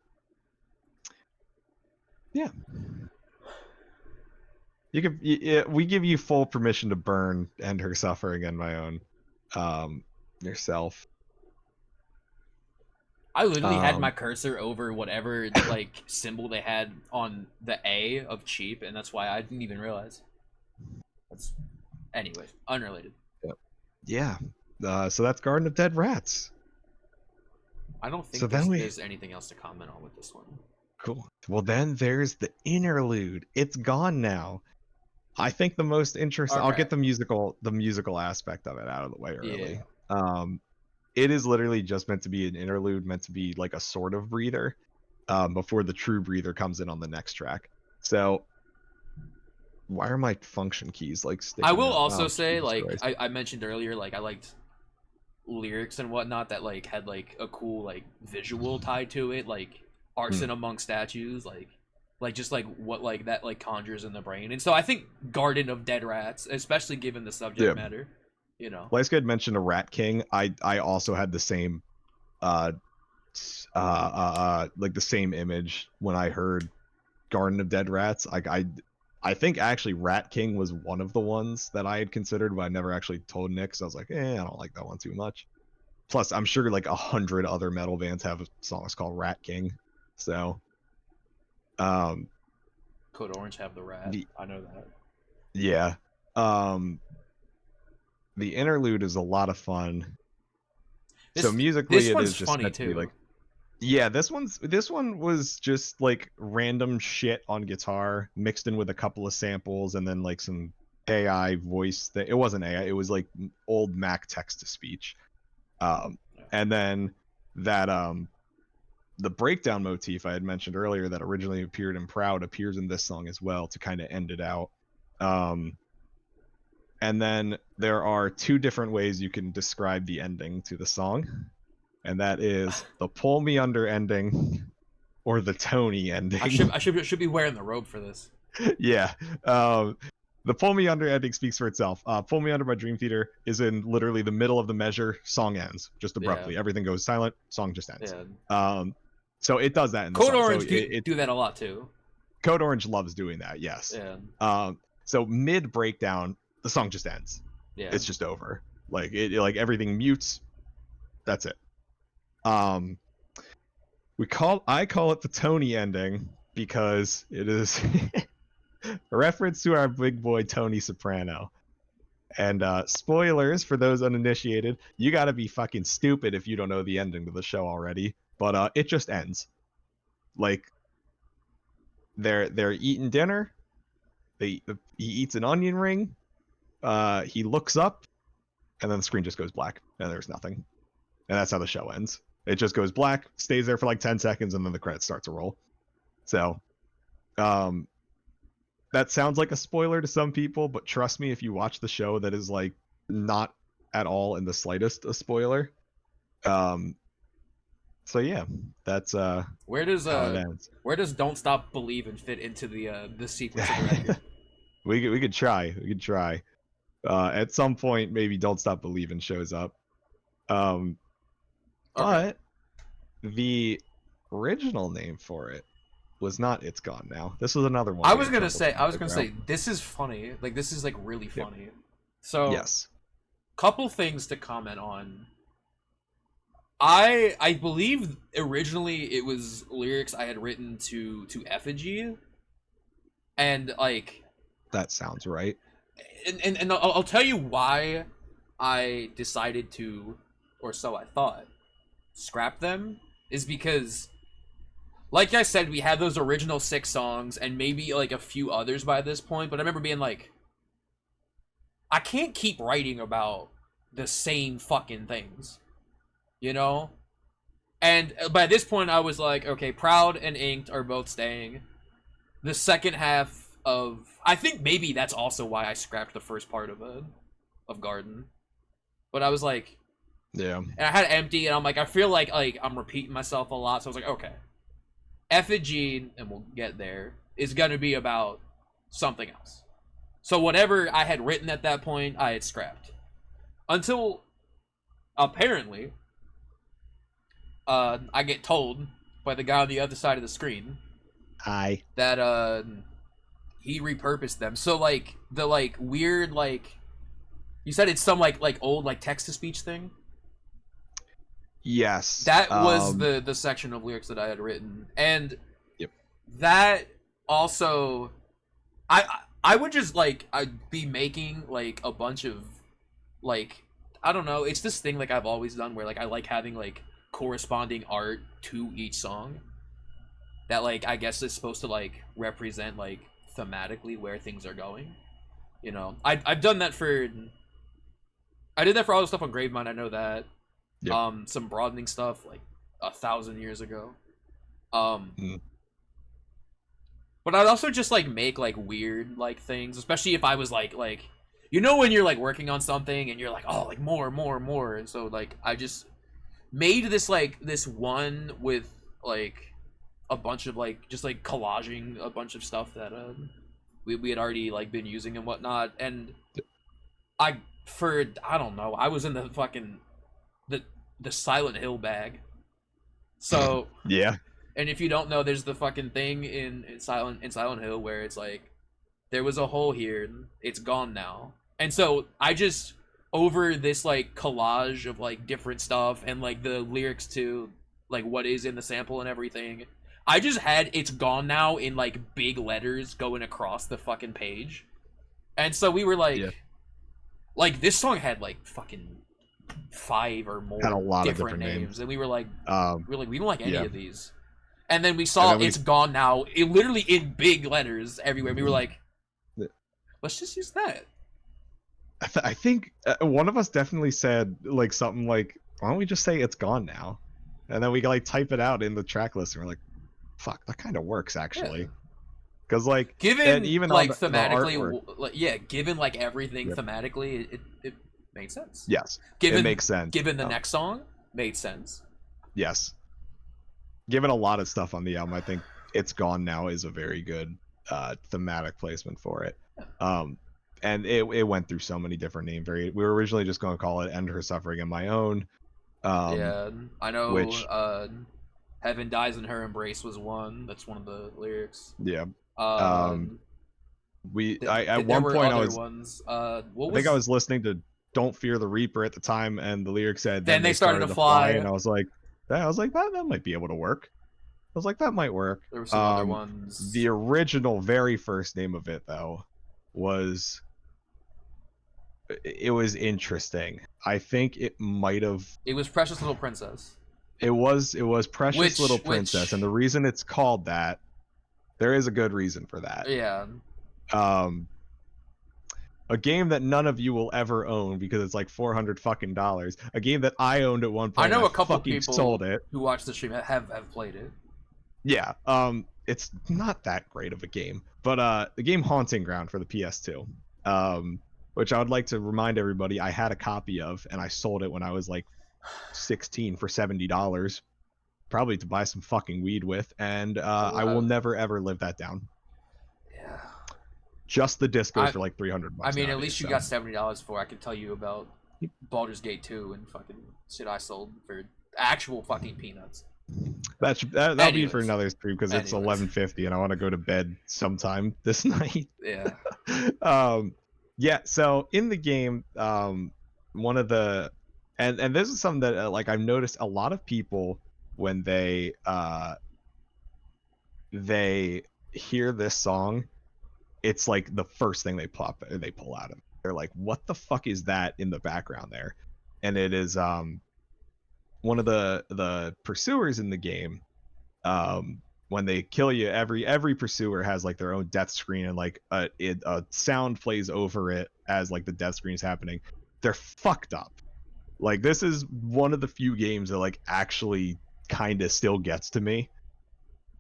Yeah. We give you full permission to burn End Her Suffering and my own yourself. I literally had my cursor over whatever like symbol they had on the A of cheap, and that's why I didn't even realize. That's anyways, unrelated. Yeah. So that's Garden of Dead Rats. I don't think So there's anything else to comment on with this one. Cool. Well, then there's the interlude. It's gone now. I think the most interesting. Okay. I'll get the musical aspect of it out of the way early. Yeah. It is literally just meant to be an interlude, meant to be like a sort of breather, before the true breather comes in on the next track. So, why are my function keys like sticking I will out? also Oh, say, Jesus like, Christ. I mentioned earlier, like, I liked lyrics and whatnot that, like, had, like, a cool, like, visual tied to it, like, arson among statues, like, just, like, what, like, that, like, conjures in the brain. And so I think Garden of Dead Rats, especially given the subject matter, you know. Lyska had mentioned a Rat King. I also had the same, like, the same image when I heard Garden of Dead Rats. Like, I think actually Rat King was one of the ones that I had considered, but I never actually told Nick, so I was like, I don't like that one too much. Plus, I'm sure like 100 other metal bands have songs called Rat King. So, Code Orange have the rat. I know that. Yeah. The interlude is a lot of fun. So musically, it is just meant to be like, yeah, this one was just like random shit on guitar mixed in with a couple of samples and then like some AI voice that it wasn't AI, it was like old Mac text to speech. And then that the breakdown motif I had mentioned earlier that originally appeared in Proud appears in this song as well to kind of end it out. And then there are two different ways you can describe the ending to the song. And that is the Pull Me Under ending or the Tony ending. I should be wearing the robe for this. Yeah. The Pull Me Under ending speaks for itself. Pull Me Under by Dream Theater is in literally the middle of the measure, song ends just abruptly. Everything goes silent, song just ends. So it does that in the Code song. Orange So do that a lot too. Code Orange loves doing that, yes. Yeah. So mid breakdown, the song just ends. Yeah. It's just over. Like like everything mutes. That's it. I call it the Tony ending because it is a reference to our big boy Tony Soprano. And spoilers for those uninitiated, you gotta be fucking stupid if you don't know the ending to the show already. But it just ends. Like they're eating dinner. He eats an onion ring. He looks up, and then the screen just goes black, and there's nothing. And that's how the show ends. It just goes black, stays there for like 10 seconds, and then the credits start to roll. So, that sounds like a spoiler to some people, but trust me, if you watch the show, that is like not at all in the slightest a spoiler. So yeah, that's where does Don't Stop Believin' fit into the sequence of the record? we could try. At some point, maybe Don't Stop Believin' shows up. But the original name for it was not It's Gone Now. This was another one. I was gonna say this is funny. Like this is like really funny. Yep. So yes, couple things to comment on. I believe originally it was lyrics I had written to Effigy, and like that sounds right. And I'll tell you why I decided to, or so I thought, scrap them is because, like I said, we had those original 6 songs and maybe like a few others by this point, but I remember being like, I can't keep writing about the same fucking things, you know? And by this point I was like, okay, Proud and Inked are both staying. The second half of, I think maybe that's also why I scrapped the first part of Garden. But I was like, yeah. And I had Empty, and I'm like, I feel like I'm repeating myself a lot. So I was like, okay, Effigy, and we'll get there, is gonna be about something else. So whatever I had written at that point, I had scrapped. Until apparently, I get told by the guy on the other side of the screen that he repurposed them. So like the like weird like, you said it's some like old like text to speech thing. Yes. That was the section of lyrics that I had written, and Yep. that also, I would just like I'd be making like a bunch of like I don't know. It's this thing like I've always done where like I like having like corresponding art to each song that like I guess is supposed to like represent like thematically where things are going. You know, I've done that for I did that for all the stuff on Gravemind. I know that. Yep. Some broadening stuff like 1,000 years ago. Mm. But I'd also just like make like weird like things, especially if I was like you know when you're like working on something and you're like oh like more, and so like I just made this like this one with like a bunch of like just like collaging a bunch of stuff that we had already like been using and whatnot, and I don't know, I was in the fucking the Silent Hill bag. So yeah. And if you don't know, there's the fucking thing in Silent Hill where it's like there was a hole here, it's gone now. And so I just over this like collage of like different stuff and like the lyrics to like what is in the sample and everything, I just had "it's gone now" in like big letters going across the fucking page. And so we were like this song had like fucking 5 or more Had a lot different of different names. and we were like we don't like any of these. And then we saw "it's gone now" it literally in big letters everywhere. We were like, let's just use that. I think one of us definitely said like something like, why don't we just say "it's gone now," and then we like type it out in the track list and we're like, fuck, that kind of works actually. Because like given even like on thematically given like everything thematically it made sense. Yes, given it makes sense. Given the next song made sense. Yes, given a lot of stuff on the album, I think "it's gone now" is a very good thematic placement for it. And it went through so many different name variations. We were originally just going to call it "End Her Suffering and My Own." Yeah, I know. Which "Heaven Dies in Her Embrace" was one. That's one of the lyrics. Yeah. At one point I was ones. I think I was listening to "Don't Fear the Reaper" at the time, and the lyric said, "Then they started to fly," and I was like, that might be able to work. I was like, that might work. There were some other ones. The original, very first name of it though was interesting. I think it might have. It was "Precious Little Princess." It was "Precious Little Princess," and the reason it's called that, there is a good reason for that. Yeah. A game that none of you will ever own because it's like $400 fucking dollars. A game that I owned at one point. I know a couple people sold it who watch the stream have played it. Yeah. It's not that great of a game, but the game Haunting Ground for the PS2. Which I would like to remind everybody I had a copy of, and I sold it when I was like 16 for $70, probably to buy some fucking weed with, and I will never ever live that down. Yeah. Just the disc goes for like $300. I mean, at least you got $70 for. I can tell you about Baldur's Gate 2 and fucking shit I sold for actual fucking peanuts. That'll be for another stream because it's 11:50 and I want to go to bed sometime this night. Yeah. Yeah. So in the game, one of the and this is something that like I've noticed a lot of people when they hear this song, it's like the first thing they pull out of it. They're like, what the fuck is that in the background there? And it is one of the pursuers in the game. When they kill you, every pursuer has like their own death screen, and like a sound plays over it as like the death screen is happening. They're fucked up. Like this is one of the few games that like actually kind of still gets to me.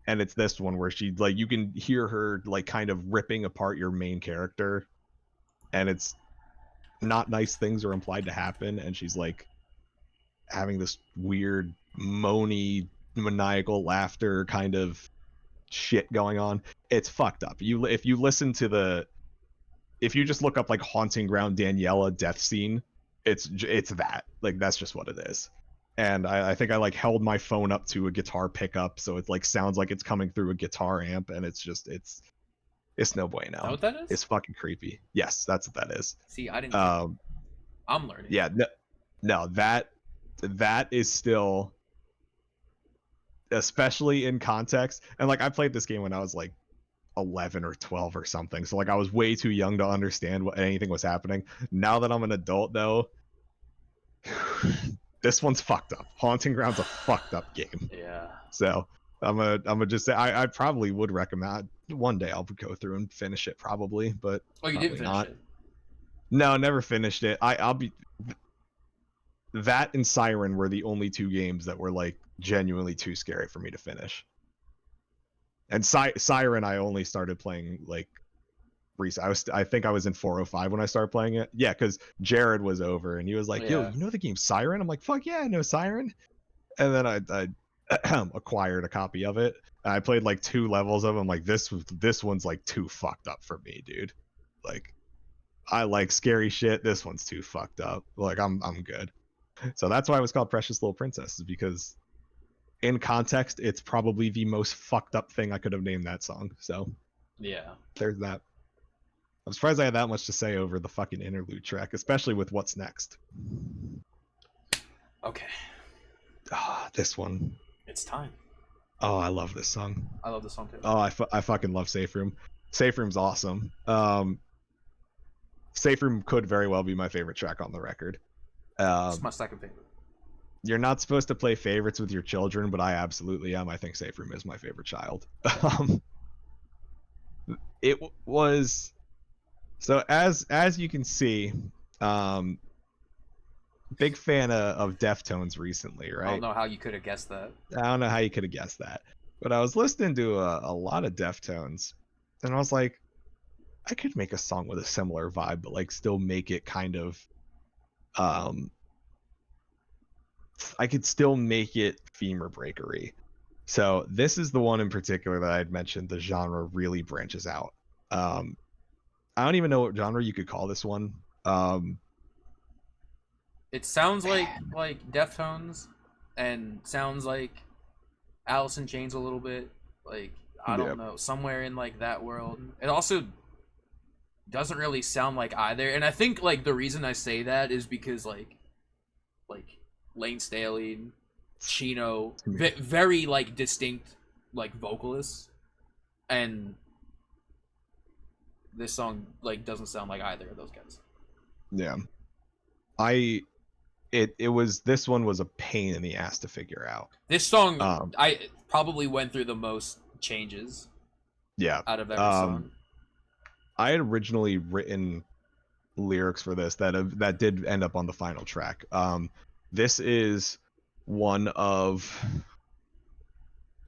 And it's this one where she like you can hear her like kind of ripping apart your main character, and it's not nice things are implied to happen, and she's like having this weird moany maniacal laughter kind of shit going on. It's fucked up. If you just look up like Haunting Ground Daniela death scene, it's that. Like that's just what it is. And I think I like held my phone up to a guitar pickup, so it like sounds like it's coming through a guitar amp, and it's no bueno. Is that what that is? It's fucking creepy. Yes, that's what that is. See, I didn't. I'm learning. Yeah, no, that that is still, especially in context, and like I played this game when I was like 11 or 12 or something, so like I was way too young to understand what anything was happening. Now that I'm an adult though, this one's fucked up. Haunting Ground's a fucked up game. Yeah. So I'm gonna just say I probably would recommend one day I'll go through and finish it probably, but Oh, you didn't finish it? No, never finished it. I'll be that and Siren were the only two games that were like genuinely too scary for me to finish. And Siren I only started playing like recent. I think I was in 405 when I started playing it. Yeah, because Jared was over and he was like, "Yo, you know the game Siren?" I'm like, "Fuck yeah, I know Siren." And then I acquired a copy of it. And I played like 2 levels of them. Like this one's like too fucked up for me, dude. Like I like scary shit. This one's too fucked up. Like I'm good. So that's why it was called Precious Little Princess, is because in context, it's probably the most fucked up thing I could have named that song. So yeah, there's that. I'm surprised I had that much to say over the fucking interlude track, especially with what's next. Okay. This one. It's time. Oh, I love this song. I love this song too. Oh, I fucking love Safe Room. Safe Room's awesome. Safe Room could very well be my favorite track on the record. It's my second favorite. You're not supposed to play favorites with your children, but I absolutely am. I think Safe Room is my favorite child. It was so as you can see, big fan of Deftones recently, right? I don't know how you could have guessed that. I don't know how you could have guessed that, but I was listening to a lot of Deftones, and I was like, I could make a song with a similar vibe, but like still make it kind of, I could still make it femur breakery. So this is the one in particular that I had mentioned. The genre really branches out. I don't even know what genre you could call this one. It sounds like Deftones, and sounds like Alice in Chains a little bit. Like I don't know, somewhere in like that world. It also doesn't really sound like either, and I think like the reason I say that is because like Lane Staley, Chino, very like distinct like vocalists, and this song like doesn't sound like either of those guys. Yeah, this one was a pain in the ass to figure out. This song I probably went through the most changes. Yeah, out of every song. I had originally written lyrics for this that did end up on the final track. This is one of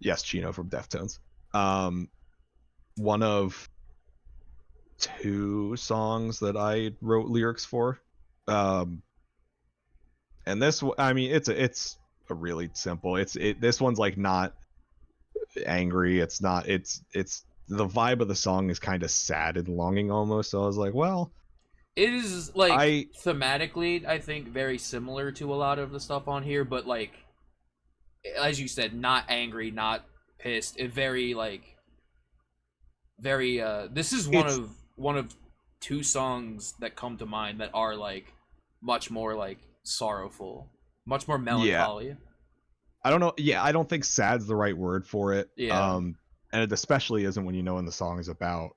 Chino from Deftones. One of 2 songs that I wrote lyrics for. And this, I mean, it's a really simple. This one's like not angry. It's not. It's the vibe of the song is kind of sad and longing almost. So I was like, well. It is like thematically, I think, very similar to a lot of the stuff on here, but like, as you said, not angry, not pissed. It very like, very. This is one of 2 songs that come to mind that are like much more like sorrowful, much more melancholy. Yeah. I don't know. Yeah, I don't think sad's the right word for it. Yeah. And it especially isn't when you know what the song is about.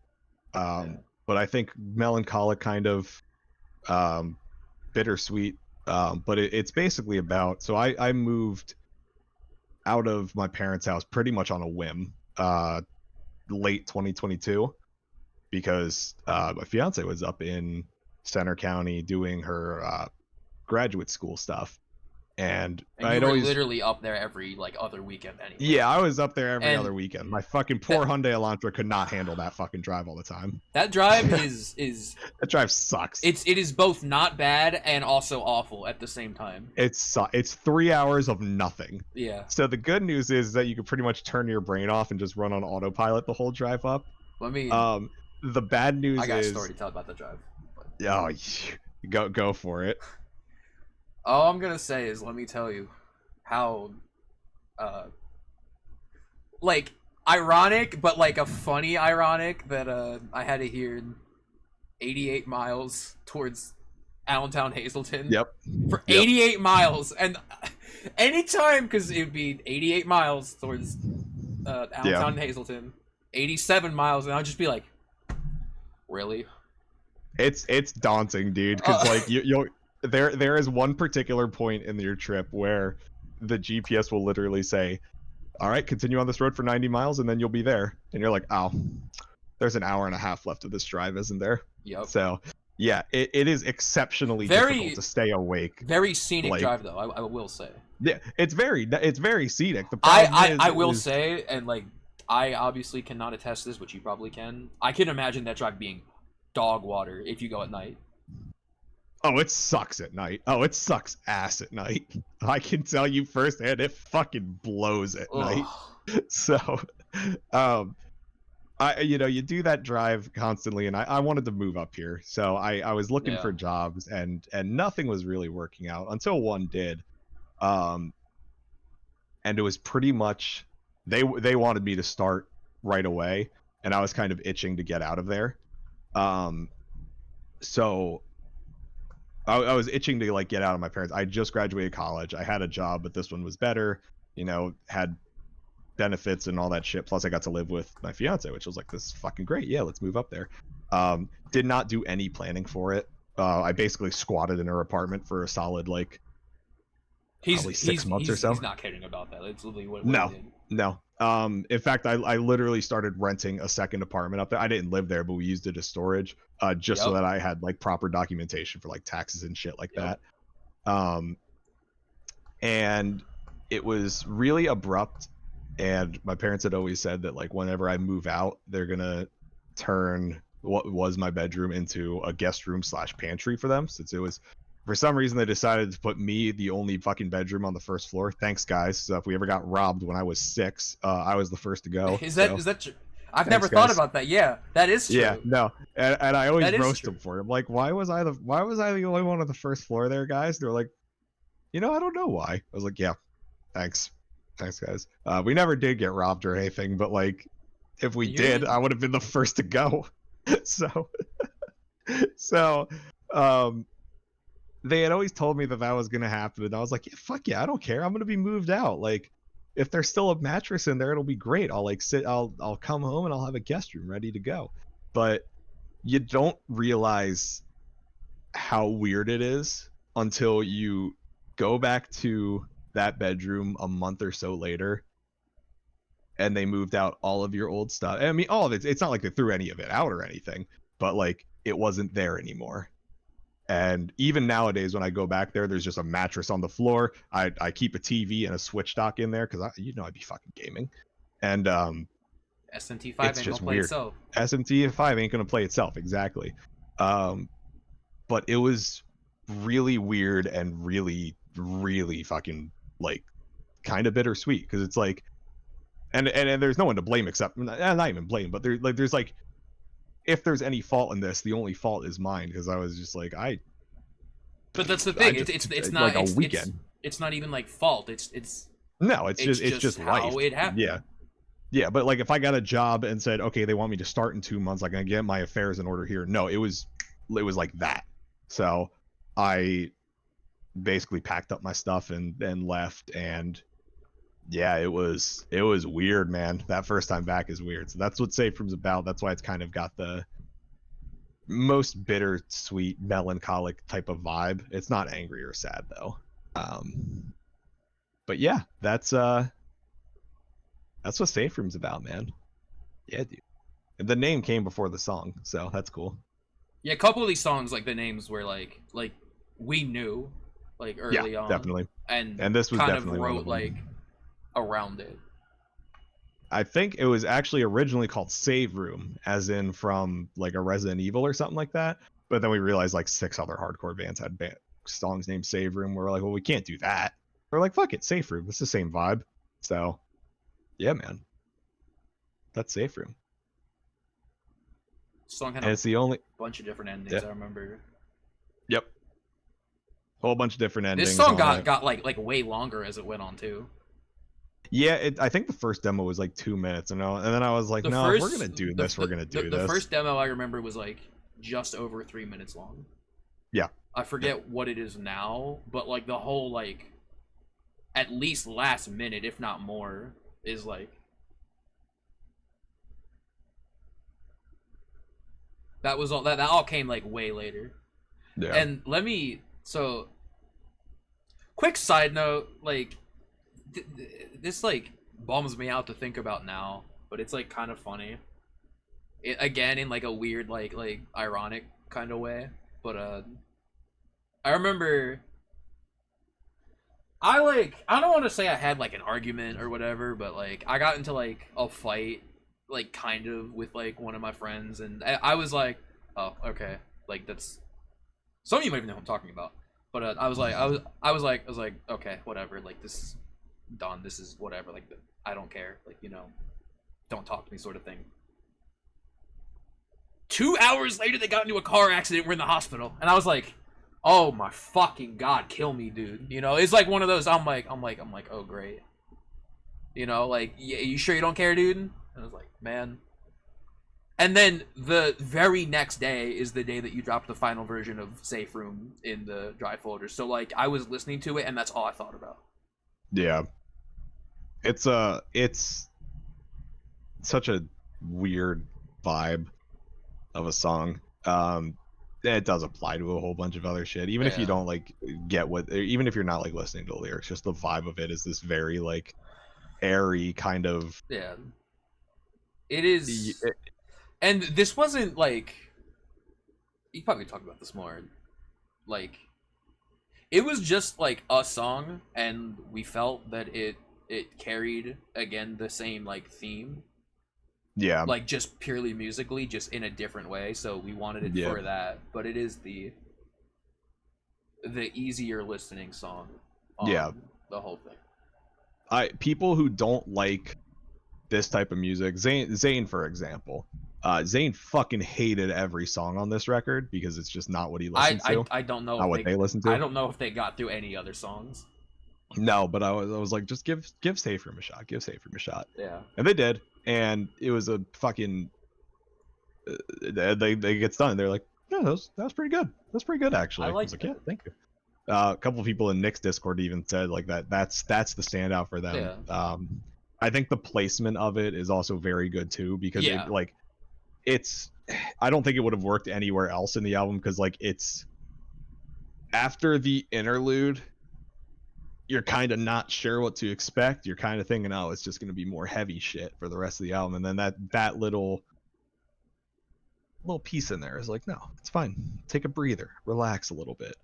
But I think melancholic, kind of bittersweet. But it's basically about. So I moved out of my parents' house pretty much on a whim, late 2022, because my fiance was up in Center County doing her graduate school stuff. And you were literally up there every like other weekend anyway. Yeah, I was up there every other weekend. My fucking poor Hyundai Elantra could not handle that fucking drive all the time. That drive is that drive sucks. It is both not bad and also awful at the same time. It's 3 hours of nothing. Yeah. So the good news is that you can pretty much turn your brain off and just run on autopilot the whole drive up. I mean, the bad news is I got a story to tell about the drive. Oh, go for it. All I'm gonna say is, let me tell you how, like, ironic, but like a funny ironic that I had to hear 88 miles towards Allentown Hazleton. Yep. For 88 miles, and anytime, because it would be 88 miles towards Allentown and Hazleton, 87 miles, and I'd just be like, really? It's daunting, dude, because like you'll there is one particular point in your trip where the GPS will literally say, all right, continue on this road for 90 miles and then you'll be there, and you're like, oh, there's an hour and a half left of this drive, isn't there? Yep. So yeah, it is exceptionally difficult to stay awake. Very scenic drive though, I will say. Yeah, it's very scenic. The I will say, and like, I obviously cannot attest this, but you probably can. I can imagine that drive being dog water if you go at night. Oh, it sucks at night. Oh, it sucks ass at night. I can tell you firsthand, it fucking blows at night. So, you do that drive constantly, and I wanted to move up here, so I was looking for jobs, and nothing was really working out until one did, and it was pretty much they wanted me to start right away, and I was kind of itching to get out of there, so I was itching to like get out of my parents. I just graduated college. I had a job, but this one was better. Had benefits and all that shit. Plus, I got to live with my fiance, which was like, this is fucking great. Yeah, let's move up there. Did not do any planning for it. I basically squatted in her apartment for a solid like probably 6 months or so. He's not caring about that. It's literally what no, he did. No. In fact, I literally started renting a second apartment up there. I didn't live there, but we used it as storage, just so that I had like proper documentation for like taxes and shit like that. And it was really abrupt. And my parents had always said that like whenever I move out, they're gonna turn what was my bedroom into a guest room / pantry for them, since it was, for some reason, they decided to put me, the only fucking bedroom, on the first floor. Thanks, guys. So if we ever got robbed when I was 6, I was the first to go. Is that true? I've never thought about that. Yeah, that is true. Yeah, no, and I always roast them for it. I'm like, why was I the only one on the first floor there, guys? They're like, I don't know why. I was like, yeah, thanks, guys. We never did get robbed or anything, but like, if we did, I would have been the first to go. So, they had always told me that was gonna happen, and I was like, yeah, fuck yeah, I don't care. I'm gonna be moved out. Like, if there's still a mattress in there, it'll be great. I'll like I'll come home and I'll have a guest room ready to go. But you don't realize how weird it is until you go back to that bedroom a month or so later, and they moved out all of your old stuff. I mean, all of it. It's not like they threw any of it out or anything, but like it wasn't there anymore. And even nowadays, when I go back there, there's just a mattress on the floor. I keep a TV and a Switch dock in there because I'd be fucking gaming. And SMT5 ain't gonna play itself. SMT5 ain't gonna play itself, exactly. But it was really weird and really, really fucking like kind of bittersweet, because it's like, and there's no one to blame except not even blame, but there's like, if there's any fault in this, the only fault is mine, because I was just like, But that's the thing. It's not like a weekend. It's not even like fault. It's just how life. it happened. Yeah. But like, if I got a job and said, okay, they want me to start in 2 months, I'm gonna get my affairs in order here. No, it was like that. So I basically packed up my stuff and left, and yeah, it was weird, man. That first time back is weird. So that's what Safe Room's about. That's why it's kind of got the most bittersweet, melancholic type of vibe. It's not angry or sad though. But yeah, that's what Safe Room's about, man. Yeah, dude. And the name came before the song, so that's cool. Yeah, a couple of these songs, like the names were like we knew, like early on, definitely. And this was kind definitely of wrote like around it. I think it was actually originally called Save Room, as in from like a Resident Evil or something like that. But then we realized like 6 other hardcore bands had songs named Save Room. We're like, well, we can't do that. We're like, fuck it, Safe Room. It's the same vibe. So, yeah, man. That's Safe Room. Song had it's the only bunch of different endings. I remember. Yep. Whole bunch of different endings. This song got like way longer as it went on too. Yeah, I think the first demo was like 2 minutes, and then I was like, no, if we're gonna do this, we're gonna do this. The first demo I remember was like just over 3 minutes long. Yeah. I forget what it is now, but like the whole like at least last minute, if not more, is like that was all that all came like way later. Yeah. And quick side note, like this like bums me out to think about now, but it's like kind of funny. It, again in like a weird like ironic kind of way, but I remember I don't want to say I had like an argument or whatever, but like I got into like a fight like kind of with like one of my friends, and I was like, oh okay, like that's some of you might even know what I'm talking about, but I was like okay, whatever, like this is done, this is whatever, like I don't care, like don't talk to me sort of thing. 2 hours later, they got into a car accident. We're in the hospital, and I was like, "Oh my fucking god, kill me, dude!" It's like one of those. I'm like, oh great. Like, yeah, you sure you don't care, dude? And I was like, man. And then the very next day is the day that you dropped the final version of Safe Room in the drive folder. So like, I was listening to it, and that's all I thought about. Yeah. It's such a weird vibe of a song. It does apply to a whole bunch of other shit. Even if you don't like get what, even if you're not like listening to the lyrics, just the vibe of it is this very like airy kind of. Yeah. It is. And this wasn't like, you probably talk about this more. Like, it was just like a song, and we felt that it carried again the same like theme. Yeah. Like just purely musically, just in a different way. So we wanted it for that, but it is the easier listening song on the whole thing. People who don't like this type of music, Zayn for example, Zayn fucking hated every song on this record because it's just not what he listens to. I don't know not what they listen to. I don't know if they got through any other songs. No, but I was like, just give Safe Room a shot. Give Safe Room a shot. Yeah. And they did, and it was a fucking. They get done. They're like, yeah, that was pretty good. That's pretty good actually. I was like, yeah, thank you. A couple of people in Nick's Discord even said like that's the standout for them. Yeah. I think the placement of it is also very good too because it's I don't think it would have worked anywhere else in the album because like it's after the interlude you're kind of not sure what to expect. You're kind of thinking, oh, it's just going to be more heavy shit for the rest of the album, and then that little piece in there is like, no, it's fine. Take a breather, relax a little bit.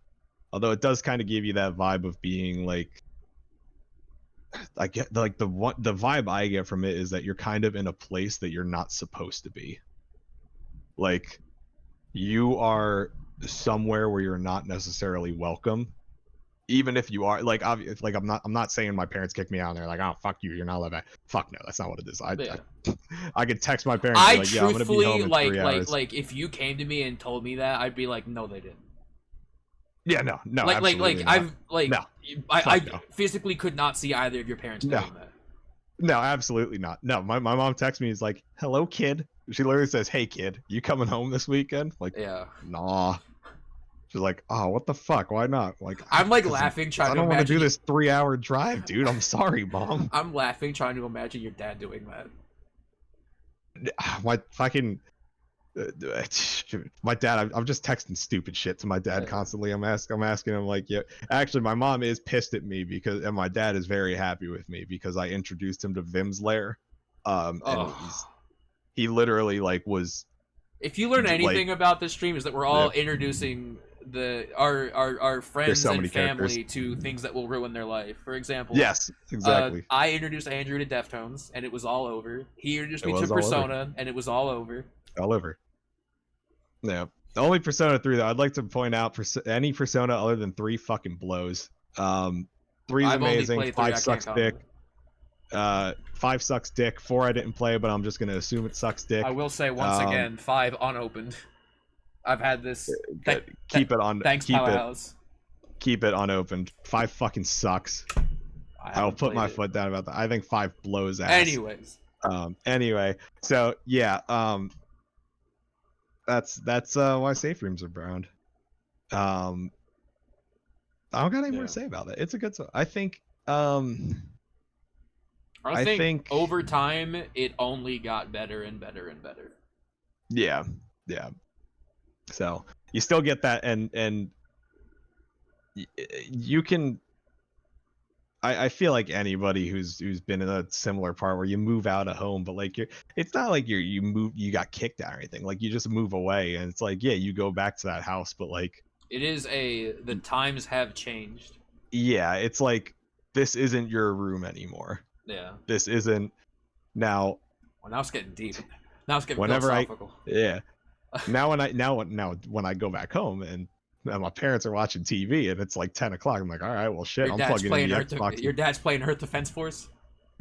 Although it does kind of give you that vibe of being like, I get like the vibe I get from it is that you're kind of in a place that you're not supposed to be. Like you are somewhere where you're not necessarily welcome, even if you are like obvious. Like I'm not saying my parents kicked me out and they're like, oh fuck you, you're not allowed back. Fuck no, that's not what it is. I could text my parents. I like, truthfully, I'm gonna be home in 3 hours. like if you came to me and told me that, I'd be like, no, they didn't. Yeah, no, I physically could not see either of your parents doing that. No, absolutely not. No, my mom texts me, is like, hello kid. She literally says, hey kid, you coming home this weekend? Like, yeah, nah. She's like, oh, what the fuck? Why not? Like, I'm like laughing trying to I don't want to do this 3-hour drive, dude. I'm sorry, mom. I'm laughing trying to imagine your dad doing that. My fucking my dad, I'm just texting stupid shit to my dad constantly. I'm asking him like, yeah, actually my mom is pissed at me and my dad is very happy with me because I introduced him to Vim's Lair. And he literally like was. If you learn anything about this stream is that we're all introducing our friends and family to things that will ruin their life. For example, yes, exactly. I introduced Andrew to Deftones and it was all over. He introduced me to Persona and it was all over. All over. Yeah. The only Persona 3 though, I'd like to point out any Persona other than 3 fucking blows. 3 is amazing. 5 sucks dick. 5 sucks dick. 4 I didn't play, but I'm just gonna assume it sucks dick. I will say once again, 5 unopened. I've had this. Keep it on. Thanks, Powerhouse. Keep it unopened. 5 fucking sucks. I'll put my foot down about that. I think 5 blows ass. Anyways. Anyway, so yeah. That's why safe rooms are around. Um, I don't got any more to say about it. It's a good song. I think. I think over time it only got better and better and better. Yeah. So you still get that, and you can. I feel like anybody who's been in a similar part where you move out of home, but like it's not like you got kicked out or anything. Like you just move away, and it's like you go back to that house, but like the times have changed. Yeah, it's like this isn't your room anymore. Yeah. This isn't now. Well, now it's getting deep. Now it's getting Whenever philosophical. Now when I go back home and my parents are watching TV and it's like 10 o'clock, I'm like, all right, well, shit, I'm plugging in the Xbox. Your dad's playing Earth Defense Force?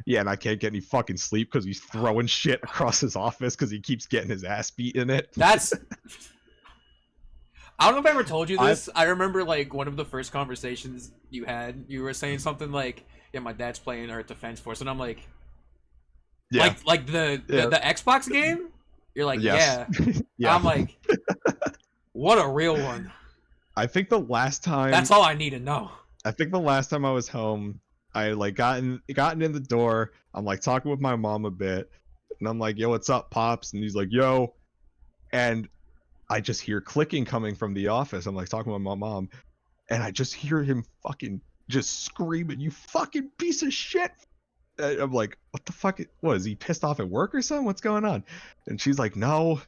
Yeah, and I can't get any fucking sleep because he's throwing shit across his office because he keeps getting his ass beat in it. That's... I don't know if I ever told you this. I remember, like, one of the first conversations you had, you were saying something like, yeah, my dad's playing Earth Defense Force, and I'm like... Yeah. Like the Xbox game? You're like, yes. Yeah. I'm like, what a real one. I think the last time... That's all I need to know. I think the last time I was home, I like gotten in the door. I'm like talking with my mom a bit, and I'm like, "Yo, what's up, pops?" And he's like, "Yo," and I just hear clicking coming from the office. I'm like talking with my mom, and I just hear him fucking just screaming, "You fucking piece of shit!" And I'm like, "What the fuck? What is he pissed off at work or something? What's going on?" And she's like, "No,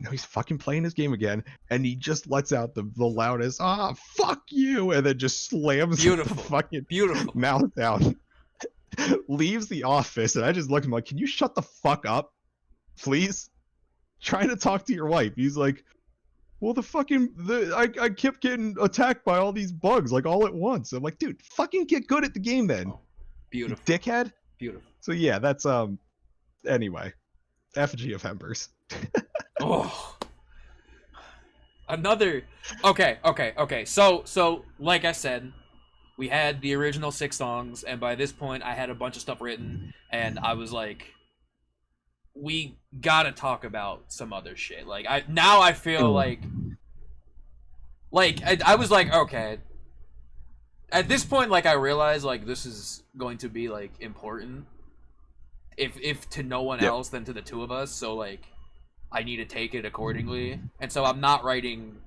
he's fucking playing his game again," and he just lets out the loudest fuck you, and then just slams the fucking mouth down. Leaves the office, and I just look at him like, can you shut the fuck up, please? Trying to talk to your wife. He's like, well, I kept getting attacked by all these bugs like all at once. I'm like, dude, fucking get good at the game then. Beautiful. You dickhead. Beautiful. So yeah, that's anyway, effigy of Embers. Oh, another. Okay. So like I said, we had the original 6 songs, and by this point, I had a bunch of stuff written, and I was like, we gotta talk about some other shit. Like I feel like I was like, okay. At this point, like I realized like this is going to be like important, if to no one else than to the two of us. So like, I need to take it accordingly, and so I'm not writing,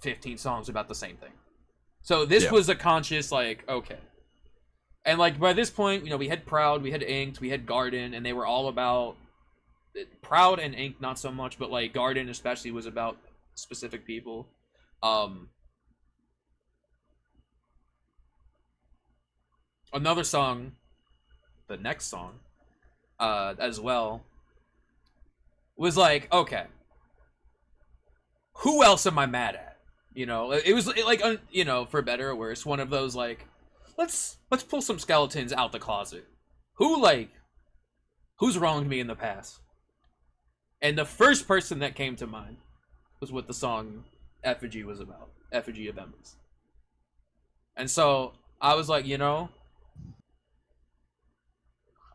15 songs about the same thing. So this was a conscious, like, okay. And, like, by this point, we had Proud, we had Inked, we had Garden, and they were all about... Proud and Inked, not so much, but, like, Garden especially was about specific people. Another song, the next song, as well, was like, okay, who else am I mad at? It was like, for better or worse, one of those like, let's pull some skeletons out the closet. Who's wronged me in the past? And the first person that came to mind was what the song Effigy was about, Effigy of Embers. And so I was like, I'm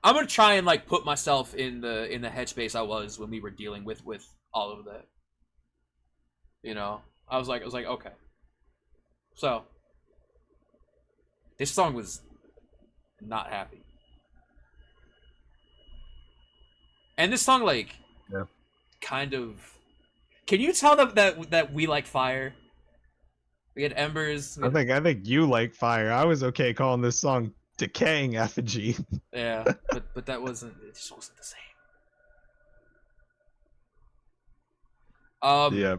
gonna try and like put myself in the headspace I was when we were dealing with all of that. I was like, okay. So, this song was not happy. And this song, like, kind of... Can you tell that we like fire? We had Embers. I think you like fire. I was okay calling this song Decaying Effigy. Yeah, but that wasn't... It just wasn't the same. Yeah.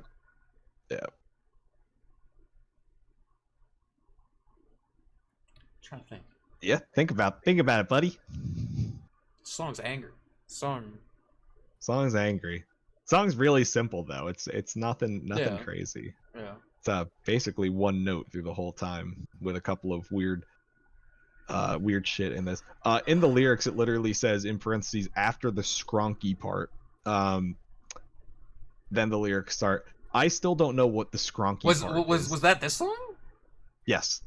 Trying to think. Yeah, think about it, buddy. Song's angry. Song's angry. Song's really simple though. It's nothing crazy. Yeah. It's basically one note through the whole time with a couple of weird shit in this. In the lyrics it literally says in parentheses after the skronky part. Then the lyrics start. I still don't know what the skronky part is. Was that this song? Yes.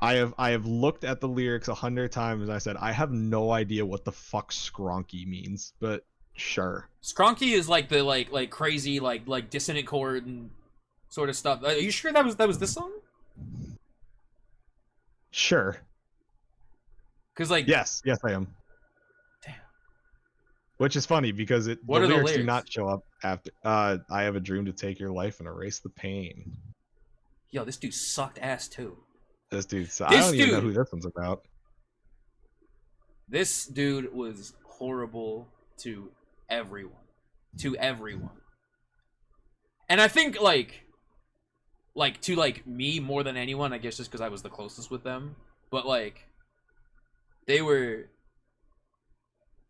I have looked at the lyrics 100 times and I said I have no idea what the fuck skronky means, but sure. Skronky is like the like crazy like dissonant chord and sort of stuff. Are you sure that was this song? Sure. Because like yes, I am. Damn. Which is funny because the lyrics do not show up after. I have a dream to take your life and erase the pain. Yo, this dude sucked ass too. This dude. I don't even know who this one's about. This dude was horrible to everyone. To everyone. And I think like to like me more than anyone, I guess just because I was the closest with them. But like they were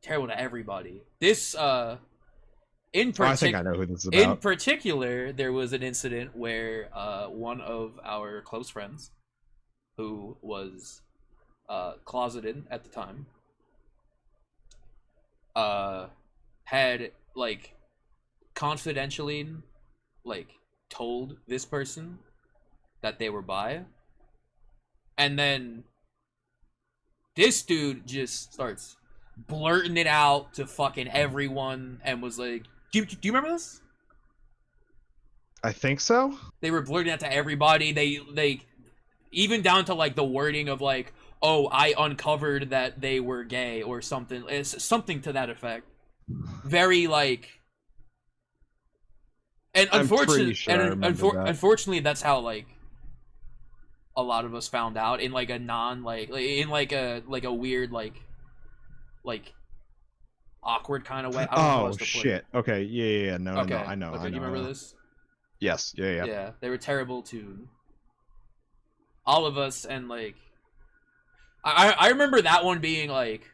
terrible to everybody. This I think I know who this is about. In particular, there was an incident where one of our close friends, who was closeted at the time, had like confidentially like told this person that they were bi, and then this dude just starts blurting it out to fucking everyone and was like, do you remember this? I think so. They were blurting out to everybody. They even down to like the wording of like, oh, I uncovered that they were gay or something. It's something to that effect. Very like, and unfortunately, unfortunately, that's how like a lot of us found out in like a non in like a weird like awkward kind of way. I don't know how else to put it. Okay, yeah, no, okay. I know. Okay, do you remember this? Yes, yeah. Yeah, they were terrible to all of us, and like, I remember that one being like,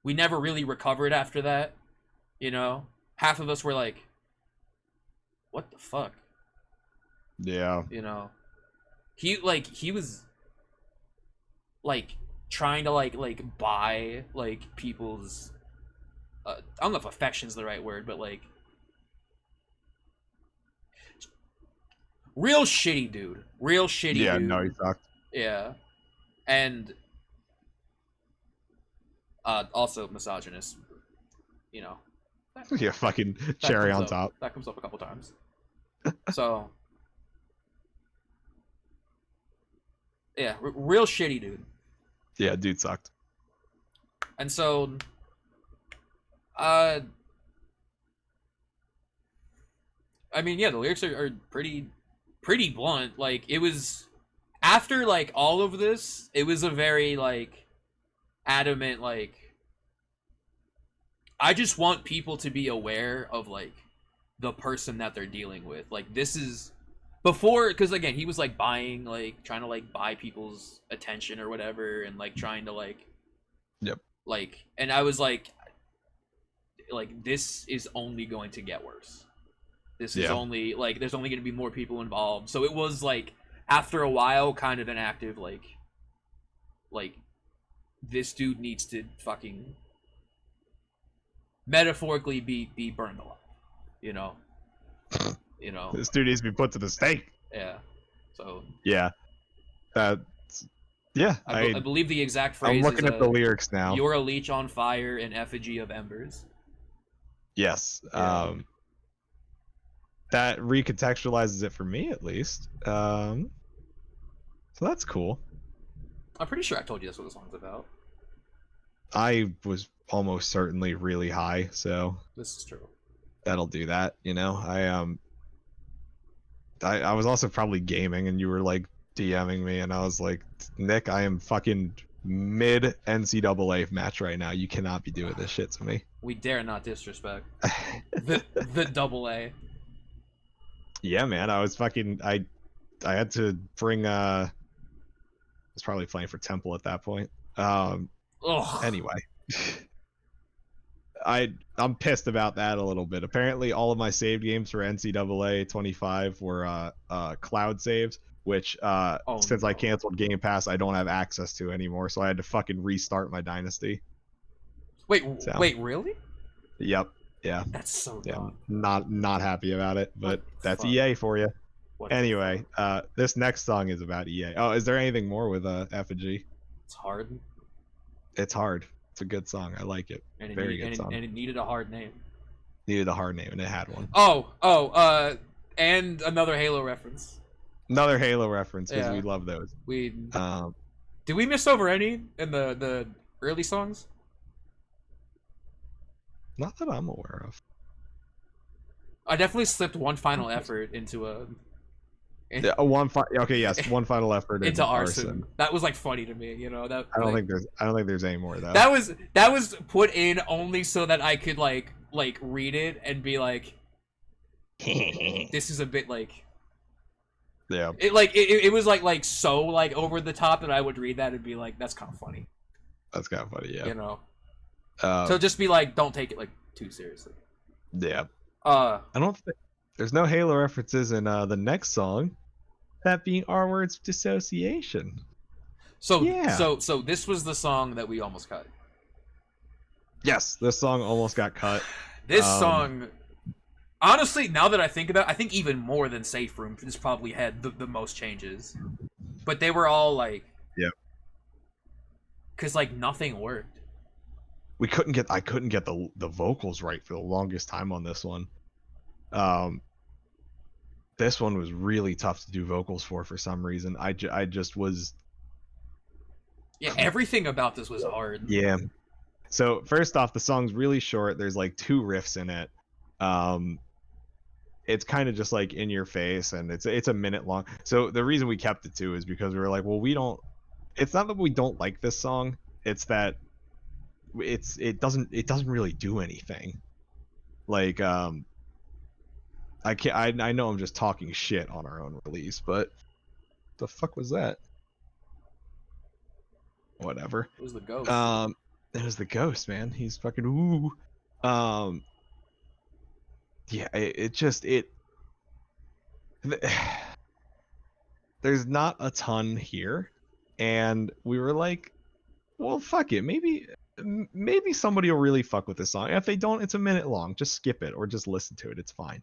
we never really recovered after that. You know, half of us were like, what the fuck? Yeah. You know, he was like trying to like buy like people's I don't know if affection's the right word, but like real shitty dude. Yeah, no, he sucked. Yeah. And also misogynist, you know. Yeah, fucking cherry on top. That comes up a couple times. So yeah, real shitty dude. Yeah, dude sucked. And so I mean, yeah, the lyrics are pretty blunt. Like, it was after like all of this, it was a very like adamant like, I just want people to be aware of like the person that they're dealing with. Like, this is before, because again, he was like buying, like trying to like buy people's attention or whatever, and like trying to like, yep, like, and I was like this is only going to get worse. This is only like, there's only going to be more people involved. So it was like after a while kind of an active like this dude needs to fucking metaphorically be burned alive, you know. This dude needs to be put to the stake. Yeah. So yeah, yeah. I believe the exact phrase. I'm looking at the lyrics now. You're a leech on fire, an effigy of embers. Yes. Yeah. That recontextualizes it for me, at least. So that's cool. I'm pretty sure I told you that's what the song's about. I was almost certainly really high, so this is true. That'll do that, you know. I was also probably gaming, and you were like DMing me, and I was like, Nick, I am fucking mid NCAA match right now. You cannot be doing this shit to me. We dare not disrespect the double A. Yeah, man. I was fucking. I had to bring. I was probably playing for Temple at that point. Anyway. I'm pissed about that a little bit. Apparently, all of my saved games for NCAA 25 were cloud saves, which since I canceled Game Pass, I don't have access to anymore. So I had to fucking restart my dynasty. Wait, really? Yep. Yeah. That's so dumb. Not happy about it, but that's EA for you. Anyway, this next song is about EA. Oh, is there anything more with Effigy? It's hard. It's hard. It's a good song. I like it. Very good song. And it needed a hard name. Needed a hard name, and it had one. And another Halo reference. Another Halo reference because Yeah. we love those. Did we miss over any in the early songs? Not that I'm aware of. I definitely slipped one final effort into a. Yeah, okay, yes, one final effort into in arson. That was like funny to me, that. I don't think there's any more though. That was put in only so that I could like read it and be like, this is a bit like. Yeah. It was like so like over the top that I would read that and be like, that's kind of funny. That's kind of funny, yeah. So just be like, don't take it like too seriously. Yeah. I don't think there's no Halo references in the next song. That being R Word's Dissociation. So this was the song that we almost cut. Yes, this song almost got cut. This song, honestly, now that I think about it, I think even more than Safe Room, this probably had the most changes. But they were all like... Yeah. Because, like, nothing worked. I couldn't get the vocals right for the longest time on this one. This one was really tough to do vocals for some reason. I just was... Yeah, everything about this was hard. Yeah. So, first off, the song's really short. There's, like, 2 riffs in it. It's kind of just, like, in your face, and it's a minute long. So, the reason we kept it, too, is because we were like, well, it's not that we don't like this song. It's that it doesn't really do anything. Like, I know I'm just talking shit on our own release, but the fuck was that? Whatever. It was the ghost. It was the ghost, man. He's fucking ooh. Yeah, there's not a ton here, and we were like, well, fuck it. Maybe somebody will really fuck with this song. If they don't, it's a minute long. Just skip it or just listen to it. It's fine.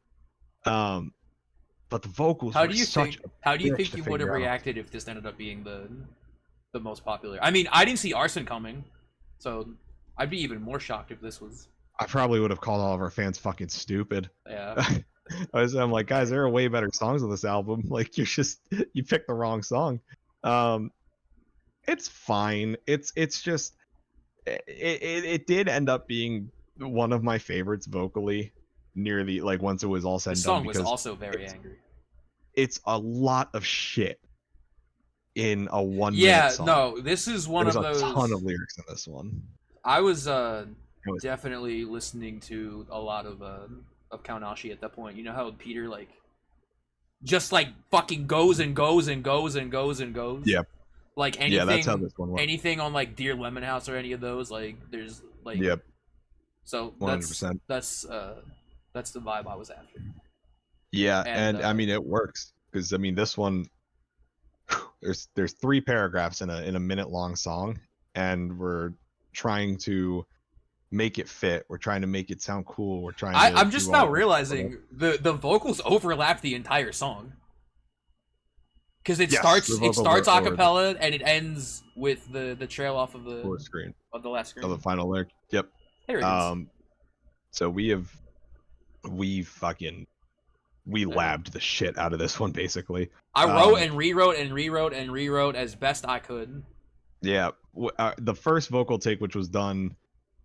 But the vocals. How do you think you would have reacted if this ended up being the most popular? I mean, I didn't see Arson coming, so I'd be even more shocked if this was. I probably would have called all of our fans fucking stupid. Yeah. I'm like, guys, there are way better songs on this album. Like, you picked the wrong song. It's fine. It's just it did end up being one of my favorites vocally near the once it was all said and done. The song was also very angry. It's a lot of shit in a 1 minute song. No, this is one of those. There's a ton of lyrics in this one. I was definitely listening to a lot of Kaunashi at that point. You know how Peter just fucking goes and goes and goes and goes and goes. Yep. Like anything. Yeah, that's how this one works. Anything on Dear Lemon House or any of those, there's Yep. So 100%. That's the vibe I was after. Yeah, and I mean it works because I mean this one. There's 3 paragraphs in a minute long song, and we're trying to make it fit. We're trying to make it sound cool. We're trying. I'm just now realizing the vocals overlap the entire song. Because it starts a cappella and it ends with the trail off of the screen of the last screen of the final lyric. Yep. There it is. So we labbed the shit out of this one basically. I wrote and rewrote and rewrote and rewrote as best I could. Yeah, the first vocal take, which was done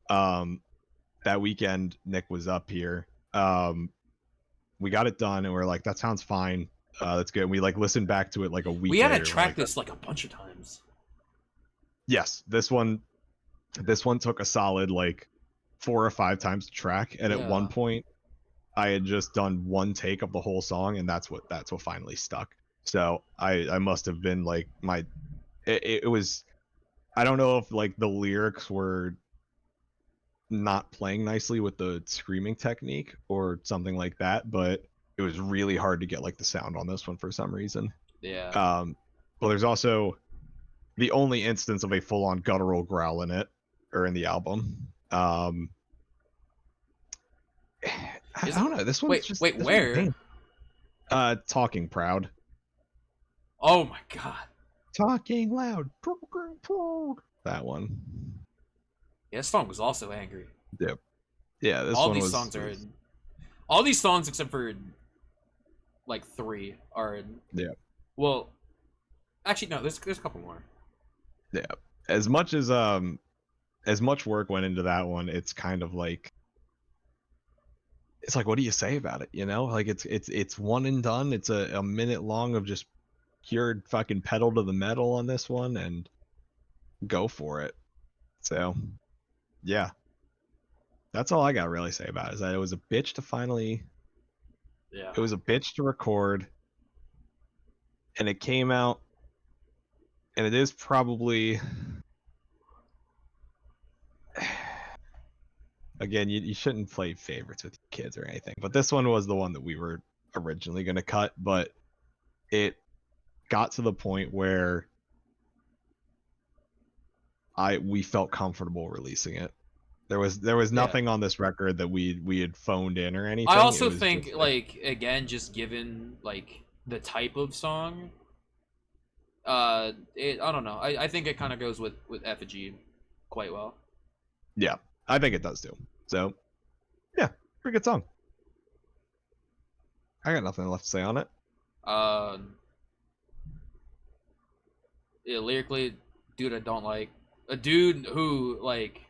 that weekend, Nick was up here. We got it done, and we're like, that sounds fine. That's good. And we listened back to it a week. We had to track this a bunch of times. Yes, this one took a solid 4 or 5 times to track, and at one point, I had just done 1 take of the whole song, and that's what finally stuck. So I must have been it was. I don't know if the lyrics were not playing nicely with the screaming technique or something like that, but it was really hard to get the sound on this one for some reason. Yeah. Well, there's also the only instance of a full-on guttural growl in it, or in the album. I don't know. This one's just... Wait, where? Talking Proud. Oh my god. Talking Loud. That one. Yeah, this song was also angry. Yep. Yeah, all these songs except for like 3 are in. Yeah. Well, actually no, there's a couple more. Yeah. As much work went into that one, it's kind of like, it's like, what do you say about it? You know, like it's one and done. It's a minute long of just pure fucking pedal to the metal on this one, and go for it. So yeah, that's all I got to really say about it, is that it was a bitch to finally, Yeah. it was a bitch to record, and it came out, and it is probably, again, you shouldn't play favorites with your kids or anything, but this one was the one that we were originally going to cut, but it got to the point where we felt comfortable releasing it. There was nothing on this record that we had phoned in or anything. I also It was think just like again, just given like the type of song, I don't know. I think it kind of goes with Effigy quite well. yeah, I think it does too. So yeah, pretty good song. I got nothing left to say on it. Yeah, lyrically, dude, I don't like a dude who like.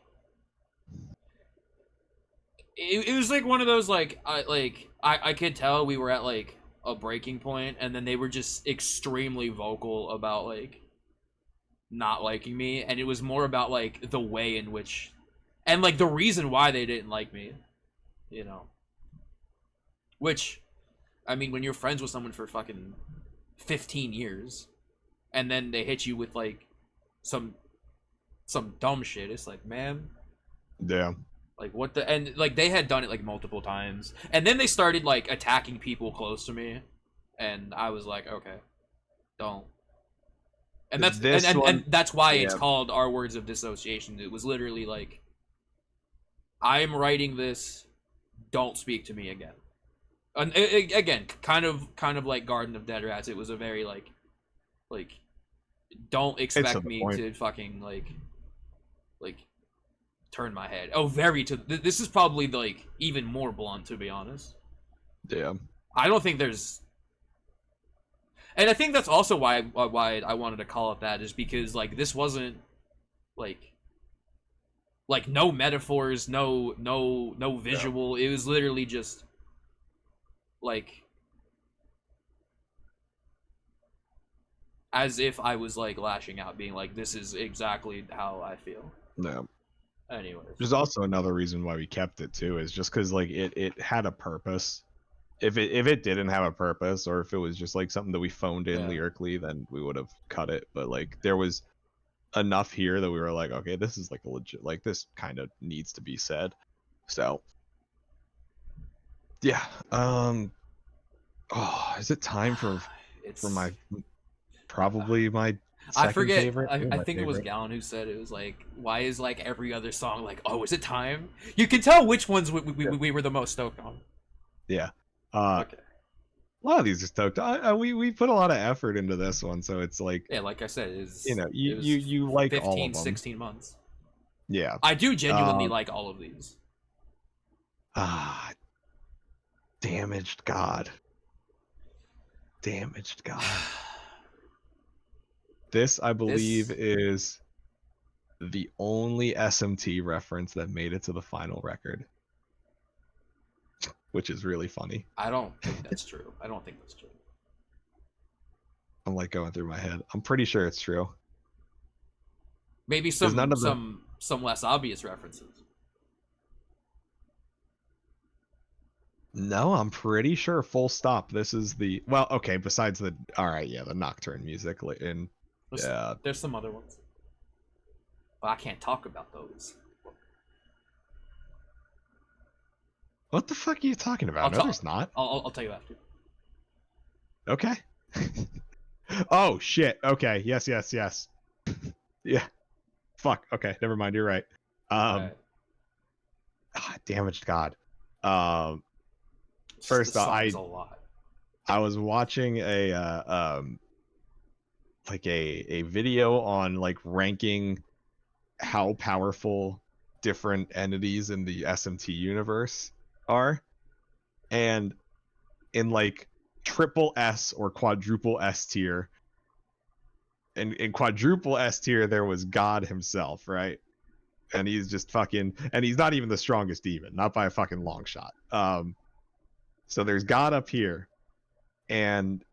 It was like one of those like I could tell we were at like a breaking point, and then they were just extremely vocal about like not liking me, and it was more about like the way in which, and like the reason why they didn't like me, you know. Which, I mean, when you're friends with someone for fucking 15 years, and then they hit you with like some dumb shit, it's like, man, Yeah. like what the, and like they had done it like multiple times, and then they started like attacking people close to me, and I was like, okay, don't. And that's This one, and that's why it's yeah. called Our Words of Dissociation. It was literally like, I'm writing this, don't speak to me again. And again, kind of like Garden of Dead Rats. It was a very like don't It's to expect the me point. to fucking like turn my head. Oh, very to this is probably like even more blunt, to be honest. Yeah. I don't think there's, and I think that's also why I wanted to call it that, is because like this wasn't like no metaphors, no visual. It was literally just like as if I was like lashing out, being like, this is exactly how I feel. No. Anyways, There's also another reason why we kept it too, is just because like it had a purpose. If it didn't have a purpose, or if it was just like something that we phoned in lyrically, then we would have cut it. But like there was enough here that we were like, okay, this is like a legit, like this kind of needs to be said. So yeah. Oh, is it time for my probably my I second forget. favorite? I My think it was favorite. Gallon who said it was like, why is like every other song like, oh, is it time? You can tell which ones we were the most stoked on. Yeah. Okay. A lot of these are stoked. We put a lot of effort into this one, so it's like, Yeah, like I said, it was you like 15, all of them. 16 months. Yeah. I do genuinely like all of these. Ah, damaged God. Damaged God. This, I believe, is the only SMT reference that made it to the final record, which is really funny. I don't think that's true. I don't think that's true. I'm like going through my head. I'm pretty sure it's true. Maybe some less obvious references. No, I'm pretty sure. Full stop. This is the, well, okay. Besides the, all right, yeah, the Nocturne music in. There's some other ones, but I can't talk about those. What the fuck are you talking about? No, there's not. I'll tell you after. Okay. Oh shit. Okay. Yes. Yeah. Fuck. Okay. Never mind. You're right. Right. Damaged God. First, I was watching a like a video on like ranking how powerful different entities in the SMT universe are, and in like triple S or quadruple S tier. And in quadruple S tier, there was God himself, right? And he's just fucking, and he's not even the strongest demon, not by a fucking long shot. So there's God up here, and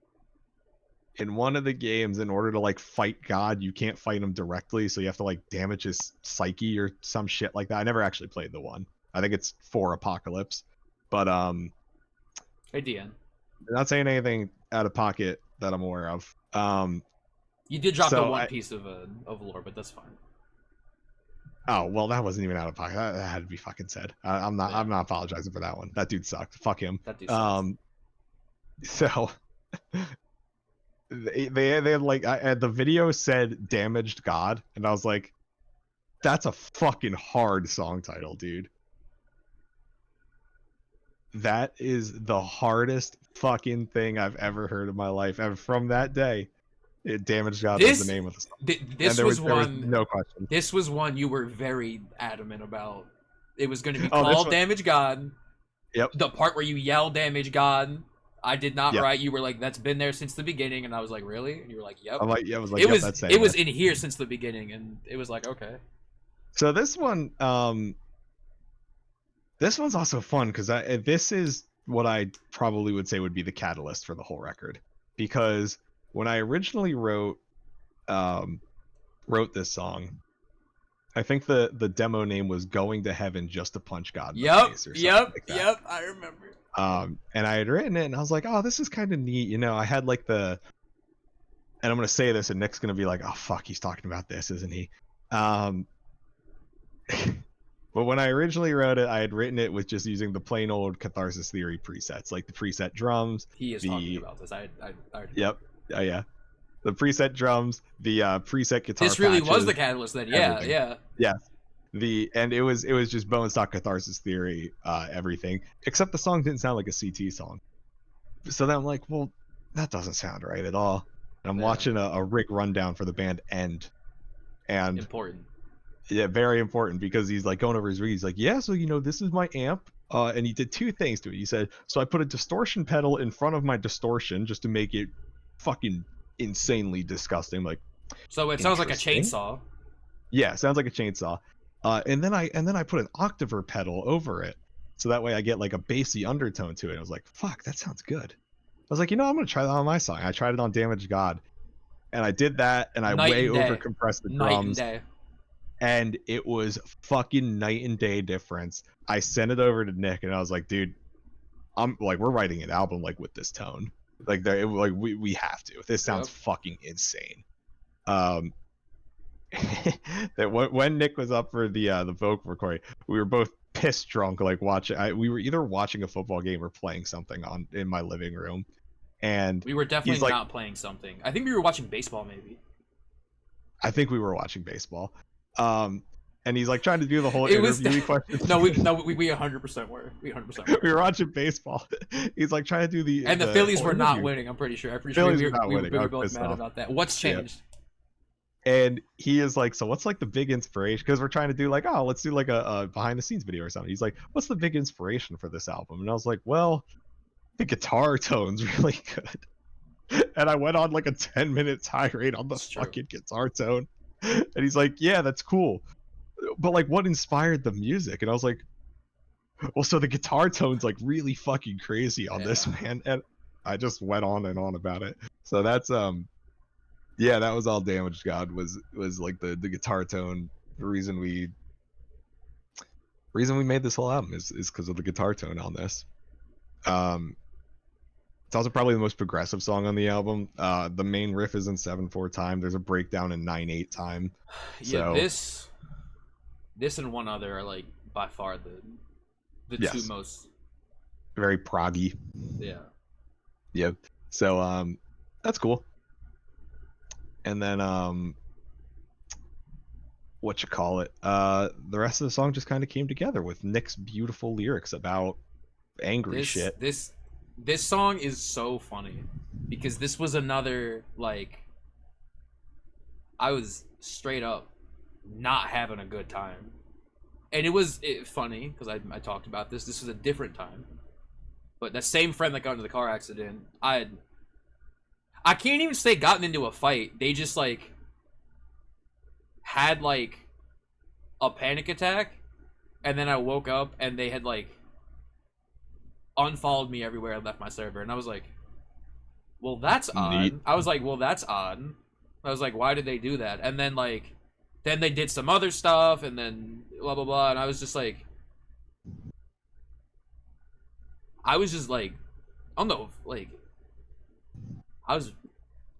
in one of the games, in order to like fight God, you can't fight him directly, so you have to like damage his psyche or some shit like that. I never actually played the one. I think it's 4 Apocalypse, but Hey, DN. not saying anything out of pocket that I'm aware of. You did drop the so one piece of lore, but that's fine. Oh well, that wasn't even out of pocket. That had to be fucking said. I'm not. Yeah. I'm not apologizing for that one. That dude sucked. Fuck him. That dude sucks. So they had like the video said "damaged God," and I was like, that's a fucking hard song title, dude. That is the hardest fucking thing I've ever heard in my life, and from that day, Damaged God was the name of the song. There was no question. This was one you were very adamant about. It was going to be called Damaged God. Yep. The part where you yell Damaged God, I did not write. You were like, that's been there since the beginning, and I was like, really? And you were like, yep. I'm like, yeah, I was like, it was in here since the beginning, and it was like, okay. So this one, this one's also fun because this is what I probably would say would be the catalyst for the whole record, because when I originally wrote this song, I think the demo name was "Going to Heaven Just to Punch God in the Face" or something like that. Yep, I remember. And I had written it, and I was like, oh, this is kind of neat, you know. I had like and I'm gonna say this, and Nick's gonna be like, oh fuck, he's talking about this, isn't he? But when I originally wrote it, I had written it with just using the plain old Catharsis Theory presets, like the preset drums. He is talking about this. I Yep. Yeah. The preset drums, the preset guitar. This really patches, was the catalyst then. Yeah. And it was just bone stock Catharsis Theory, everything, except the song didn't sound like a CT song. So then I'm like, well, that doesn't sound right at all. And I'm watching a rig rundown for the band End, and important. Yeah, very important, because he's like going over his rig. He's like, yeah, so you know, this is my amp. And he did 2 things to it. He said, so I put a distortion pedal in front of my distortion just to make it fucking insanely disgusting. Like, so it sounds like a chainsaw. Yeah, sounds like a chainsaw. And then I put an octaver pedal over it, so that way I get like a bassy undertone to it. I was like, fuck, that sounds good. I was like, you know, I'm gonna try that on my song. I tried it on Damaged God, and I did that, and I way over compressed the drums. And it was fucking night and day difference. I sent it over to Nick, and I was like, dude, I'm like, we're writing an album like with this tone. Like, we have to. This sounds fucking insane. That when Nick was up for the vocal recording, we were both pissed drunk, like watching. We were either watching a football game or playing something in my living room, and we were definitely not playing something. I think we were watching baseball, maybe. I think we were watching baseball. And he's like trying to do the whole interview questions. No, we 100% were. We 100% were. We were watching baseball. He's like trying to do the. And the Phillies were not winning. I'm pretty sure. Phillies were not winning. We were both mad about that. What's changed? Yeah. And he is like, so what's like the big inspiration? Because we're trying to do like, oh, let's do like a behind the scenes video or something. He's like, what's the big inspiration for this album? And I was like, well, the guitar tone's really good. And I went on like a 10-minute tirade on the fucking guitar tone. And he's like, yeah, that's cool, but like, what inspired the music? And I was like, well, so the guitar tone's like really fucking crazy on this, man. And I just went on and on about it. So that's that was all Damaged God was like the guitar tone. The reason we made this whole album is because of the guitar tone on this. It's also probably the most progressive song on the album. The main riff is in 7/4 time. There's a breakdown in 9/8 time. Yeah, so, this and one other are like by far the two most very proggy. Yeah. Yep. So that's cool. And then what you call it? The rest of the song just kind of came together with Nick's beautiful lyrics about angry shit. This song is so funny because this was another, like, I was straight up not having a good time. And it was funny because I talked about this. This was a different time. But that same friend that got into the car accident, I can't even say gotten into a fight. They just like had like a panic attack, and then I woke up and they had like unfollowed me everywhere and left my server, and I was like, well, that's odd. I was like, well, that's odd. I was like, why did they do that? And then like, then they did some other stuff, and then blah blah blah, and I was just like, I don't know, like, I was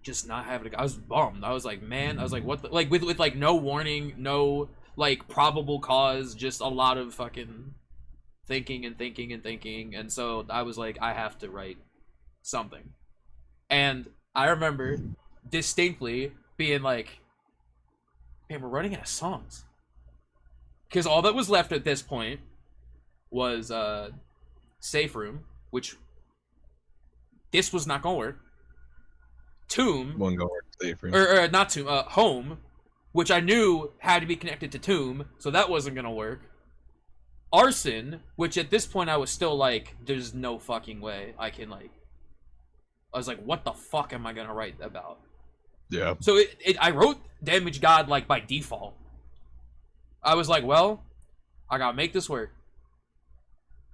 just not having. I was bummed. I was like, man, I was like, what? Like with like no warning, no like probable cause, just a lot of fucking thinking and thinking and thinking, and so I was like, I have to write something. And I remember distinctly being like, man, we're running out of songs. Because all that was left at this point was Safe Room, which this was not going to work. Tomb. One go work, Safe Room. Or not Tomb, Home, which I knew had to be connected to Tomb, so that wasn't going to work. Arson, which at this point I was still like, there's no fucking way I can like, I was like, what the fuck am I gonna write about? Yeah. So I wrote Damage God like by default. I was like, well, I gotta make this work.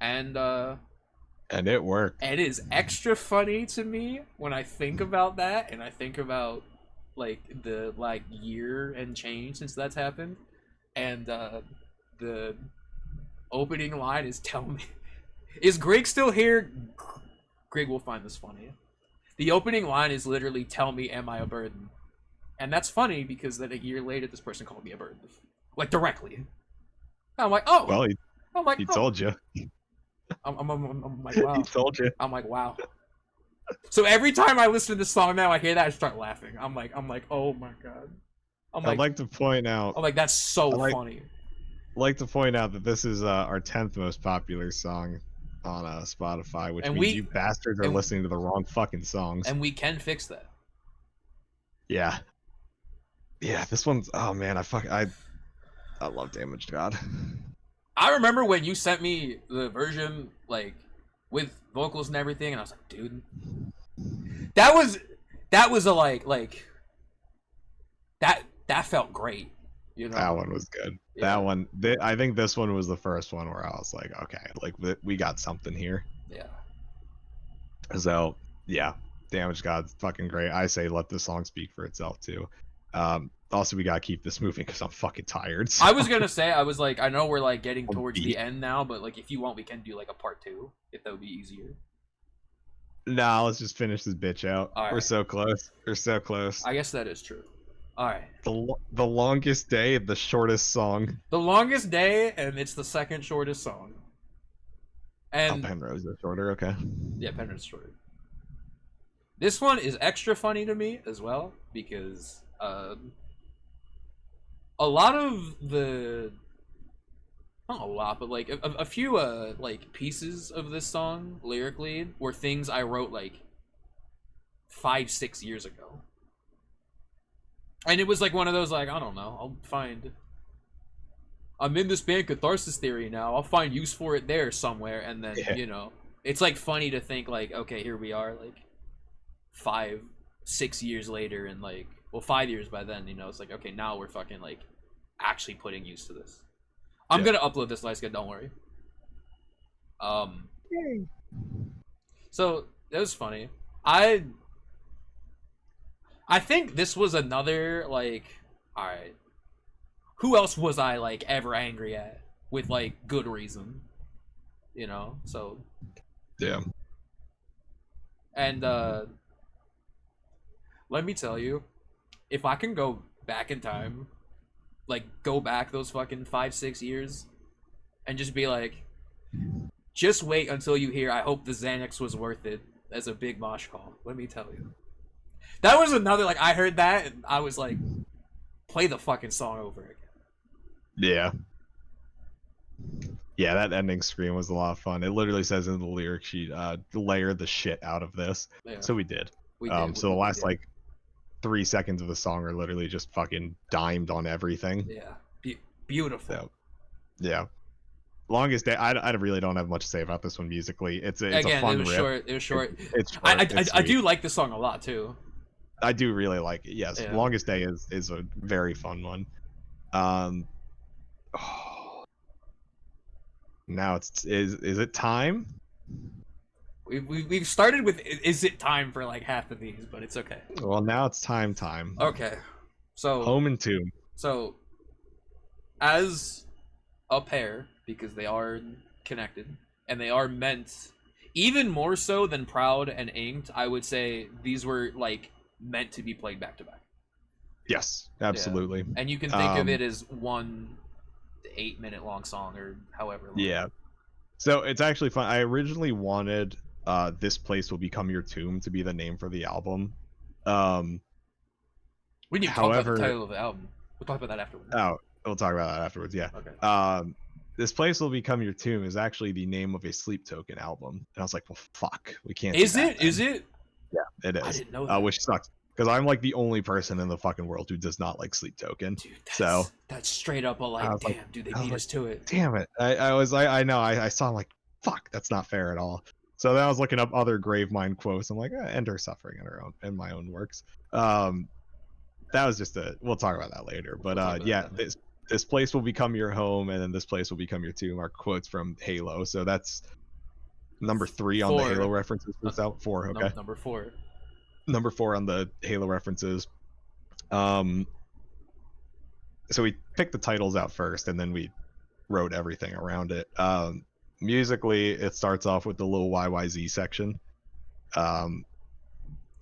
And it worked. And it is extra funny to me when I think about that, and I think about like the like year and change since that's happened. And the opening line is tell me, is Greg still here? Greg will find this funny. The opening line is literally tell me, am I a burden? And that's funny because then a year later this person called me a burden, like directly. I'm like, oh, well, he told you. I'm like, wow. He told you. I'm like, wow. So every time I listen to this song now, I hear that, I start laughing. I'm like, oh my god. I'd like to point out. I'm like, that's so funny. I'd like to point out that this is our 10th most popular song on Spotify, which means you bastards are listening to the wrong fucking songs. And we can fix that. Yeah. Yeah, this one's, oh man, I love Damaged God. I remember when you sent me the version like with vocals and everything, and I was like, dude, that was a like that felt great. You know? That one was good. Yeah. That one, I think this one was the first one where I was like, okay, like we got something here. Yeah. So yeah, Damaged God's fucking great. I say let the song speak for itself too. Also, we gotta keep this moving because I'm fucking tired. So. I was gonna say, I was like, I know we're like getting towards the end now, but like if you want, we can do like a part 2 if that would be easier. Nah, let's just finish this bitch out. Right. We're so close. We're so close. I guess that is true. All right. The longest day, the shortest song. The longest day, and it's the second shortest song. And Penrose is shorter. Okay. Yeah, Penrose is shorter. This one is extra funny to me as well because a lot of the, not a lot, but like a few like pieces of this song lyrically were things I wrote like 5-6 years ago. And it was like one of those, like, I don't know, I'm in this band Catharsis Theory now, I'll find use for it there somewhere, and then, you know, it's like funny to think like, okay, here we are, like 5-6 years later, and like, well, 5 years by then, you know, it's like, okay, now we're fucking like actually putting use to this. I'm gonna upload this, Lyska, don't worry. So, it was funny. I think this was another, like, alright, who else was I, like, ever angry at with, like, good reason? You know, so. Yeah. And, let me tell you, if I can go back in time, like, go back those fucking 5-6 years, and just be like, just wait until you hear I hope the Xanax was worth it as a big mosh call. Let me tell you. That was another, like, I heard that, and I was like, play the fucking song over again. Yeah. Yeah, that ending screen was a lot of fun. It literally says in the lyric sheet, layer the shit out of this. Yeah. So we did. So the last, like, 3 seconds of the song are literally just fucking dimed on everything. Yeah. Beautiful. So, yeah. Longest Day. I really don't have much to say about this one musically. It's a Again, fun it was riff. short. It was short. It's short. It's I sweet. do like the song a lot too. I do really like it. Yes, Yeah. Longest Day is a very fun one. Now is it time? We've started with is it time for like half of these, but it's okay. Well, now it's time. Okay, so Home and Tomb. So as a pair, because they are connected and they are meant even more so than Proud and Inked, I would say these were like meant to be played back to back. Yes, absolutely. Yeah. And you can think of it as one 8-minute long song or however long. Yeah. So it's actually fun. I originally wanted This Place Will Become Your Tomb to be the name for the album. We need to talk about the title of the album. We'll talk about that afterwards. Oh, we'll talk about that afterwards, yeah. Okay. This Place Will Become Your Tomb is actually the name of a Sleep Token album. And I was like, well, fuck. We can't Is it? Yeah, it is. I didn't know that. Which sucks. Because I'm like the only person in the fucking world who does not like Sleep Token. Dude, that's straight up a like, damn, dude, they beat us to it. Damn it. I know, I saw, I'm like, fuck, that's not fair at all. So then I was looking up other Gravemind quotes. I'm like, end her suffering in my own works. That was just we'll talk about that later. But yeah, this place will become your home, and then this place will become your tomb are quotes from Halo. So that's number 3 on the Halo references. Out 4, okay. Number 4. Number 4 on the Halo references. So we picked the titles out first, and then we wrote everything around it. Musically, it starts off with the little YYZ section.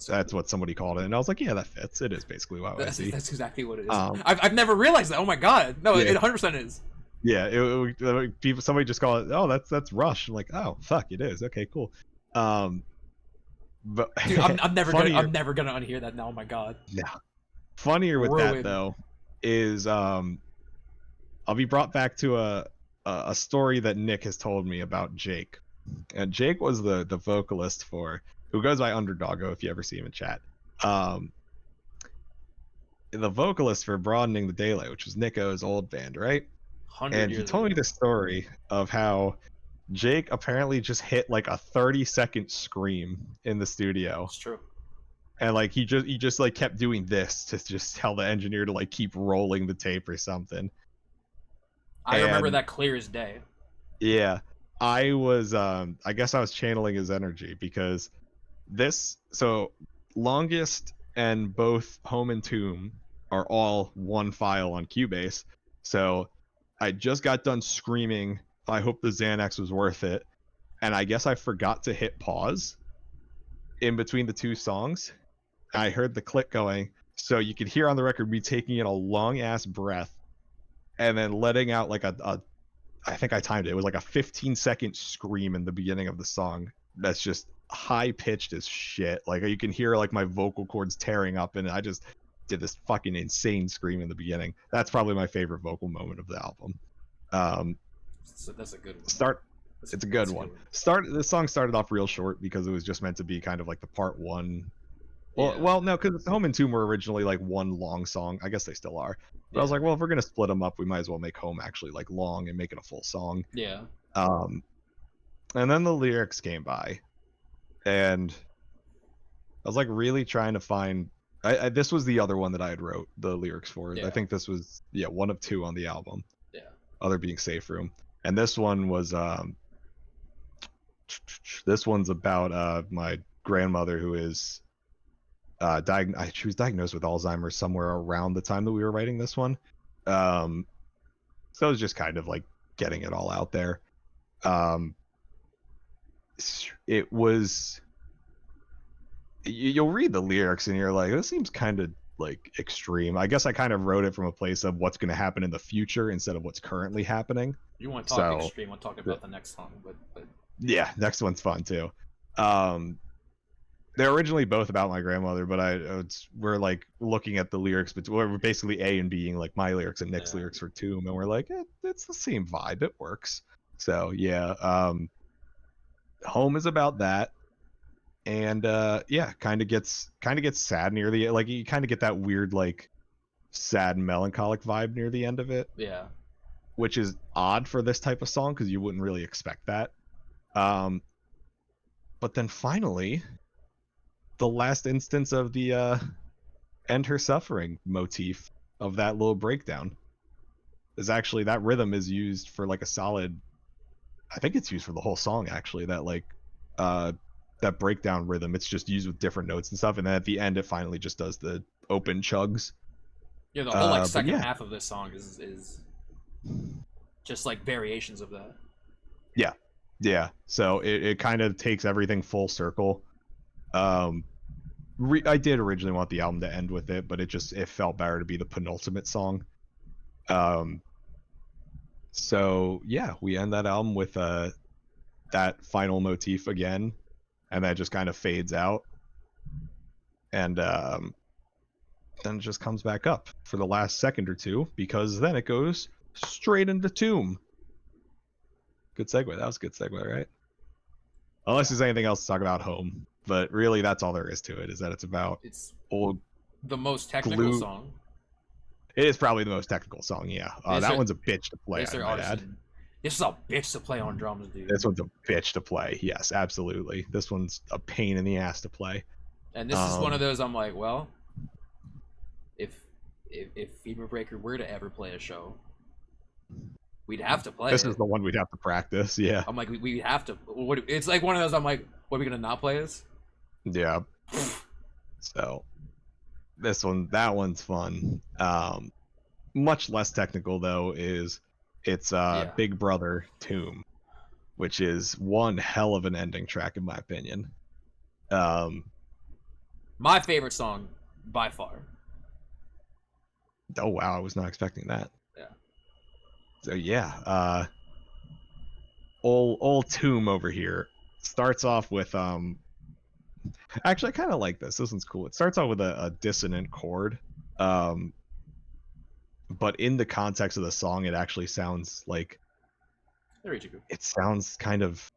That's what somebody called it, and I was like, yeah, that fits. It is basically YYZ. That's exactly what it is. I've never realized that. Oh my god, no, yeah. It 100% is. Yeah, somebody just call it. Oh, that's Rush. I'm like, oh fuck, it is. Okay, cool. But dude, I'm never gonna unhear that now. Oh my god. Yeah. Funnier with that though is I'll be brought back to a story that Nick has told me about Jake, and Jake was the vocalist for who goes by Underdoggo if you ever see him in chat. The vocalist for Broadening the Daylight, which was Nico's old band, right? And he told me the story of how Jake apparently just hit like a 30-second scream in the studio. It's true. And like he just like kept doing this to just tell the engineer to like keep rolling the tape or something. I remember that clear as day. Yeah. I was I guess I was channeling his energy because Longest and both Home and Tomb are all one file on Cubase. So I just got done screaming, I hope the Xanax was worth it. And I guess I forgot to hit pause in between the two songs. I heard the click going. So you could hear on the record me taking in a long ass breath and then letting out like I think I timed it. It was like a 15-second scream in the beginning of the song. That's just high pitched as shit. Like you can hear like my vocal cords tearing up, and I just did this fucking insane scream in the beginning. That's probably my favorite vocal moment of the album. So that's a good one. It's a good one. This song started off real short because it was just meant to be kind of like the part 1. Well, no, because Home and Tomb were originally like one long song. I guess they still are. But I was like, well, if we're gonna split them up, we might as well make Home actually like long and make it a full song. Yeah. And then the lyrics came by, and I was like really trying to find. This was the other one that I had wrote the lyrics for. Yeah. I think this was one of 2 on the album. Yeah. Other being Safe Room, and this one was this one's about my grandmother who is she was diagnosed with Alzheimer's somewhere around the time that we were writing this one. So it was just kind of like getting it all out there. It was you'll read the lyrics and you're like, this seems kind of like extreme. I guess I kind of wrote it from a place of what's going to happen in the future instead of what's currently happening. You want to talk extreme, I'll talk about the next song, but yeah, next one's fun too. They're originally both about my grandmother, but we're like looking at the lyrics, but we're basically A and Bing like my lyrics and Nick's lyrics for Tomb, and we're like, it's the same vibe, it works. So yeah, Home is about that, and kind of gets sad near the like you kind of get that weird like sad melancholic vibe near the end of it. Yeah. which is odd for this type of song because you wouldn't really expect that. But then finally, the last instance of the end her suffering motif of that little breakdown is actually, that rhythm is used for like a solid, I think it's used for the whole song actually, that like that breakdown rhythm. It's just used with different notes and stuff, and then at the end it finally just does the open chugs. Yeah, the whole like second yeah. half of this song is just like variations of that. Yeah, so it kind of takes everything full circle. I did originally want the album to end with it, but it felt better to be the penultimate song. So yeah, we end that album with that final motif again, and that just kind of fades out, and then it just comes back up for the last second or two, because then it goes straight into Tomb. Good segue. That was a good segue, right? Unless there's anything else to talk about Home, but really that's all there is to it. Is that it's about old the most technical glue. song. It is probably the most technical song. Yeah, that one's a bitch to play. I might add. This is a bitch to play on drums, dude. This one's a bitch to play. Yes, absolutely. This one's a pain in the ass to play. And this is one of those I'm like, well, if Femur Breaker were to ever play a show, we'd have to play. This is the one we'd have to practice. Yeah. I'm like, we have to. It's like one of those. I'm like, what are we gonna not play this? Yeah. So, that one's fun. Much less technical though is it's Big Brother Tomb, which is one hell of an ending track in my opinion. My favorite song by far. Oh wow, I was not expecting that. Yeah. So yeah, old Tomb over here starts off with actually I kind of like this. This one's cool. It starts off with a dissonant chord, but in the context of the song, it actually sounds like it sounds kind of,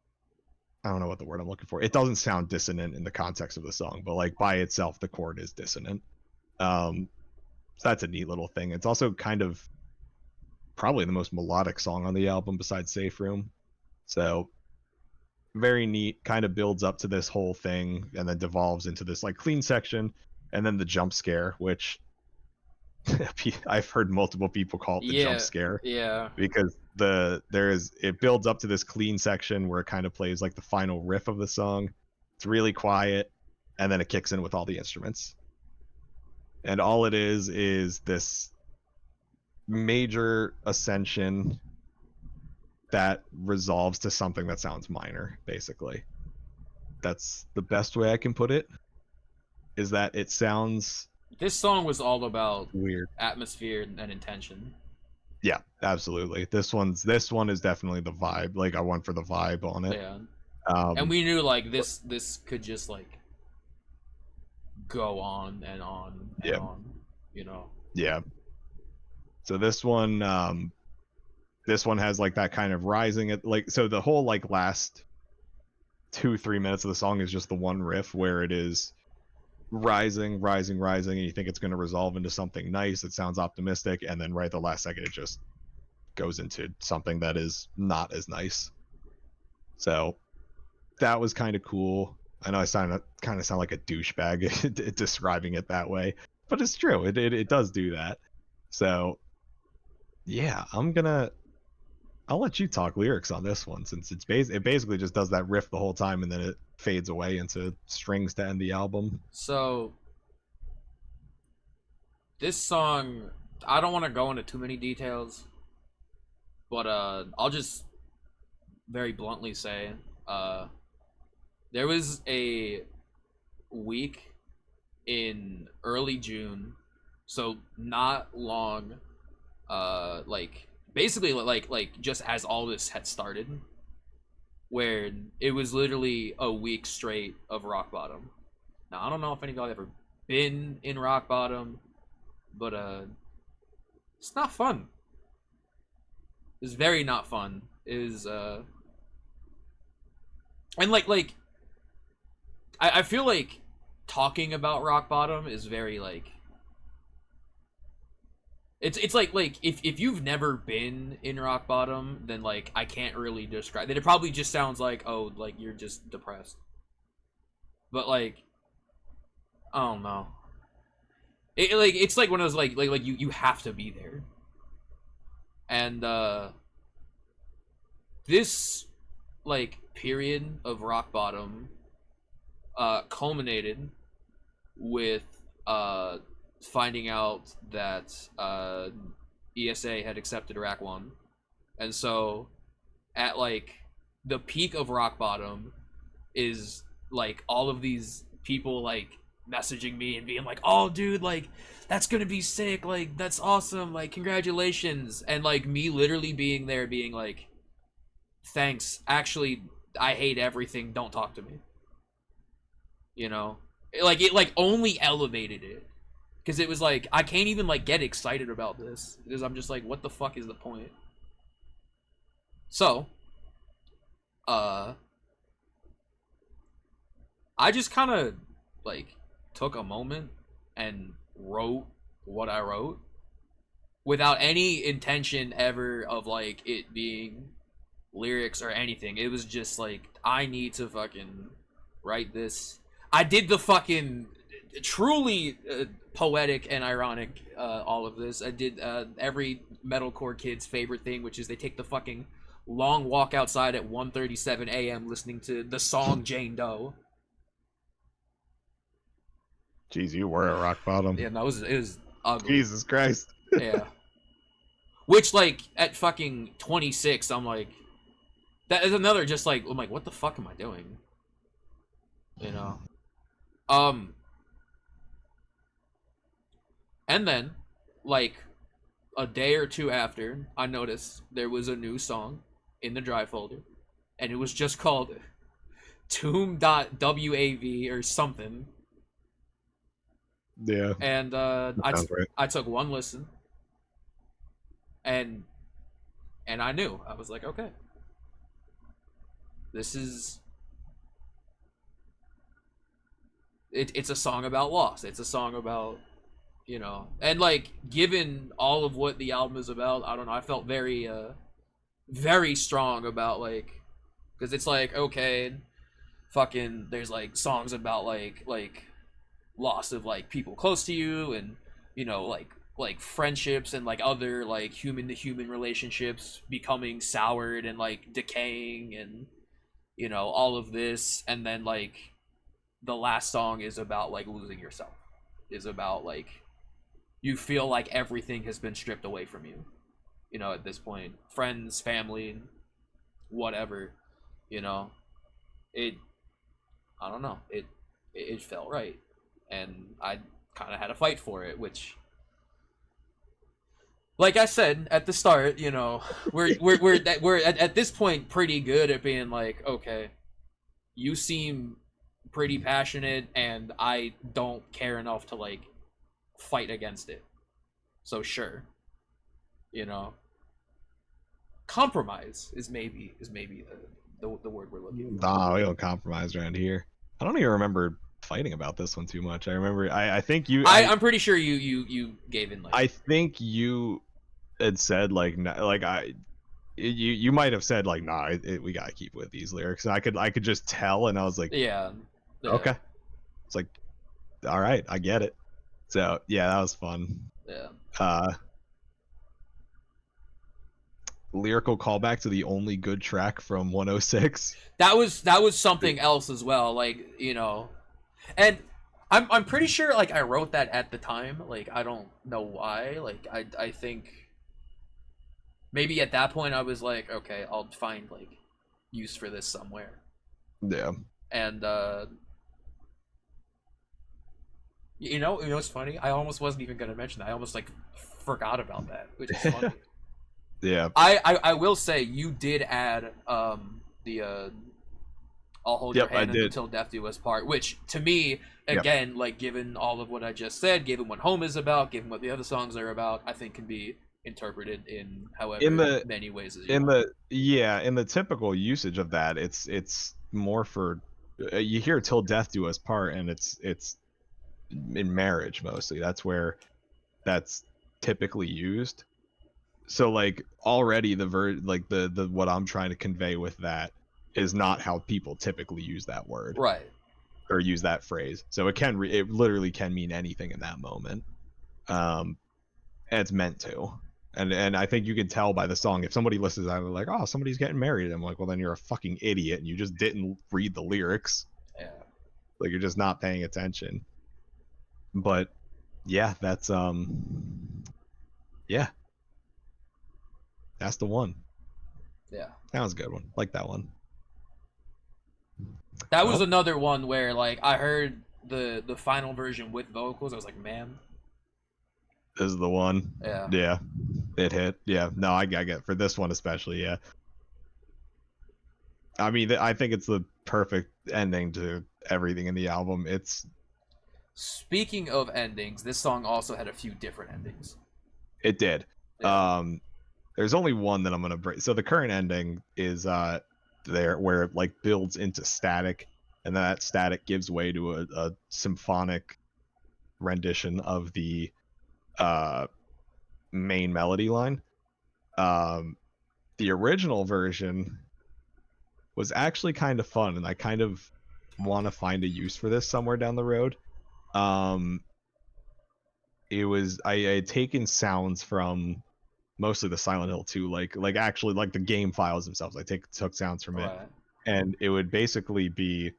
I don't know what the word I'm looking for. It doesn't sound dissonant in the context of the song, but like by itself, the chord is dissonant. So that's a neat little thing. It's also kind of probably the most melodic song on the album besides Safe Room. So very neat, kind of builds up to this whole thing and then devolves into this like clean section, and then the jump scare, which I've heard multiple people call it the jump scare. Yeah. Because it builds up to this clean section where it kind of plays like the final riff of the song. It's really quiet, and then it kicks in with all the instruments. And all it is this major ascension that resolves to something that sounds minor, basically. That's the best way I can put it. Is that it sounds... This song was all about weird atmosphere and intention. Yeah, absolutely. This one is definitely the vibe. Like I went for the vibe on it. Yeah. And we knew like this could just like go on and on and on, you know. Yeah. So this one has like that kind of rising at like, so the whole like last 2-3 minutes of the song is just the one riff where it is rising, and you think it's going to resolve into something nice that sounds optimistic, and then right at the last second it just goes into something that is not as nice. So that was kind of cool. I know I kind of sound like a douchebag describing it that way, but it's true. It does do that. So yeah, I'll let you talk lyrics on this one, since it basically just does that riff the whole time and then it fades away into strings to end the album. So this song, I don't want to go into too many details, but I'll just very bluntly say there was a week in early June, so not long, like basically like just as all this had started, where it was literally a week straight of rock bottom. Now I don't know if any of y'all have ever been in rock bottom, but it's not fun. It's very not fun. And like I feel like talking about rock bottom is very like It's like if you've never been in rock bottom, then like I can't really describe. Then it probably just sounds like, oh, like you're just depressed. But like, I don't know. It's like one of those like you have to be there. And this like period of rock bottom culminated with finding out that ESA had accepted Rack 1. And so at like the peak of rock bottom is like all of these people like messaging me and being like, oh dude, like that's gonna be sick, like that's awesome, like congratulations. And like me literally being there being like, thanks, actually I hate everything, don't talk to me. You know, it like only elevated it, because it was like I can't even like get excited about this because I'm just like, what the fuck is the point? So I just kind of like took a moment and wrote what I wrote without any intention ever of like it being lyrics or anything. It was just like, I need to fucking write this. I did the fucking truly poetic and ironic all of this. I did every metalcore kid's favorite thing, which is they take the fucking long walk outside at 1:37 a.m. listening to the song Jane Doe. Jeez, you were at rock bottom. Yeah, no, it was ugly. Jesus Christ. Yeah. Which, like, at fucking 26, I'm like, that is another just like, I'm like, what the fuck am I doing? You know? And then, like, a day or two after, I noticed there was a new song in the drive folder, and it was just called tomb.wav or something. Yeah. And I took one listen, and I knew. I was like, okay, this is it's a song about loss. It's a song about, you know, and like, given all of what the album is about, I don't know, I felt very very strong about, like, because it's like, okay, fucking there's like songs about like loss of like people close to you, and, you know, like friendships and like other like human to human relationships becoming soured and like decaying, and, you know, all of this. And then like the last song is about like losing yourself, is about like you feel like everything has been stripped away from you, you know, at this point, friends, family, whatever, you know. I don't know, it felt right, and I kind of had to fight for it, which, like I said at the start, you know, we're at this point pretty good at being like, okay, you seem pretty passionate, and I don't care enough to like fight against it. So sure, you know, compromise is maybe the word we're looking for. Nah, we don't compromise around here. I don't even remember fighting about this one too much. I remember I think you I'm pretty sure you gave in, like, I think you had said like you might have said like, nah, we gotta keep with these lyrics, and I could just tell, and I was like, yeah. Okay. It's like, all right, I get it. So yeah, that was fun. Yeah. Lyrical callback to the only good track from 106. That was something else as well, like, you know. And I'm pretty sure like I wrote that at the time. Like, I don't know why. Like, I think maybe at that point I was like, okay, I'll find like use for this somewhere. Yeah. And you know what's funny? I almost wasn't even gonna mention that. I almost like forgot about that, which is funny. Yeah. I will say you did add the I'll hold your hand until death do us part, which to me, again, like, given all of what I just said, given what Home is about, given what the other songs are about, I think can be interpreted in however many ways as you want. In the typical usage of that, it's more for you hear till death do us part, and it's in marriage mostly. That's where that's typically used. So like already the what I'm trying to convey with that is not how people typically use that word Right. or use that phrase. So it literally can mean anything in that moment. And it's meant to. And I think you can tell by the song if somebody listens to it like, oh, somebody's getting married. I'm like, well, then you're a fucking idiot and you just didn't read the lyrics. Yeah. Like you're just not paying attention. But yeah, that's yeah. That's the one. Yeah. That was a good one. Like that one. That was Well, another one where like I heard the final version with vocals. I was like, man. this is the one. Yeah. Yeah. It hit. Yeah. No, I get for this one especially, yeah. I mean, I think it's the perfect ending to everything in the album. Speaking of endings, this song also had a few different endings. It did. Yeah. There's only one that I'm gonna break. So the current ending is there where it like builds into static, and then that static gives way to a symphonic rendition of the main melody line. The original version was actually kind of fun, and I kind of want to find a use for this somewhere down the road. It was I had taken sounds from mostly the Silent Hill 2, like actually like the game files themselves. I took sounds from it, Right. and it would basically be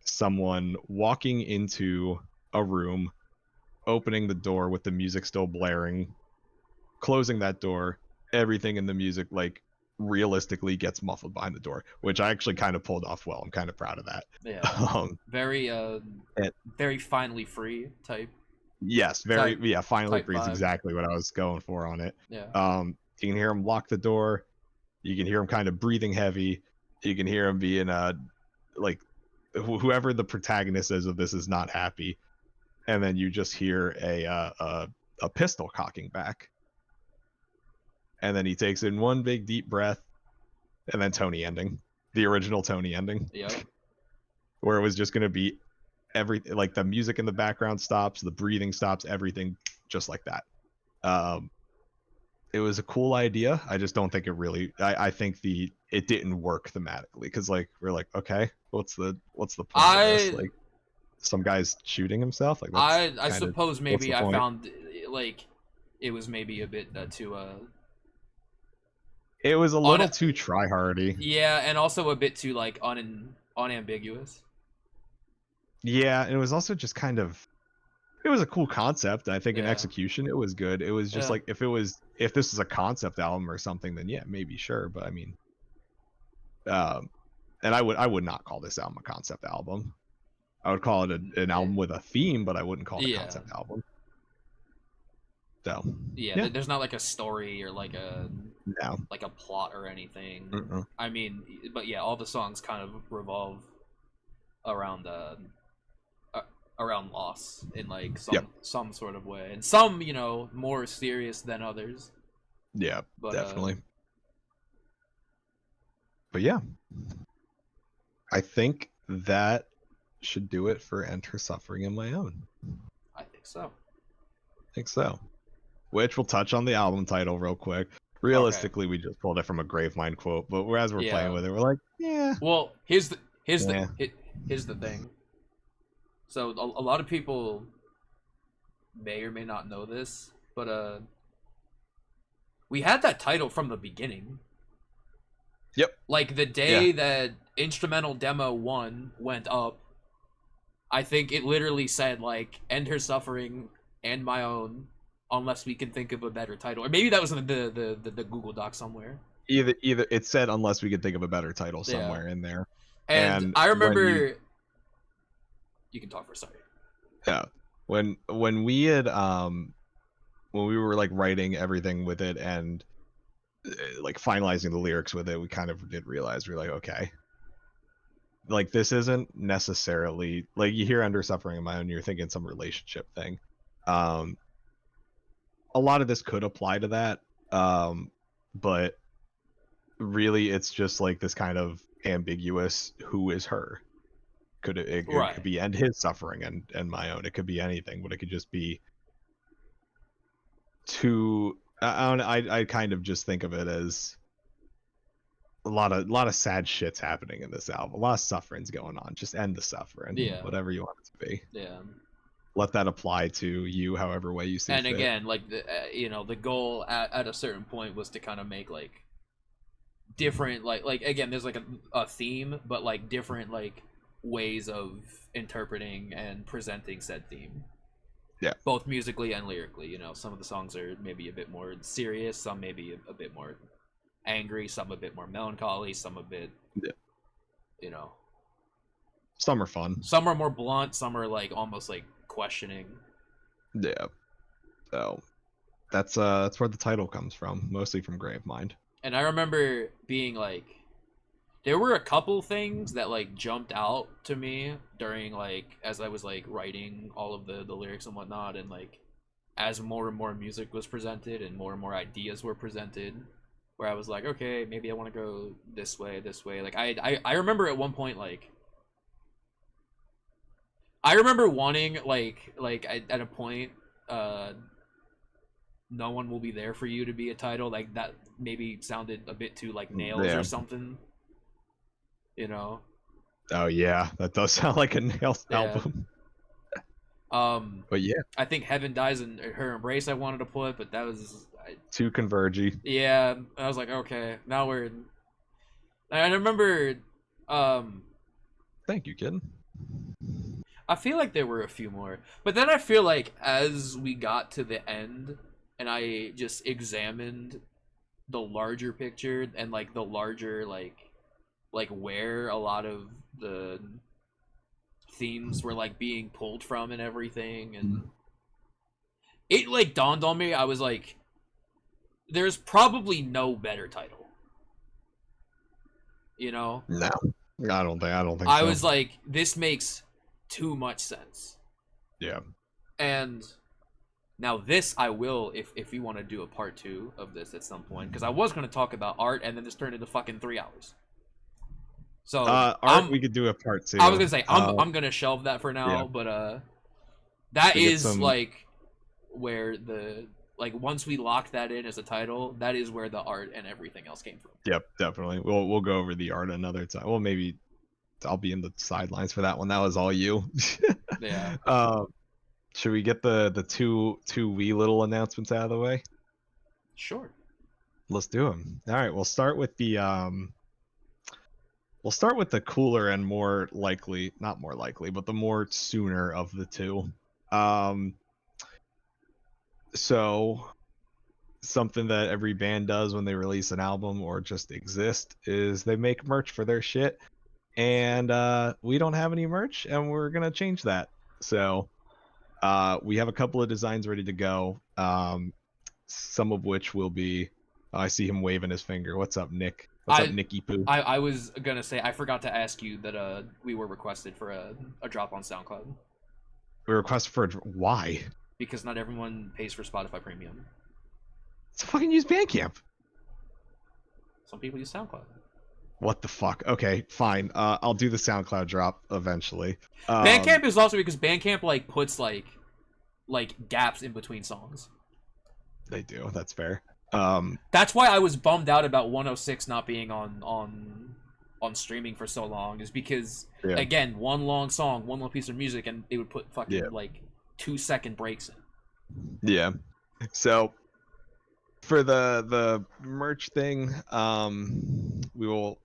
someone walking into a room, opening the door with the music still blaring, closing that door, everything in the music like realistically gets muffled behind the door, which I actually kind of pulled off well. I'm kind of proud of that. Yeah. Very very finely free type. Yes, very yeah. Finally, type free is vibe. exactly what I was going for on it. Yeah. You can hear him lock the door. You can hear him kind of breathing heavy. You can hear him being like whoever the protagonist is of this is not happy, and then you just hear a pistol cocking back, and then he takes in one big deep breath, and then Tony ending, the original Tony ending. Yep. Where it was just gonna be everything, like the music in the background stops, the breathing stops, everything just like that. It was a cool idea. I just don't think it really. I think it didn't work thematically because like we're like, okay, what's the point of this? Like some guy's shooting himself. Like that's I suppose maybe I point? found like it was maybe a bit too It was a little too try-hardy. Yeah, and also a bit too like unambiguous. Yeah, and it was also just kind of. It was a cool concept. I think in Yeah. execution it was good. It was just Yeah. like if this is a concept album or something, then yeah, maybe sure. But I mean, and I would not call this album a concept album. I would call it an album with a theme, but I wouldn't call it a concept album. So yeah, there's not like a story or like a plot or anything. Uh-uh. I mean, but yeah, all the songs kind of revolve around around loss in like some sort of way, and some more serious than others. Yeah, but, definitely. But yeah, I think that should do it for Enter Suffering in My Own. I think so. Which we'll touch on the album title real quick. Realistically, we just pulled it from a Gravemind quote, but as we're playing with it, we're like, yeah. Well, here's the thing. So a lot of people may or may not know this, but we had that title from the beginning. Yep. Like the day that Instrumental Demo 1 went up, I think it literally said like Enter Suffering and My Own, unless we can think of a better title. Or maybe that was in the Google Doc somewhere. Either it said unless we could think of a better title somewhere in there. And I remember you can talk for a second. Yeah. When we had when we were like writing everything with it and like finalizing the lyrics with it, we kind of did realize we're like, okay, like this isn't necessarily like you hear Under Suffering in My Own, you're thinking some relationship thing. A lot of this could apply to that, but really it's just like this kind of ambiguous who is her. It could be end his suffering and my own. It could be anything, but it could just be too. I kind of just think of it as a lot of sad shits happening in this album. A lot of suffering's going on. Just end the suffering. Yeah. Whatever you want it to be. Yeah. Let that apply to you, however way you see And fit. again, like the goal at a certain point was to kind of make like different like again, there's like a theme, but like different like ways of interpreting and presenting said theme. Yeah. Both musically and lyrically. Some of the songs are maybe a bit more serious, some maybe a bit more angry, some a bit more melancholy, some a bit, Some are fun. Some are more blunt, some are like almost like questioning. Yeah. So that's where the title comes from, mostly from Gravemind. And I remember being like, there were a couple things that like jumped out to me during like as I was like writing all of the lyrics and whatnot, and like as more and more music was presented and more ideas were presented, where I was like, okay, maybe I want to go this way. Like I remember at one point like I remember wanting like at a point no one will be there for you to be a title, like that maybe sounded a bit too like Nails or something, Oh yeah, that does sound like a Nails album. But yeah, I think Heaven Dies in Her Embrace I wanted to put, but that was too convergy. Yeah, I was like, okay, now we're. I remember. Thank you, kid. I feel like there were a few more, but then I feel like as we got to the end, and I just examined the larger picture and like the larger like where a lot of the themes were like being pulled from and everything, and it like dawned on me. I was like, there's probably no better title. No, I don't think. I was like, this makes too much sense. Yeah. And now this I will, if you want to do a part 2 of this at some point, because I was going to talk about art and then this turned into fucking 3 hours. So art we could do a part 2. I was gonna say I'm gonna shelve that for now, but that is like where the like once we locked that in as a title, that is where the art and everything else came from. Yep, definitely. We'll go over the art another time. Well, maybe I'll be in the sidelines for that one. That was all you. Yeah. Should we get the two wee little announcements out of the way? Sure. Let's do them. All right, we'll start with the cooler and more likely, not more likely, but the more sooner of the two. So something that every band does when they release an album or just exist is they make merch for their shit, and we don't have any merch, and we're gonna change that. So we have a couple of designs ready to go, some of which will be I see him waving his finger. What's up, Nick? What's up, Nicky Poo? I was gonna say I forgot to ask you that we were requested for a drop on SoundCloud. We requested for why? Because not everyone pays for Spotify Premium. So fucking use Bandcamp. Some people use SoundCloud. What the fuck? Okay, fine. I'll do the SoundCloud drop eventually. Bandcamp is also because Bandcamp like puts like gaps in between songs. They do. That's fair. That's why I was bummed out about 106 not being on streaming for so long, is because again, one long song, one long piece of music, and they would put fucking like 2-second breaks in. Yeah. So for the merch thing, we will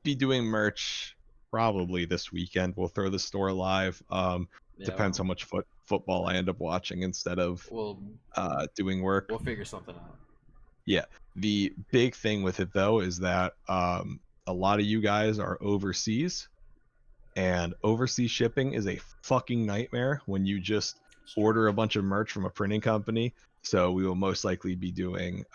be doing merch probably this weekend. We'll throw the store live. Depends how much football I end up watching instead of doing work. We'll figure something out. Yeah. The big thing with it though is that a lot of you guys are overseas, and overseas shipping is a fucking nightmare when you just order a bunch of merch from a printing company. So we will most likely be doing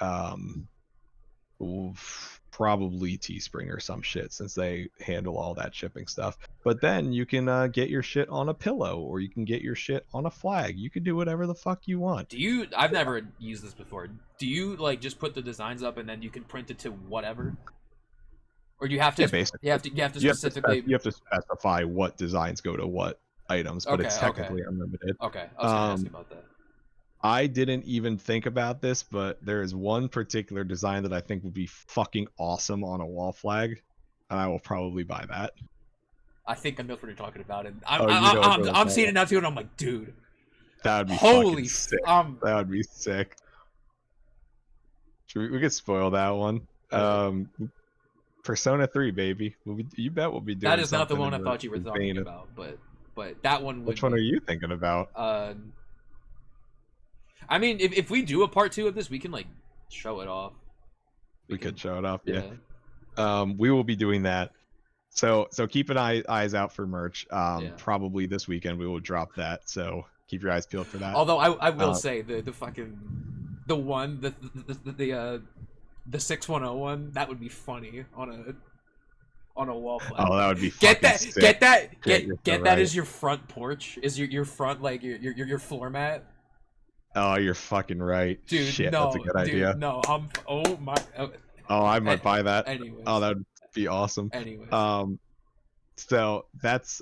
probably Teespring or some shit, since they handle all that shipping stuff. But then you can get your shit on a pillow, or you can get your shit on a flag. You can do whatever the fuck you want. I've never used this before. Do you like just put the designs up and then you can print it to whatever? Or do you have to basically you have to specifically you have to specify what designs go to what items, but it's technically unlimited. Okay, I was gonna ask you about that. I didn't even think about this, but there is one particular design that I think would be fucking awesome on a wall flag, and I will probably buy that. I think I know what you're talking about, and Oh, you know what I'm I'm talking seeing it about. now too, and I'm like, dude, That would be fucking holy, sick. um, That would be sick. We could spoil that one. Persona 3, baby. You bet we'll be that doing is not the something one in I thought you were the talking vein of. about, but that one would Which one be. are you thinking about? I mean, if we do a part 2 of this, we can like show it off. We could show it off, yeah. Yeah. We will be doing that. So keep an eyes out for merch. Yeah. Probably this weekend we will drop that. So keep your eyes peeled for that. Although I will say the fucking the one the 610 one, that would be funny on a wall flag. Oh, that would be Get fucking that sick. get that Get that right. as your front porch, is your front, like your floor mat. Oh, you're fucking right. Dude, Shit, no, that's a good idea. no, oh my. Oh, I might buy that. Anyways. Oh, that would be awesome. Anyways. So that's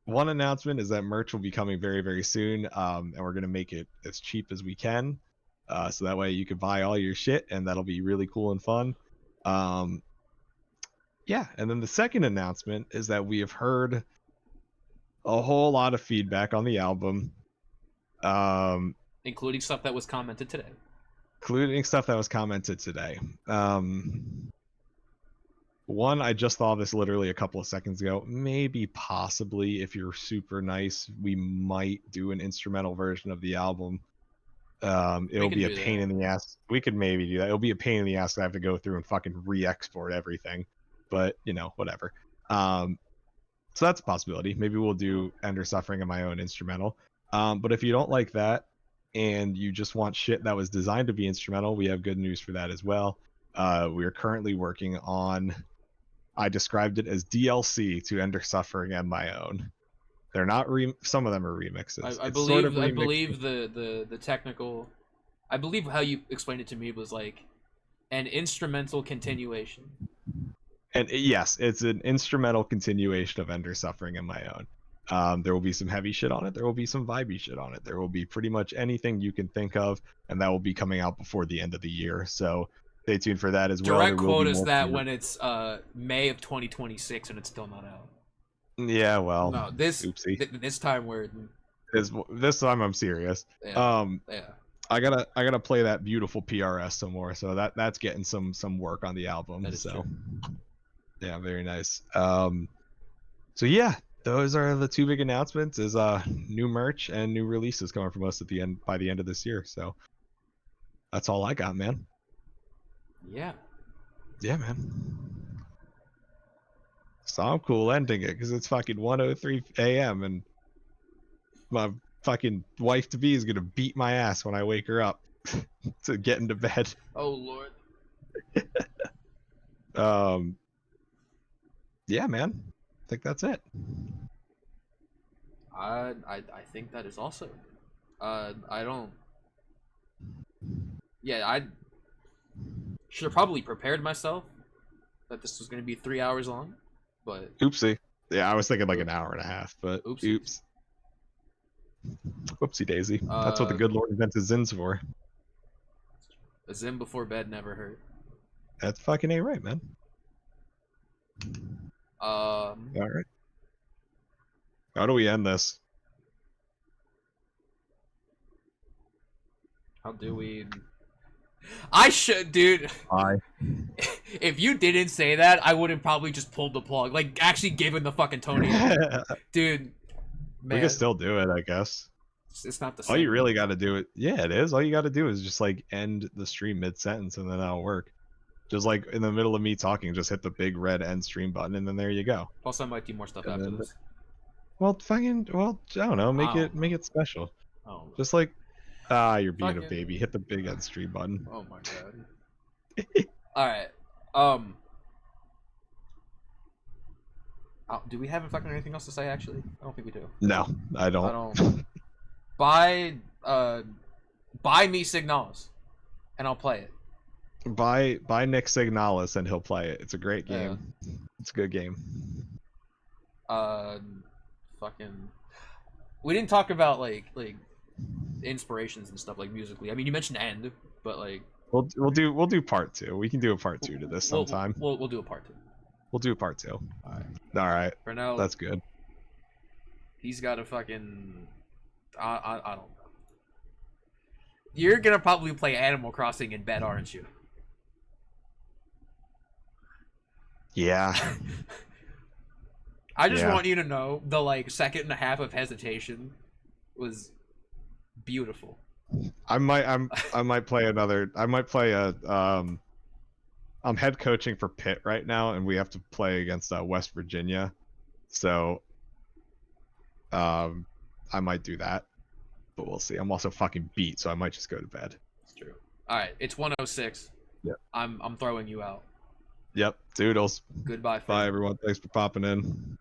one announcement is that merch will be coming very, very soon. And we're gonna make it as cheap as we can. So that way you can buy all your shit, and that'll be really cool and fun. Yeah, and then the second announcement is that we have heard a whole lot of feedback on the album. Including stuff that was commented today. Including stuff that was commented today. One, I just thought of this literally a couple of seconds ago. Maybe, possibly, if you're super nice, we might do an instrumental version of the album. It'll be a pain in the ass. We could maybe do that. It'll be a pain in the ass to have to go through and fucking re-export everything. But, you know, whatever. So that's a possibility. Maybe we'll do Ender Suffering in my own instrumental. But if you don't like that, and you just want shit that was designed to be instrumental, we have good news for that as well. We are currently working on, I described it as DLC to Ender Suffering and my own. They're not some of them are remixes. I believe the technical, I believe how you explained it to me was like an instrumental continuation. And yes, it's an instrumental continuation of Ender Suffering and my own. There will be some heavy shit on it. There will be some vibey shit on it. There will be pretty much anything you can think of, and that will be coming out before the end of the year. So stay tuned for that as well. Direct quote is that when it's May of 2026 and it's still not out. Yeah, well, no, this time we're this time I'm serious. Yeah. I gotta play that beautiful PRS some more. So that's getting some work on the album. So true. Yeah, very nice. So yeah, those are the two big announcements: is new merch and new releases coming from us by the end of this year. So that's all I got, man. Yeah, man. So I'm cool ending it because it's fucking 1:03 a.m. and my fucking wife to be is gonna beat my ass when I wake her up to get into bed. Oh Lord. Yeah, man. I think that's it. I think that is also. I don't. Yeah, I should have probably prepared myself that this was going to be 3 hours long, but oopsie. Yeah, I was thinking like an hour and a half, but oops. Whoopsie daisy. That's what the good Lord invented Zins for. A Zin before bed never hurt. That's fucking A right, man. All right. How do we end this? How do we? I should, dude. Why? If you didn't say that, I would have probably just pulled the plug. Like, actually given the fucking Tony. Dude. Man. We can still do it, I guess. It's not the same. All you really got to do it. Yeah, it is. All you got to do is just like end the stream mid-sentence, and then that'll work. Just like in the middle of me talking, just hit the big red end stream button, and then there you go. Plus, I might do more stuff after this. Well, I don't know. Make it special. Oh. Just like, you're being a baby. Hit the big end stream button. Oh my god. All right. Do we have fucking anything else to say? Actually, I don't think we do. No, I don't. Buy me Signalis, and I'll play it. Buy Nick Signalis and he'll play it. It's a great game. Yeah. It's a good game. Fucking. We didn't talk about like inspirations and stuff like musically. I mean, you mentioned End, but like we'll do part 2. We can do a part 2 to this sometime. We'll do a part 2. We'll do a part 2. All right. For now, that's good. He's got a fucking. I don't know. You're gonna probably play Animal Crossing in bed, aren't you? Yeah. I just want you to know the like second and a half of hesitation was beautiful. I might play another. I might play a. I'm head coaching for Pitt right now, and we have to play against West Virginia, so I might do that, but we'll see. I'm also fucking beat, so I might just go to bed. It's true. All right, it's 1:06. Yep. I'm throwing you out. Yep. Doodles. Goodbye. Bye, everyone. Thanks for popping in.